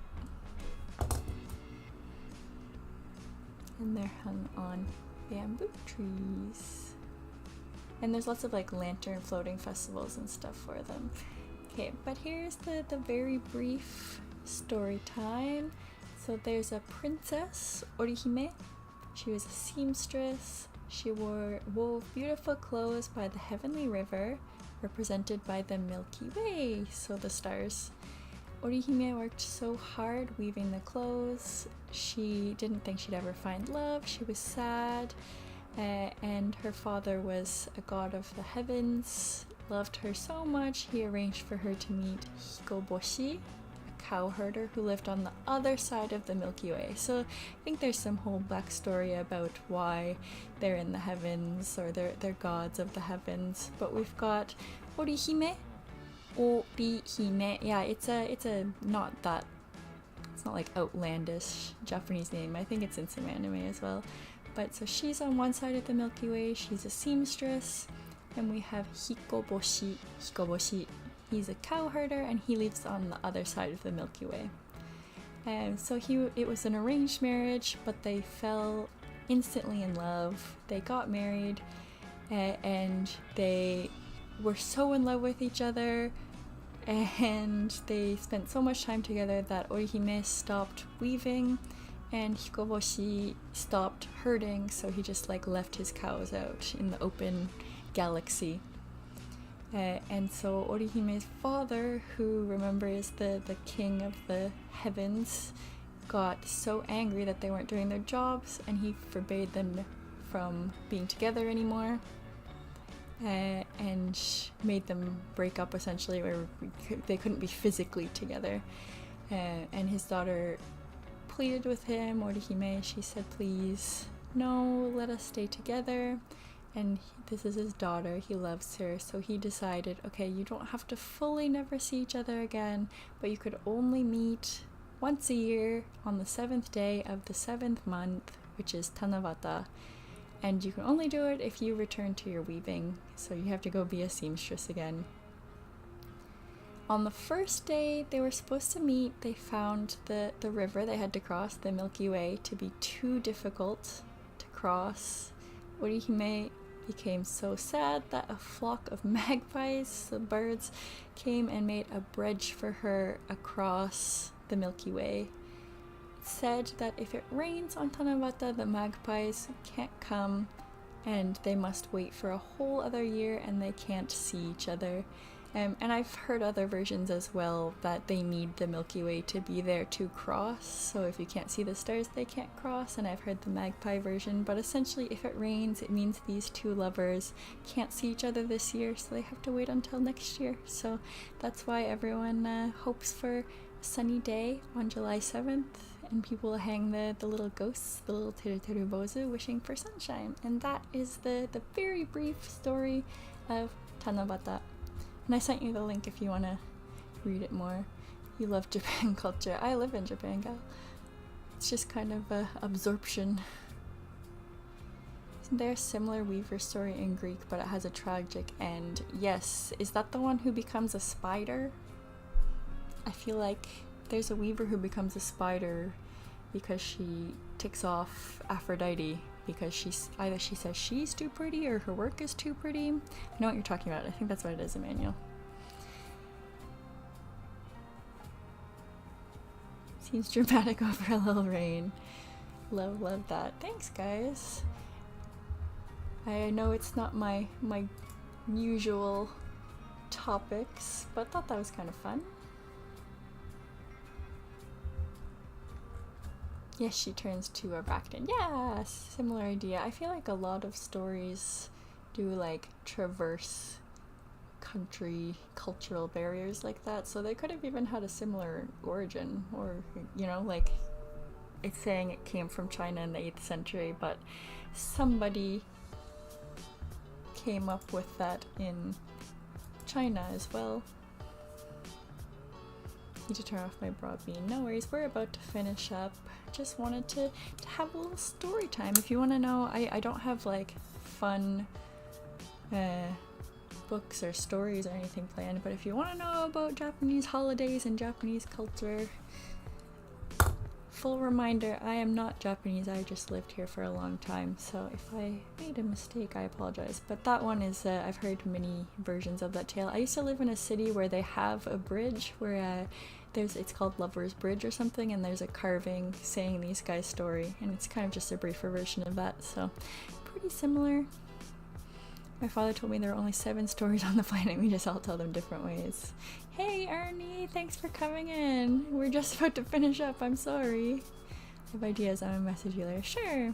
and they're hung on bamboo trees. And there's lots of like lantern floating festivals and stuff for them. Okay, but here's the very brief story time. So there's a princess, Orihime. She was a seamstress. She wove beautiful clothes by the heavenly river, represented by the Milky Way, so the stars. Orihime worked so hard weaving the clothes. She didn't think she'd ever find love. She was sad. And her father was a god of the heavens, loved her so much, he arranged for her to meet Hikoboshi, a cow herder who lived on the other side of the Milky Way. So I think there's some whole backstory about why they're in the heavens, or they're gods of the heavens. But we've got Orihime. Orihime. Yeah, it's not that, it's not like outlandish Japanese name. I think it's in some anime as well. But so she's on one side of the Milky Way, she's a seamstress, and we have Hikoboshi. Hikoboshi, he's a cow herder, and he lives on the other side of the Milky Way. And so it was an arranged marriage, but they fell instantly in love. They got married, and they were so in love with each other, and they spent so much time together that Orihime stopped weaving, and Hikoboshi stopped herding, so he just like left his cows out in the open galaxy. And so Orihime's father, who remember is the king of the heavens, got so angry that they weren't doing their jobs, and he forbade them from being together anymore, and made them break up essentially, where they couldn't be physically together. And his daughter pleaded with him, Orihime. She said, please, no, let us stay together. And this is his daughter, he loves her, so he decided, okay, you don't have to fully never see each other again, but you could only meet once a year on the 7th day of the 7th month, which is Tanabata, and you can only do it if you return to your weaving, so you have to go be a seamstress again. On the first day they were supposed to meet, they found the river they had to cross, the Milky Way, to be too difficult to cross. Orihime became so sad that a flock of magpies, the birds, came and made a bridge for her across the Milky Way. It said that if it rains on Tanabata, the magpies can't come, and they must wait for a whole other year, and they can't see each other. And I've heard other versions as well that they need the Milky Way to be there to cross, so if you can't see the stars they can't cross, and I've heard the magpie version, but essentially if it rains it means these two lovers can't see each other this year, so they have to wait until next year. So that's why everyone hopes for a sunny day on July 7th, and people hang the little ghosts, the little teruterubozu, wishing for sunshine. And that is the very brief story of Tanabata. And I sent you the link if you want to read it more. You love Japan culture. I live in Japan, gal. It's just kind of absorption. Isn't there a similar weaver story in Greek, but it has a tragic end? Yes. Is that the one who becomes a spider? I feel like there's a weaver who becomes a spider because she ticks off Aphrodite, because she says she's too pretty or her work is too pretty. I know what you're talking about. I think that's what it is, Emmanuel. Seems dramatic over a little rain. Love that. Thanks, guys. I know it's not my usual topics, but thought that was kind of fun. Yes, she turns to Arachnin. Yeah, similar idea. I feel like a lot of stories do like traverse country cultural barriers like that, so they could have even had a similar origin, or, you know, like, it's saying it came from China in the 8th century, but somebody came up with that in China as well. Need to turn off my broad bean. No worries, we're about to finish up. Just wanted to have a little story time. If you want to know, I don't have like fun books or stories or anything planned, but if you want to know about Japanese holidays and Japanese culture, full reminder, I am not Japanese, I just lived here for a long time, so if I made a mistake, I apologize. But that one is, I've heard many versions of that tale. I used to live in a city where they have a bridge where it's called Lover's Bridge or something, and there's a carving saying these guys' story, and it's kind of just a briefer version of that, so pretty similar. My father told me there are only 7 stories on the planet, we just all tell them different ways. Hey Ernie, thanks for coming in. We're just about to finish up, I'm sorry. I have ideas, I'm gonna message you later. Sure.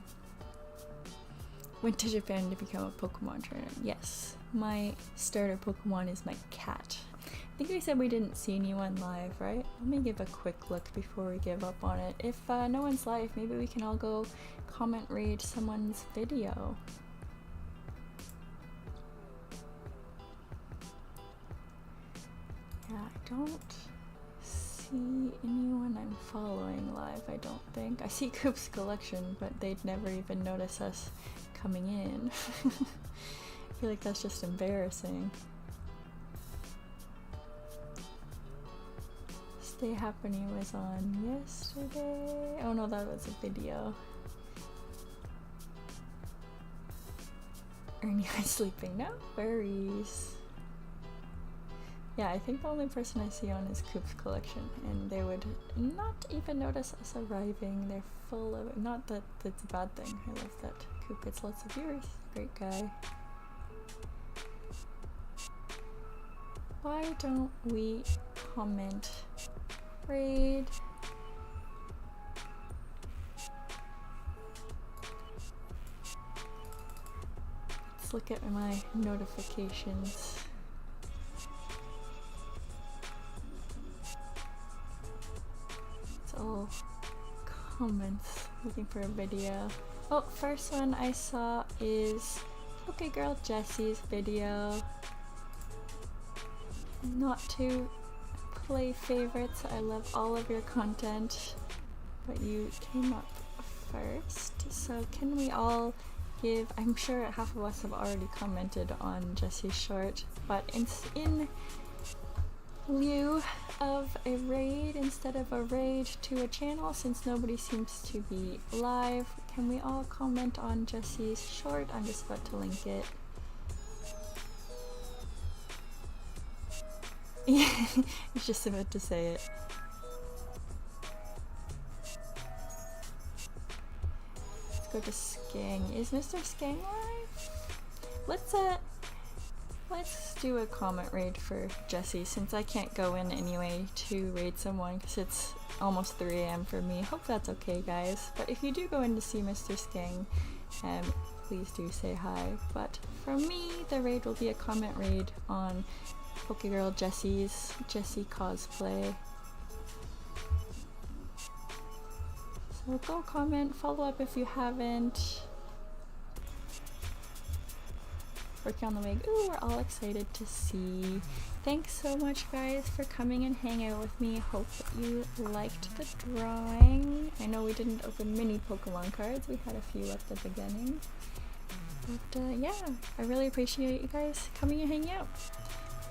Went to Japan to become a Pokemon trainer. Yes, my starter Pokemon is my cat. I think we said we didn't see anyone live, right? Let me give a quick look before we give up on it. If no one's live, maybe we can all go comment raid someone's video. Yeah, I don't see anyone I'm following live, I don't think. I see Coop's collection, but they'd never even notice us coming in. I feel like that's just embarrassing. Stay Happening was on yesterday. Oh no, that was a video. Ernie was sleeping, no worries. Yeah, I think the only person I see on is Coop's collection, and they would not even notice us arriving. They're full of, not that that's a bad thing, I love that Coop gets lots of viewers, great guy. Why don't we comment raid? Let's look at my notifications. All comments, looking for a video. Oh, first one I saw is Okay Girl Jessie's video. Not to play favorites, I love all of your content, but you came up first, so can we all give, I'm sure half of us have already commented on Jessie's short, but in lieu of a raid, instead of a raid to a channel, since nobody seems to be live, can we all comment on Jessie's short? I'm just about to link it. Yeah, I was just about to say it. Let's go to Skang. Is Mr. Skang live? Let's do a comment raid for Jessie, since I can't go in anyway to raid someone because it's almost 3 AM for me. Hope that's okay, guys. But if you do go in to see Mr. Skang, please do say hi. But for me, the raid will be a comment raid on Pokegirl Jessie's Jessie cosplay. So go comment, follow up if you haven't. Working on the wig. Ooh, we're all excited to see. Thanks so much, guys, for coming and hanging out with me. Hope that you liked the drawing. I know we didn't open many Pokemon cards. We had a few at the beginning. But yeah, I really appreciate you guys coming and hanging out.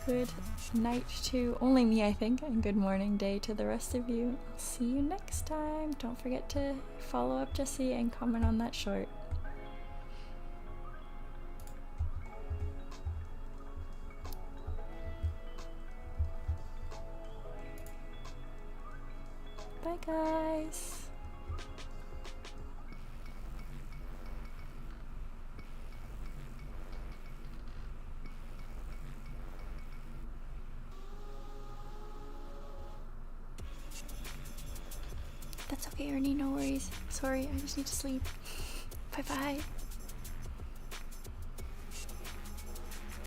Good night to only me, I think, and good morning, day to the rest of you. I'll see you next time. Don't forget to follow up Jessie and comment on that short. Bye, guys. That's okay, Ernie, no worries. Sorry, I just need to sleep. Bye-bye.